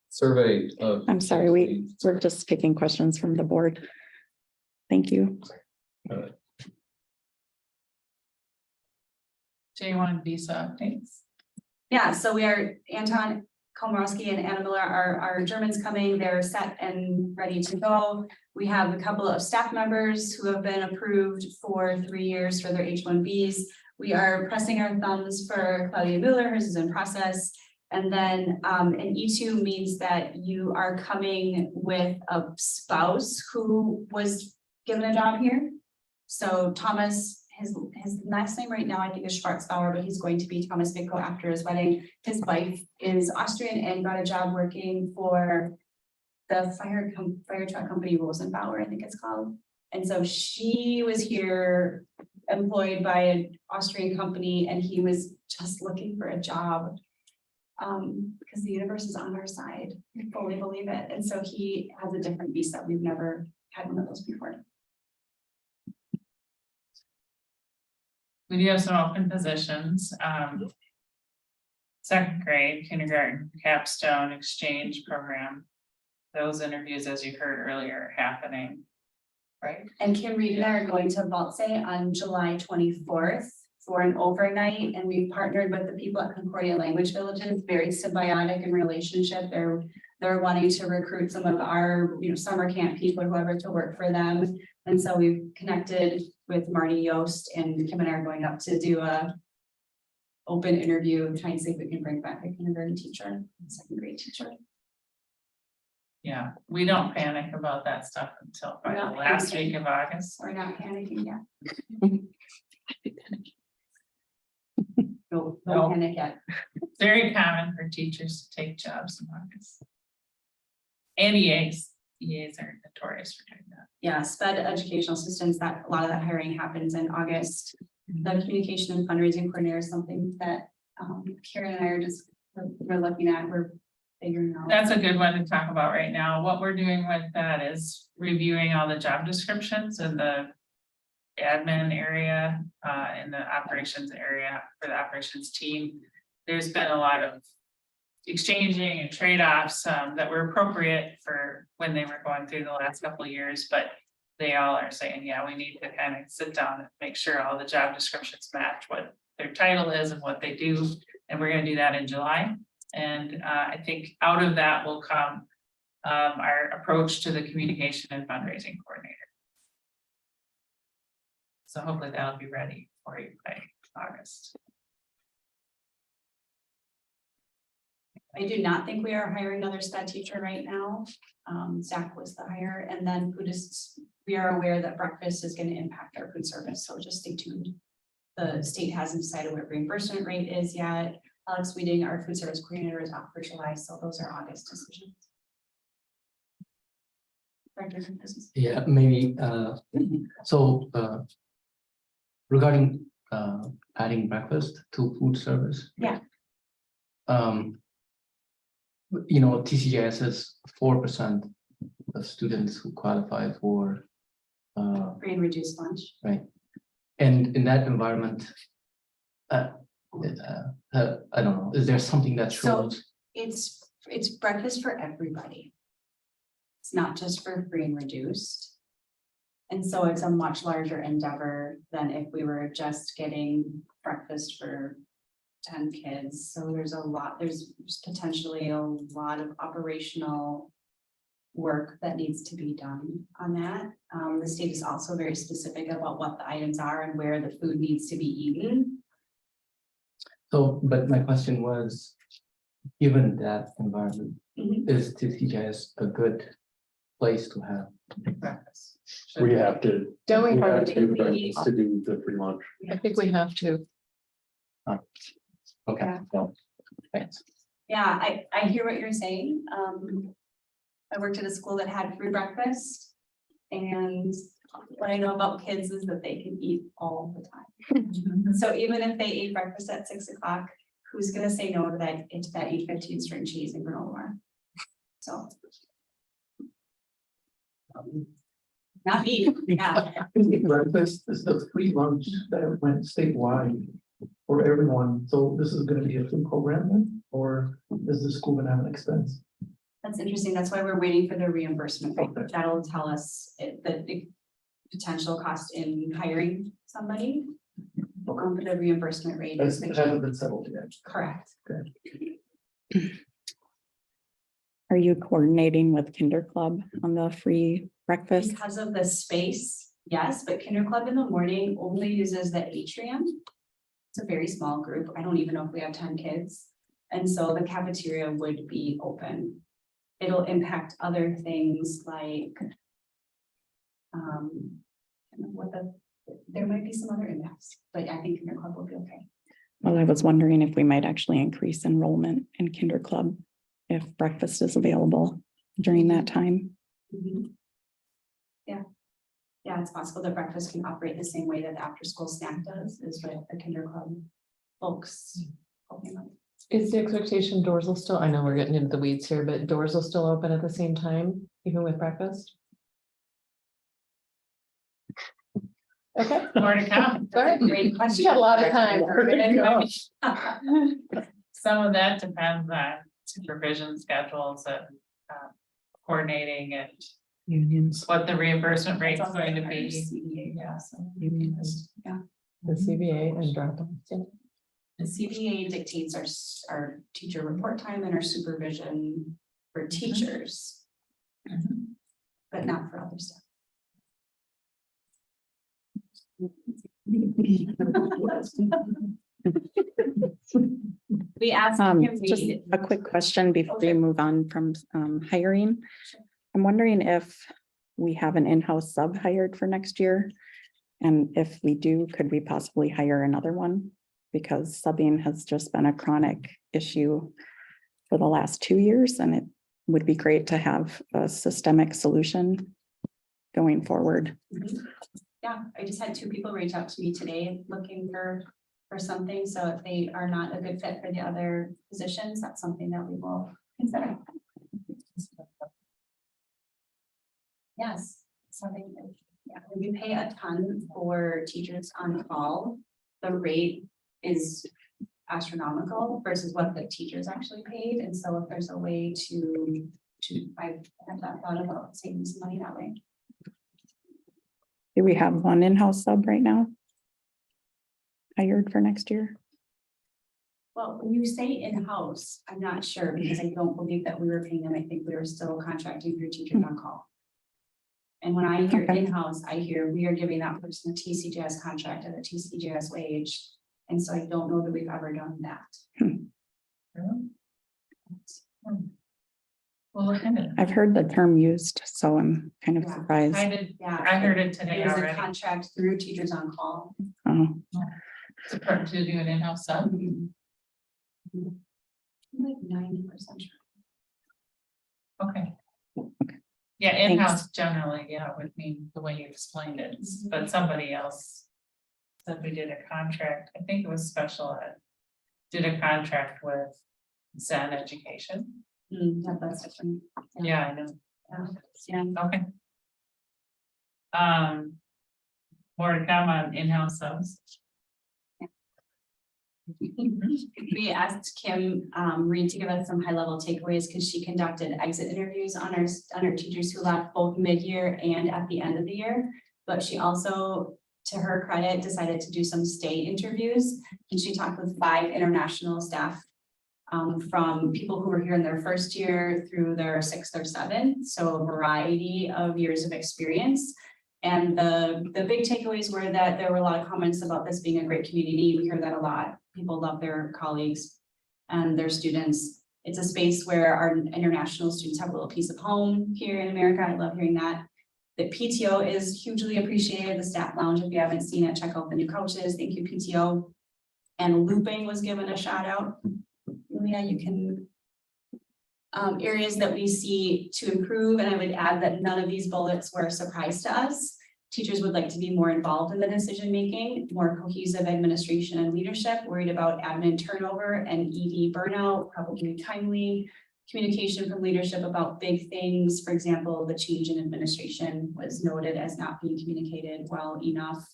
survey of. I'm sorry, we're just taking questions from the board. Thank you. Do you want visa updates? Yeah, so we are, Anton Komorowski and Anna Miller are our Germans coming. They're set and ready to go. We have a couple of staff members who have been approved for 3 years for their H-1Bs. We are pressing our thumbs for Claudia Mueller, hers is in process. And then an E2 means that you are coming with a spouse who was given a job here. So Thomas, his last name right now, I think is Schwarzbauer, but he's going to be Thomas Bicko after his wedding. His wife is Austrian and got a job working for the fire truck company Rosenbauer, I think it's called. And so she was here employed by an Austrian company, and he was just looking for a job because the universe is on our side. We fully believe it. And so he has a different visa. We've never had one of those before. We do have some open positions. Second grade, kindergarten, capstone, exchange program. Those interviews, as you heard earlier, are happening, right? And Kim Reed and I are going to Valtse on July 24th for an overnight, and we've partnered with the people at Concordia Language Villages, very symbiotic in relationship. They're wanting to recruit some of our, summer camp people, whoever, to work for them. And so we've connected with Marty Yost, and Kim and I are going up to do a open interview, trying to see if we can bring back a kindergarten teacher, second grade teacher. Yeah, we don't panic about that stuff until probably the last week of August. We're not panicking yet. No panic yet. It's very common for teachers to take jobs in August. And EAs are notorious for doing that. Yeah, SPED educational assistants, that a lot of that hiring happens in August. The communication and fundraising coordinator is something that Karen and I are we're looking at. We're figuring out. That's a good one to talk about right now. What we're doing with that is reviewing all the job descriptions and the admin area, in the operations area for the operations team. There's been a lot of exchanging and trade-offs that were appropriate for when they were going through the last couple of years, but they all are saying, yeah, we need to kind of sit down and make sure all the job descriptions match what their title is and what they do. And we're gonna do that in July. And I think out of that will come our approach to the communication and fundraising coordinator. So hopefully that'll be ready for you by August. I do not think we are hiring another SPED teacher right now. Zach was the hire, and then foodists, we are aware that breakfast is going to impact our food service, so just stay tuned. The state hasn't decided what reimbursement rate is yet. Alex Weeding, our food service coordinator, is off for July, so those are August decisions. Yeah, maybe, so, regarding, adding breakfast to food service. Yeah. You know, TCGIS has 4% of students who qualify for, Free and reduced lunch. right? And in that environment, I don't know, is there something that So shows? it's breakfast for everybody. It's not just for free and reduced. And so it's a much larger endeavor than if we were just getting breakfast for 10 kids. So there's potentially a lot of operational work that needs to be done on that. The state is also very specific about what the items are and where the food needs to be eaten. So, but my question was, given that environment, Mhm. is TCGIS a good place to have breakfast? We have to. Don't we we have have to to do be- breakfast to do the free lunch. I think we have to. Okay, Yeah. well, thanks. Yeah, I hear what you're saying. I worked at a school that had free breakfast. And what I know about kids is that they can eat all the time. So even if they ate breakfast at 6 o'clock, who's gonna say no to that 8:15 string cheese and granola bar? So. Not me, yeah. Breakfast is the free lunch that went statewide for everyone. So this is gonna be a food program then, or is the school gonna have an expense? That's interesting. That's why we're waiting for the reimbursement rate. Okay. That'll tell us the potential cost in hiring somebody. For the reimbursement rate. That's, it hasn't been settled yet. Correct. Are you coordinating with Kinder Club on the free breakfast? Because of the space, yes, but Kinder Club in the morning only uses the atrium. It's a very small group. I don't even know if we have 10 kids. And so the cafeteria would be open. It'll impact other things like there might be some other impacts, but I think Kinder Club will be okay. Well, I was wondering if we might actually increase enrollment in Kinder Club if breakfast is available during that time. Mhm. Yeah, it's possible that breakfast can operate the same way that the after-school snack does, is with the Kinder Club folks. helping them. Is the expectation doors will still, I know we're getting into the weeds here, but doors will still open at the same time, even with breakfast? Okay. More to come. Sorry. Great question. You got a lot of time. Some of that depends on supervision schedules and coordinating and Unions. what the reimbursement rate is It's also going to our be. CBA. Yeah, so. Unions. Yeah. The CBA and drop offs. The CBA dictates our teacher report time and our supervision for teachers. But not for other staff. We asked him, Just a quick question before we move on from hiring. I'm wondering if we have an in-house sub hired for next year. And if we do, could we possibly hire another one? Because subbing has just been a chronic issue for the last 2 years, and it would be great to have a systemic solution going forward. yeah, I just had 2 people reach out to me today looking for something. So if they are not a good fit for the other positions, that's something that we will consider. Yes, something, yeah. Yeah, we pay a ton for teachers on call. The rate is astronomical versus what the teachers actually paid. And so if there's a way I have not thought about saving some money that way. Do we have one in-house sub right now? Hired for next year? Well, when you say in-house, I'm not sure because I don't believe that we were paying them. I think we were still contracting through teachers on call. And when I hear Okay. in-house, I hear we are giving that person a TCGIS contract at a TCGIS wage. And so I don't know that we've ever done that. Well, look at it. I've heard the term used, so I'm kind of Yeah. surprised. I heard it today It was a already. contract through teachers on call. Oh, To do an in-house sub. Like 90%. Okay. Okay. Yeah, Thanks. in-house generally, yeah, would mean the way you explained it, but somebody else said we did a contract, I think it was special ed. Did a contract with Zen Education. Yeah, that's different. Yeah, I know. Yeah. Okay. More to come on in-house subs. We asked Kim Reed to give us some high-level takeaways because she conducted exit interviews on our teachers who left both mid-year and at the end of the year. But she also, to her credit, decided to do some stay interviews, and she talked with 5 international staff from people who were here in their first year through their 6th or 7th, so a variety of years of experience. And the big takeaways were that there were a lot of comments about this being a great community. We hear that a lot. People love their colleagues and their students. It's a space where our international students have a little piece of home here in America. I love hearing that. The PTO is hugely appreciated. The staff lounge, if you haven't seen it, check out the new couches. Thank you, PTO. And looping was given a shout out. Yeah, you can. Areas that we see to improve, and I would add that none of these bullets were a surprise to us. Teachers would like to be more involved in the decision making, more cohesive administration and leadership, worried about admin turnover and ED burnout, probably timely communication from leadership about big things. For example, the change in administration was noted as not being communicated well enough.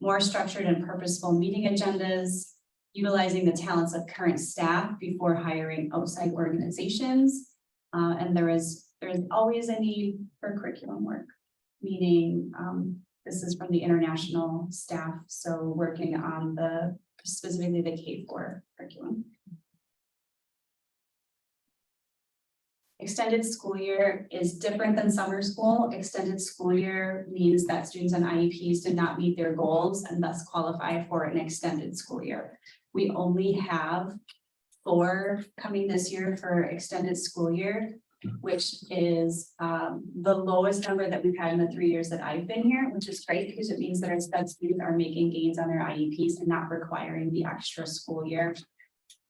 More structured and purposeful meeting agendas, utilizing the talents of current staff before hiring outside organizations. And there's always a need for curriculum work, meaning this is from the international staff. So working on specifically the K-4 curriculum. Extended school year is different than summer school. Extended school year means that students on IEPs did not meet their goals and thus qualify for an extended school year. We only have 4 coming this year for extended school year, which is the lowest number that we've had in the 3 years that I've been here, which is great because it means that our stud students are making gains on their IEPs and not requiring the extra school year.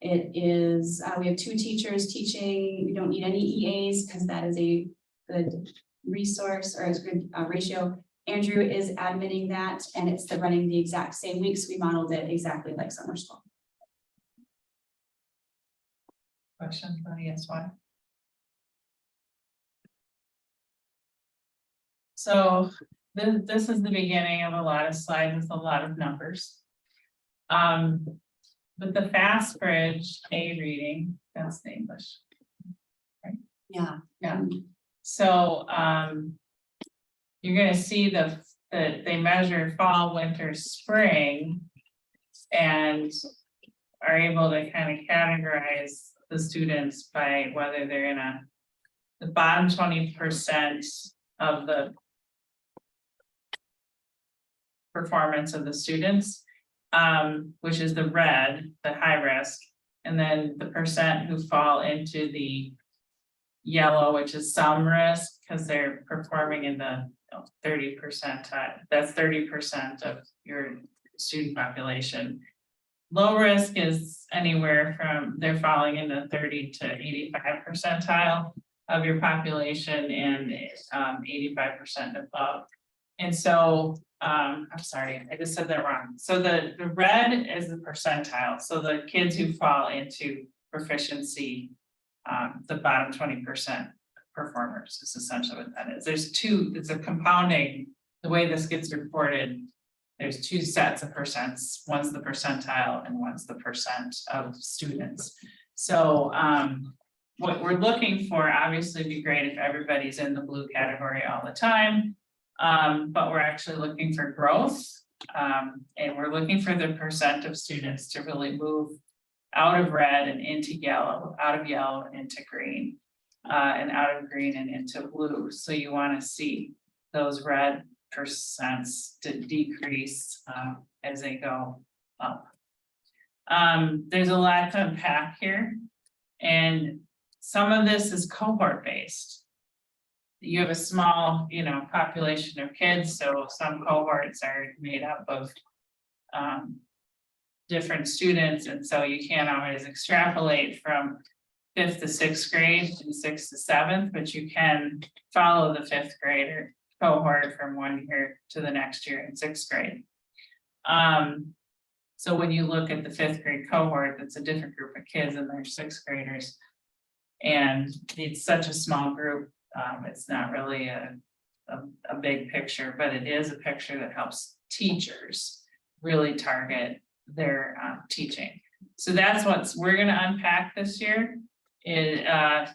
It is, we have 2 teachers teaching. We don't need any EAs because that is a good resource or a good ratio. Andrew is admitting that, and it's running the exact same weeks. We modeled it exactly like summer school. Question from the ESY. So this is the beginning of a lot of slides with a lot of numbers. But the Fast Bridge A reading, that's the English. Right? Yeah. Yeah. So you're gonna see that they measure fall, winter, spring, and are able to kind of categorize the students by whether they're in the bottom 20% of the performance of the students, which is the red, the high risk, and then the percent who fall into the yellow, which is some risk, because they're performing in the 30%. That's 30% of your student population. Low risk is anywhere from, they're falling in the 30 to 85 percentile of your population, and 85% above. And so, I'm sorry, I just said that wrong. So the red is the percentile. So the kids who fall into proficiency, the bottom 20% performers is essentially what that is. There's 2, it's a compounding the way this gets reported, there's two sets of percents. One's the percentile and one's the percent of students. So what we're looking for, obviously it'd be great if everybody's in the blue category all the time. But we're actually looking for growth. And we're looking for the percent of students to really move out of red and into yellow, out of yellow and into green, and out of green and into blue. So you want to see those red percents to decrease as they go up. There's a lot to unpack here, and some of this is cohort based. You have a small, population of kids, so some cohorts are made up of different students, and so you can't always extrapolate from 5th to 6th grade and 6th to 7th, but you can follow the 5th grader cohort from one year to the next year in 6th grade. So when you look at the 5th grade cohort, it's a different group of kids and they're 6th graders. And it's such a small group, it's not really a big picture, but it is a picture that helps teachers really target their teaching. So that's what we're going to unpack this year. The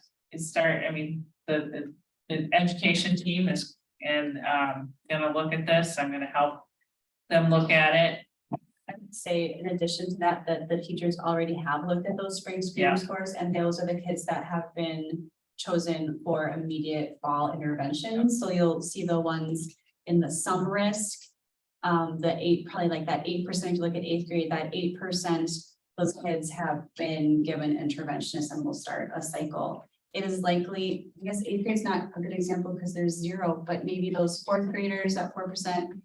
education team is going to look at this. I'm going to help them look at it. I would say in addition to that, the teachers already have looked at those spring screening scores, and those are the kids that have been chosen for immediate fall interventions. So you'll see the ones in the some risk, probably like that 8%, you look at 8th grade, that 8%, those kids have been given interventionists and will start a cycle. It is likely, I guess 8th grade is not a good example because there's 0, but maybe those 4th graders at 4%,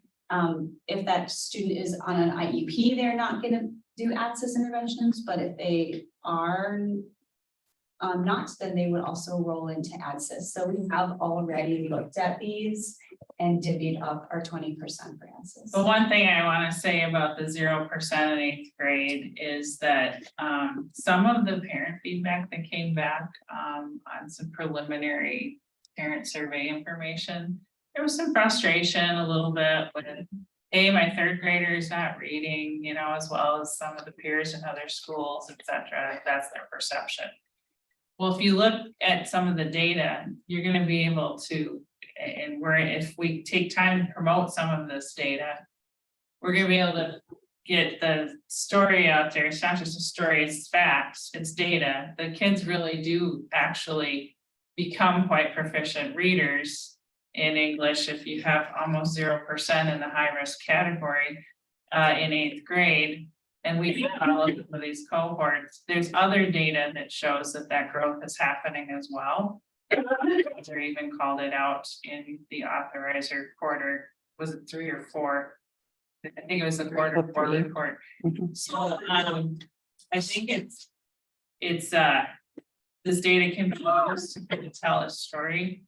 if that student is on an IEP, they're not going to do access interventions, but if they are not, then they would also roll into ADSIS. So we have already looked at these and divvied up our 20% for ADSIS. But one thing I want to say about the 0% in 8th grade is that some of the parent feedback that came back on some preliminary parent survey information, there was some frustration a little bit with, hey, my 3rd grader is not reading, as well as some of the peers in other schools, etc. That's their perception. Well, if you look at some of the data, you're going to be able to, and if we take time to promote some of this data, we're going to be able to get the story out there. It's not just a story, it's facts, it's data. The kids really do actually become quite proficient readers in English if you have almost 0% in the high risk category in 8th grade. And we followed some of these cohorts. There's other data that shows that growth is happening as well. They're even called it out in the authorizer quarter. Was it 3 or 4? I think it was the quarter 4 report. So I think it's this data can be used to tell a story.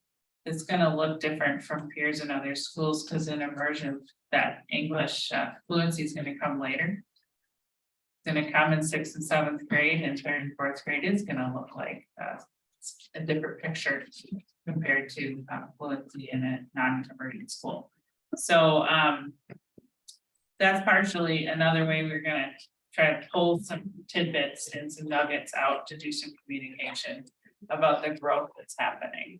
It's going to look different from peers in other schools because in immersion, that English fluency is going to come later. Going to come in 6th and 7th grade, and 3rd and 4th grade is going to look like a different picture compared to fluency in a non-converting school. So that's partially another way we're going to try to pull some tidbits and some nuggets out to do some communication about the growth that's happening.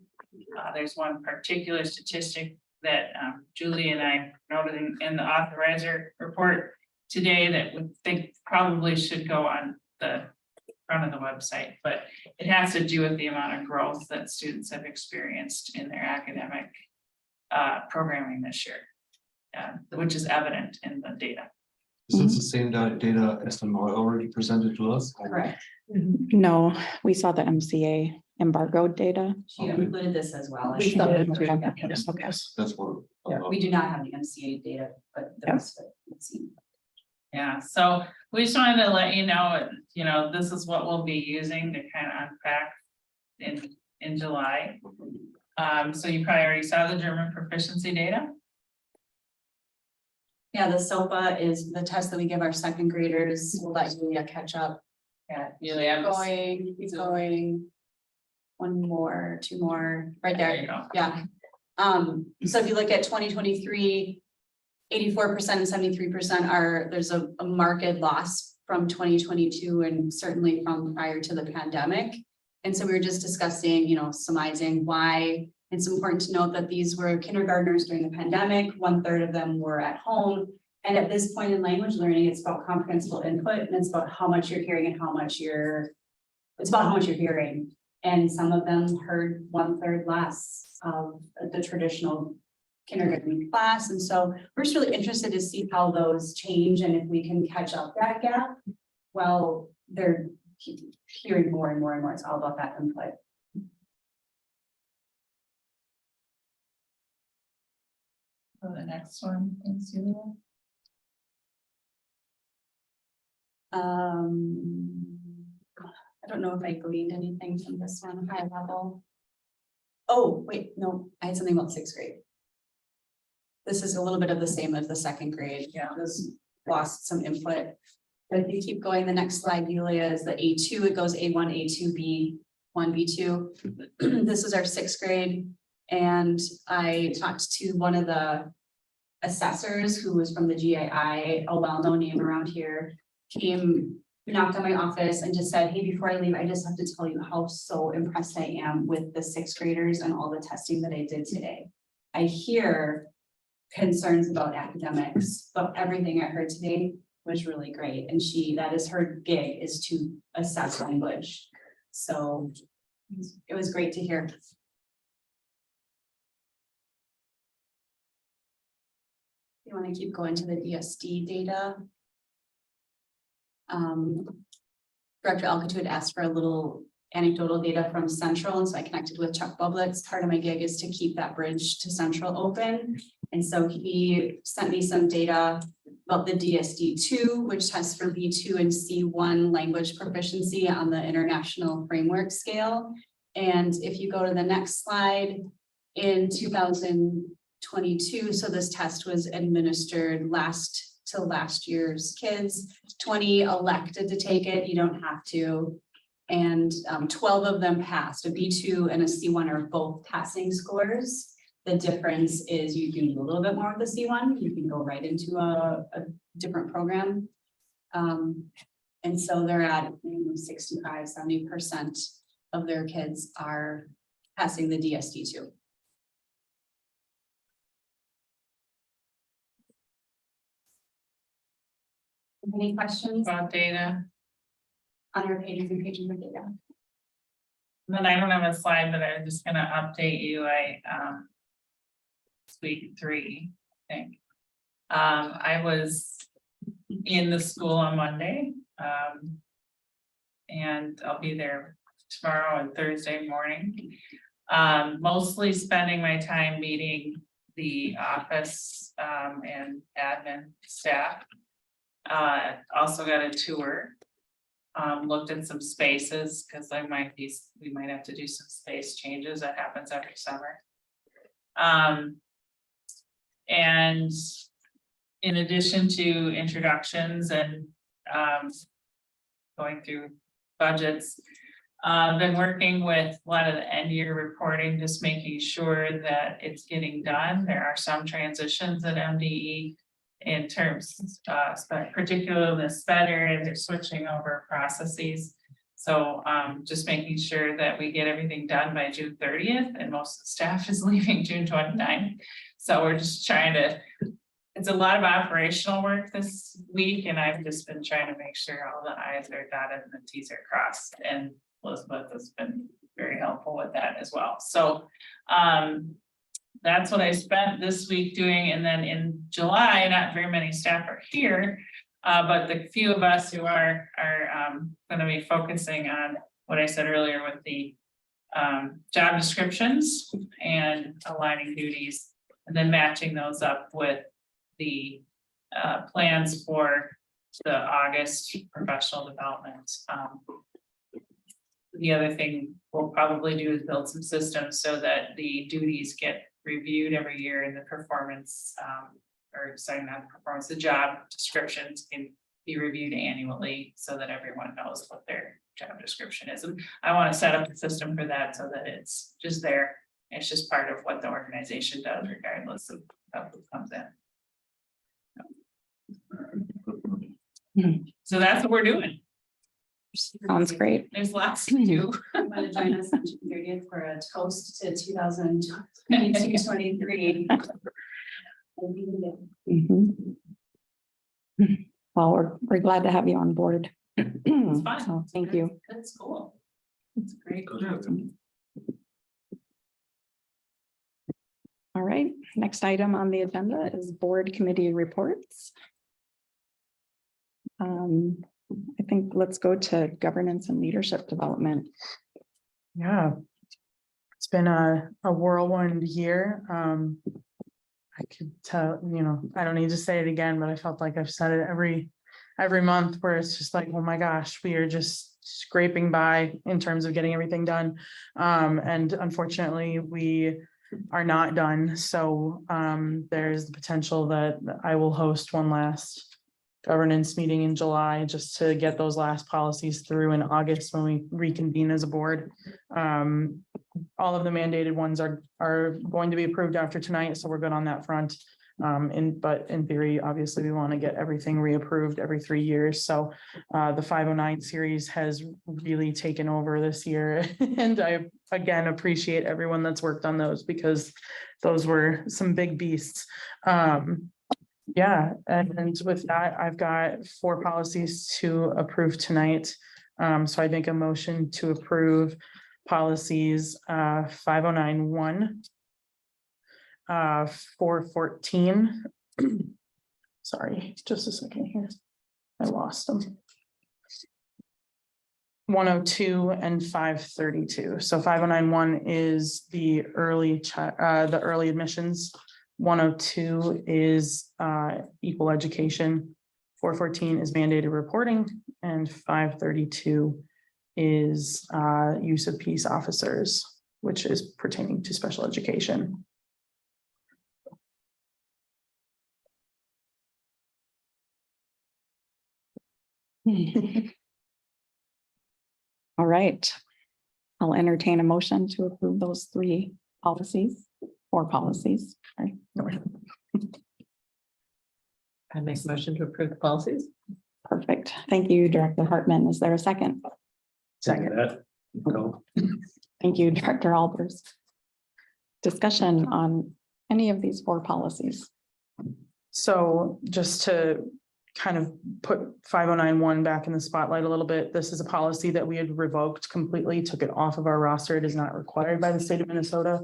There's one particular statistic that Julie and I noted in the authorizer report today that we think probably should go on the front of the website, but it has to do with the amount of growth that students have experienced in their academic programming this year, which is evident in the data. Is this the same data as the Moy already presented to us? Correct. No, we saw the MCA embargoed data. She included this as well. We saw it too. Yeah. Okay. That's what. We do not have the MCA data, but the rest of it, let's see. Yeah, so we just wanted to let you know, this is what we'll be using to kind of unpack in July. So you probably already saw the German proficiency data. Yeah, the SOPA is the test that we give our 2nd graders. We'll let Julia catch up. Yeah, Keep going. 1 more, 2 more, right there. you go. Yeah. So if you look at 2023, 84% and 73% are, there's a marked loss from 2022 and certainly from prior to the pandemic. And so we were just discussing, you know, surmising why it's important to note that these were kindergartners during the pandemic. 1/3 of them were at home. And at this point in language learning, it's about comprehensible input and it's about how much you're hearing and how much it's about how much you're hearing. And some of them heard 1/3 less of the traditional kindergarten class. And so we're just really interested to see how those change and if we can catch up that gap. Well, they're hearing more and more and more. It's all about that input. So the next one, thanks, Julia. I don't know if I gleaned anything from this one, high level. Oh, wait, no, I had something about 6th grade. This is a little bit of the same as the 2nd grade. Yeah, this lost some input. But if you keep going, the next slide, Julia, is the A2. It goes A1, A2, B1, B2. This is our 6th grade. And I talked to one of the assessors who was from the GII, a well-known name around here, knocked on my office and just said, hey, before I leave, I just have to tell you how so impressed I am with the 6th graders and all the testing that I did today. I hear concerns about academics, but everything I heard today was really great. And that is her gig, is to assess language. So it was great to hear. You want to keep going to the DSD data? Director Alcatu had asked for a little anecdotal data from Central, and so I connected with Chuck Bublitz. Part of my gig is to keep that bridge to Central open. And so he sent me some data about the DSD2, which tests for B2 and C1 language proficiency on the international framework scale. And if you go to the next slide, in 2022, so this test was administered last year's kids. 20 elected to take it, you don't have to. And 12 of them passed. A B2 and a C1 are both passing scores. The difference is you can do a little bit more with the C1. You can go right into a different program. And so they're at 65, 70% of their kids are passing the DSD2. Any questions About data. on our pages and pages of data? Then I don't have a slide, but I'm just gonna update you. It's week 3, I think. I was in the school on Monday. And I'll be there tomorrow and Thursday morning. Mostly spending my time meeting the office and admin staff. Also got a tour. Looked at some spaces because we might have to do some space changes. That happens every summer. And in addition to introductions and going through budgets, been working with a lot of the end year reporting, just making sure that it's getting done. There are some transitions at MDE in terms, particularly the SPED area, they're switching over processes. So just making sure that we get everything done by June 30th, and most of the staff is leaving June 29th. So we're just trying to, it's a lot of operational work this week, and I've just been trying to make sure all the I's are dotted and the T's are crossed, and Elizabeth has been very helpful with that as well. So that's what I spent this week doing. And then in July, not very many staff are here, but the few of us who are going to be focusing on what I said earlier with the job descriptions and aligning duties, and then matching those up with the plans for the August professional development. The other thing we'll probably do is build some systems so that the duties get reviewed every year, and the performance, the job descriptions can be reviewed annually so that everyone knows what their job description is. And I want to set up a system for that so that it's just there It's just part of what the organization does regardless of who comes in. So that's what we're doing. Sounds great. There's lots to do. Want to join us on June 30th for a toast to 2022-23? Mhm. Well, we're glad to have you on board. It's fun. So thank you. Good school. It's great. All right, next item on the agenda is board committee reports. I think let's go to governance and leadership development. Yeah. It's been a whirlwind year. I could tell, I don't need to say it again, but I felt like I've said it every month where it's just like, oh my gosh, we are just scraping by in terms of getting everything done. And unfortunately, we are not done. So there's the potential that I will host one last governance meeting in July just to get those last policies through in August when we reconvene as a board. All of the mandated ones are going to be approved after tonight, so we're good on that front. But in theory, obviously, we want to get everything reapproved every 3 years. So the 509 series has really taken over this year. And I, again, appreciate everyone that's worked on those because those were some big beasts. Yeah, and with that, I've got 4 policies to approve tonight. So I make a motion to approve policies 5091, 414. Sorry, just a second here. I lost them. 102 and 532. So 5091 is the early admissions. 102 is equal education. 414 is mandated reporting, and 532 is use of peace officers, which is pertaining to special education. All right. I'll entertain a motion to approve those 3 policies, 4 policies. Sorry. I make a motion to approve the policies. Perfect. Thank you, Director Hartman. Is there a second? Second. Go. Thank you, Director Albers. Discussion on any of these 4 policies. So just to kind of put 5091 back in the spotlight a little bit, this is a policy that we had revoked completely, took it off of our roster. It is not required by the state of Minnesota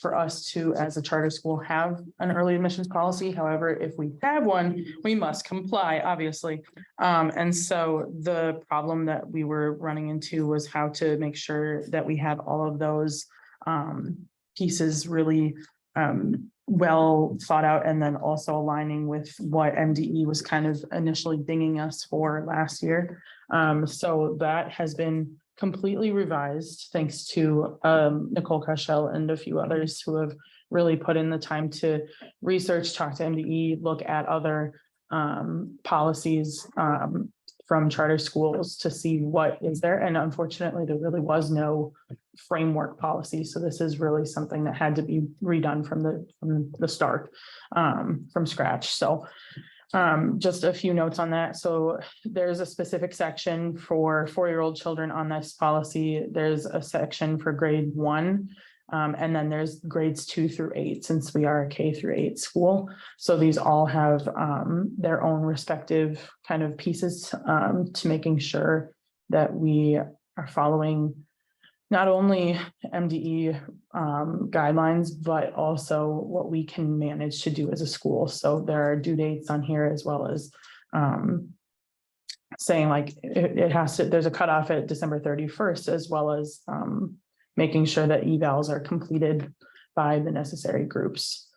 for us to, as a charter school, have an early admissions policy. However, if we have one, we must comply, obviously. And so the problem that we were running into was how to make sure that we have all of those pieces really well thought out, and then also aligning with what MDE was kind of initially dinging us for last year. So that has been completely revised thanks to Nicole Cashel and a few others who have really put in the time to research, talk to MDE, look at other policies from charter schools to see what is there. And unfortunately, there really was no framework policy. So this is really something that had to be redone from the start, from scratch. So just a few notes on that. So there's a specific section for 4-year-old children on this policy. There's a section for grade 1. And then there's grades 2 through 8, since we are a K through 8 school. So these all have their own respective kind of pieces to making sure that we are following not only MDE guidelines, but also what we can manage to do as a school. So there are due dates on here, as well as saying like it has to, there's a cutoff at December 31st, as well as making sure that evals are completed by the necessary groups.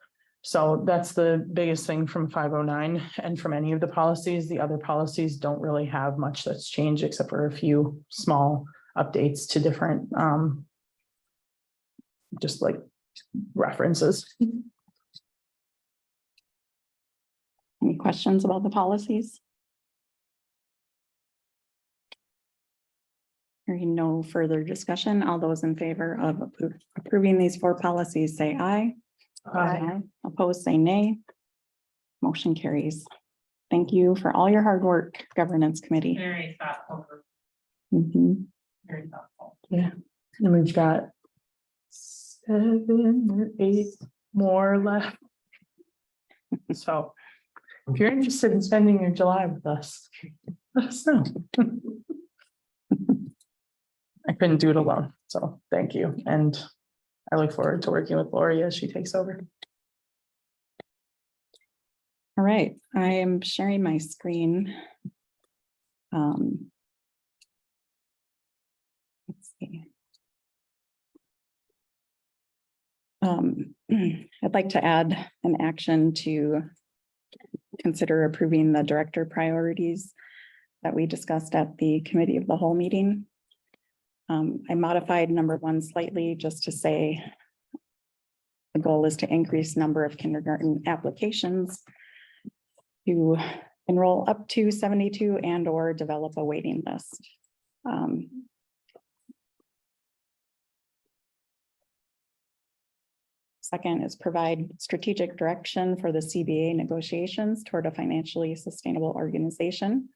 So that's the biggest thing from 509, and from any of the policies. The other policies don't really have much that's changed, except for a few small updates to different just like references. Any questions about the policies? Hearing no further discussion, all those in favor of approving these 4 policies, say aye. Aye. Opposed, say nay. Motion carries. Thank you for all your hard work, Governance Committee. Very thoughtful, Mhm. very thoughtful. Yeah, and we've got 7 or 8 more left. So if you're interested in spending your July with us, let us know. I couldn't do it alone, so thank you. And I look forward to working with Lori as she takes over. All right, I am sharing my screen. Let's see. I'd like to add an action to consider approving the director priorities that we discussed at the committee of the whole meeting. I modified number 1 slightly just to say the goal is to increase number of kindergarten applications to enroll up to 72 and or develop a waiting list. Second is provide strategic direction for the CBA negotiations toward a financially sustainable organization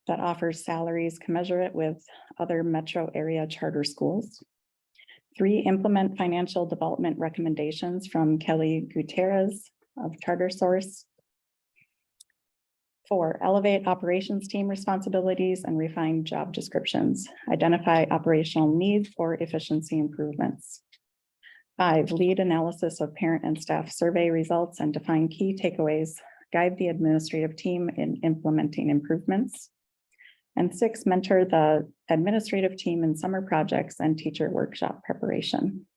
that offers salaries commensurate with other metro area charter schools. 3, implement financial development recommendations from Kelly Gutierrez of Charter Source. 4, elevate operations team responsibilities and refine job descriptions. Identify operational needs for efficiency improvements. 5, lead analysis of parent and staff survey results and define key takeaways. Guide the administrative team in implementing improvements. And 6, mentor the administrative team in summer projects and teacher workshop preparation.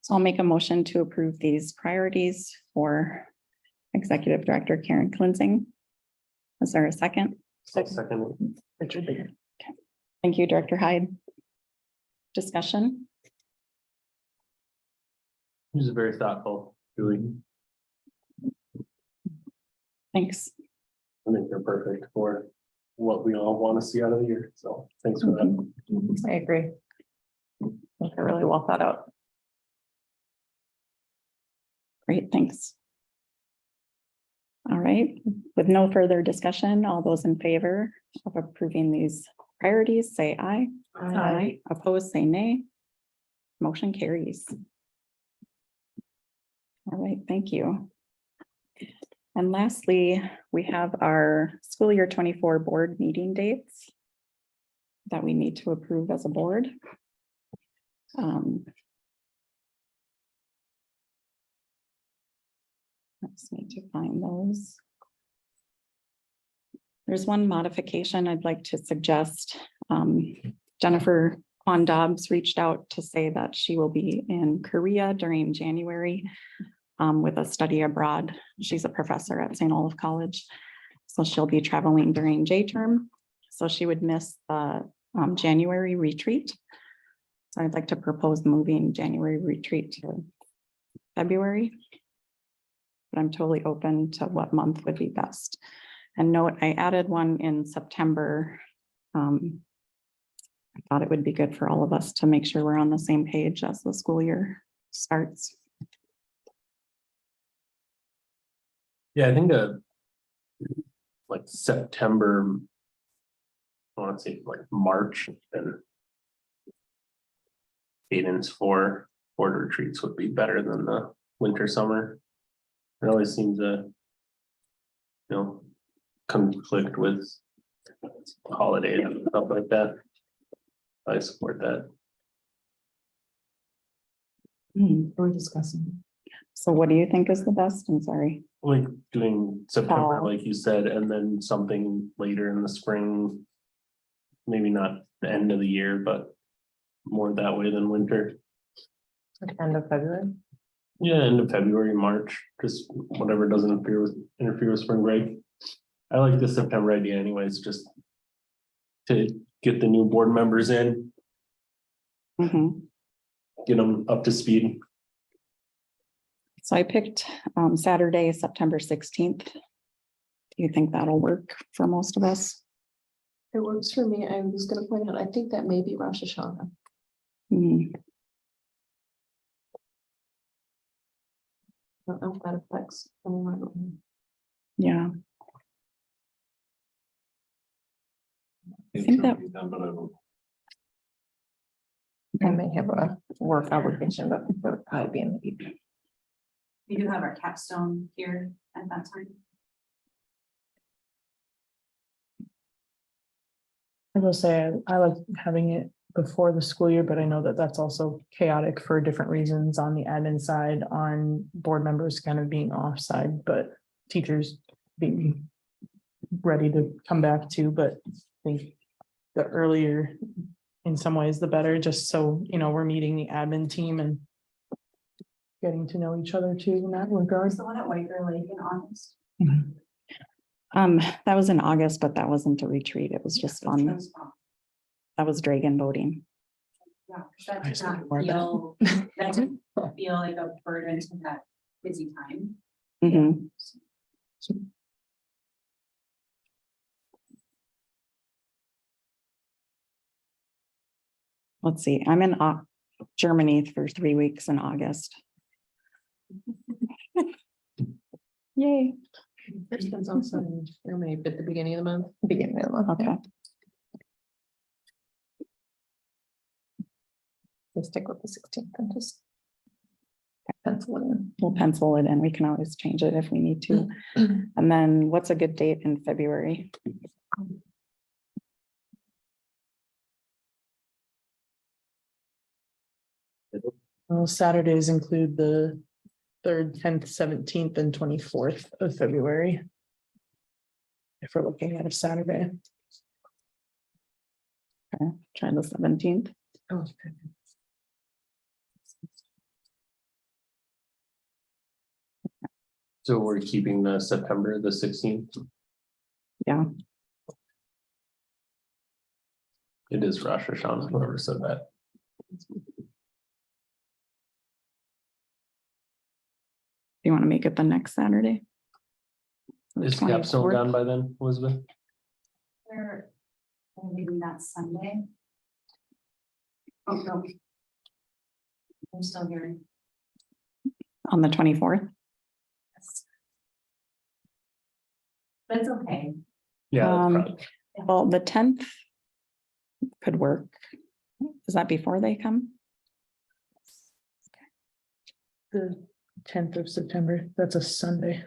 So I'll make a motion to approve these priorities for Executive Director Karen Klinsing. Is there a second? Second. Richard Bigger. Thank you, Director Hyde. Discussion? This is very thoughtful, Julie. Thanks. I think they're perfect for what we all want to see out of the year. So thanks for that. I agree. I think they're really well thought out. Great, thanks. All right, with no further discussion, all those in favor of approving these priorities, say aye. Aye. Opposed, say nay. Motion carries. All right, thank you. And lastly, we have our school year 24 board meeting dates that we need to approve as a board. Let's need to find those. There's one modification I'd like to suggest. Jennifer Kwan Dobbs reached out to say that she will be in Korea during January with a study abroad. She's a professor at St. Olaf College. So she'll be traveling during J term. So she would miss the January retreat. So I'd like to propose moving January retreat to February. But I'm totally open to what month would be best. And note, I added one in September. I thought it would be good for all of us to make sure we're on the same page as the school year starts. Yeah, I think like September, I want to say like March and cadence for board retreats would be better than the winter summer. It always seems to, conflict with holidays and stuff like that. I support that. We're discussing. So what do you think is the best? I'm sorry. Like doing September, Fall. like you said, and then something later in the spring. Maybe not the end of the year, but more that way than winter. End of February. Yeah, end of February, March, just whatever doesn't interfere with spring break. I like the September idea anyways, just to get the new board members in, get them up to speed. So I picked Saturday, September 16th. Do you think that'll work for most of us? It works for me. I was gonna point out, I think that may be Rosh Hashanah. Hmm, I don't know if that affects anyone. yeah, It think should that- be done, but I don't. I may have a work obligation, but it would probably be in the evening. We do have our capstone here at that time. I will say, I like having it before the school year, but I know that that's also chaotic for different reasons on the admin side, on board members kind of being offside, but teachers being ready to come back to, but I think the earlier, in some ways, the better, just so, you know, we're meeting the admin team and getting to know each other too in that regard. The one at White Bear Lake in August. that was in August, but that wasn't a retreat. It was just fun. That was dragon boating. Yeah, 'cause that I did saw not more of that. feel, that didn't feel like a burden to that busy time. Mhm. Let's see, I'm in Germany for 3 weeks in August. Yay, Kristen's also in Germany at the beginning of the month. Beginning of the month. okay. Let's stick with the 16th and just pencil it in. We'll pencil it in. We can always change it if we need to. And then what's a good date in February? Well, Saturdays include the 3rd, 10th, 17th, and 24th of February. If we're looking at a Saturday. Okay, try the 17th. Oh, So we're keeping the September the 16th. Yeah, It is Rosh Hashanah, whoever said that. you want to make it the next Saturday? The Is capstone 24th? gone by then, Elizabeth? They're leaving that Sunday. Oh, no. I'm still here. On the 24th? That's okay. Yeah. that's Um, probably- Well, the 10th could work. Is that before they come? The 10th of September, that's a Sunday.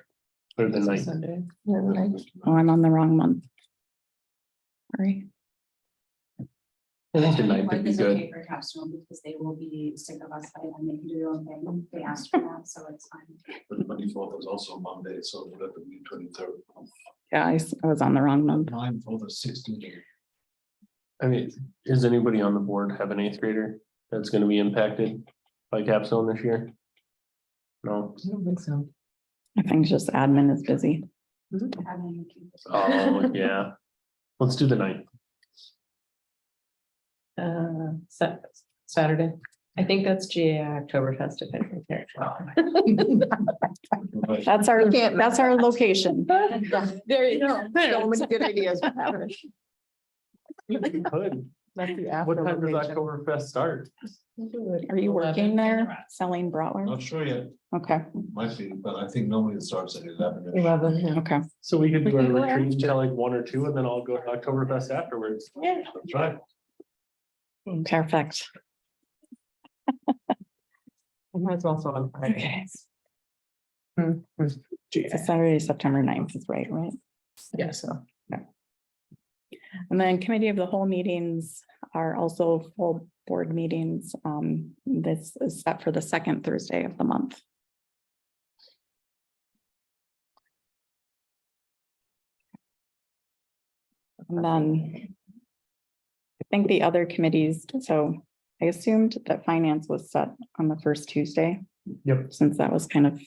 Or the It's a 9th. Sunday. Yeah, the ninth. Oh, I'm on the wrong month. Sorry. I think the 9th Like would be is good. okay for capstone because they will be sick of us by then, they can do their own thing. They asked for that, so it's fine. The 24th is also Monday, so it would have to be 23rd. Yeah, I was on the wrong month. 9th or the 16th. I mean, does anybody on the board have an 8th grader that's gonna be impacted by capstone this year? No. I don't think so. I think just admin is busy. Oh, yeah. Let's do the 9th. Saturday. I think that's GA Oktoberfest if anything there. That's our location. There you go. So many good ideas. We could. That's the What after time does location. Oktoberfest start? Are you working there selling bratwurst? Not sure yet, Okay, might be, but I think normally it starts at 11. 11, yeah. okay. So we could We do a can go retreat after. until like 1 or 2 and then I'll go to Oktoberfest afterwards. Yeah. That's right. Perfect. Mine's also on Friday. Okay. So Saturday, September 9th is right? Yeah, so. And then committee of the whole meetings are also full board meetings. This is set for the 2nd Thursday of the month. And then I think the other committees, so I assumed that finance was set on the first Tuesday. Yep. Since that was kind of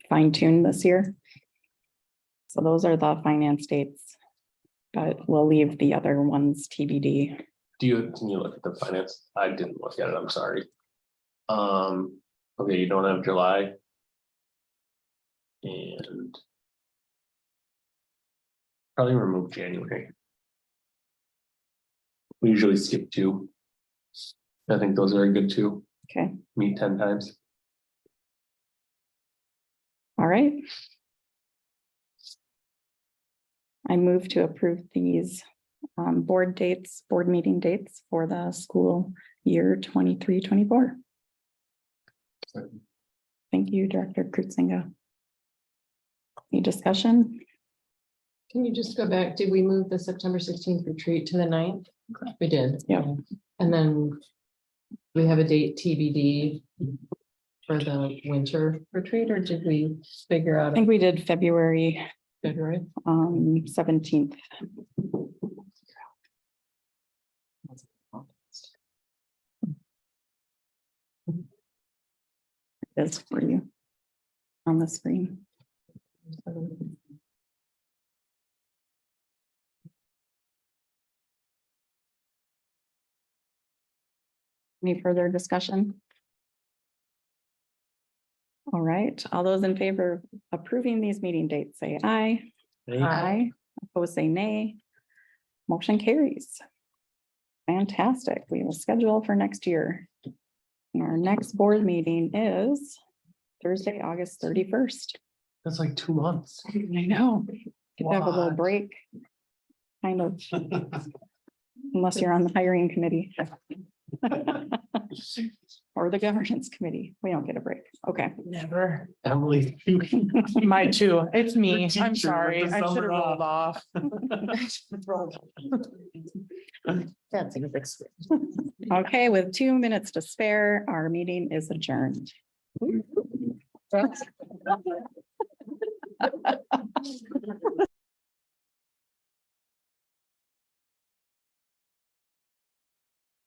fine tuned this year. So those are the finance dates. But we'll leave the other ones TBD. Can you look at the finance? I didn't look at it, I'm sorry. Okay, you don't have July. And probably remove January. We usually skip 2. I think those are good too. Okay, Meet 10 times. all right. I move to approve these board meeting dates for the school year 23-24. Thank you, Director Krutzinga. Any discussion? Can you just go back? Did we move the September 16th retreat to the 9th? We did. Yeah. And then we have a date TBD for the winter retreat, or did we figure I out? think we did February February? 17th. Is for you on the screen. Any further discussion? All right, all those in favor of approving these meeting dates, say aye. Aye. Opposed, say nay. Motion carries. Fantastic. We will schedule for next year. And our next board meeting is Thursday, August 31st. That's like 2 months. I know. Could have a little What? break. Kind of. Unless you're on the hiring committee. Or the governance committee. We don't get a break. Okay. Never. Emily. My two. It's me. I'm Teacher with sorry. the I should have summer rolled off. Okay, with 2 minutes to spare, our meeting is adjourned.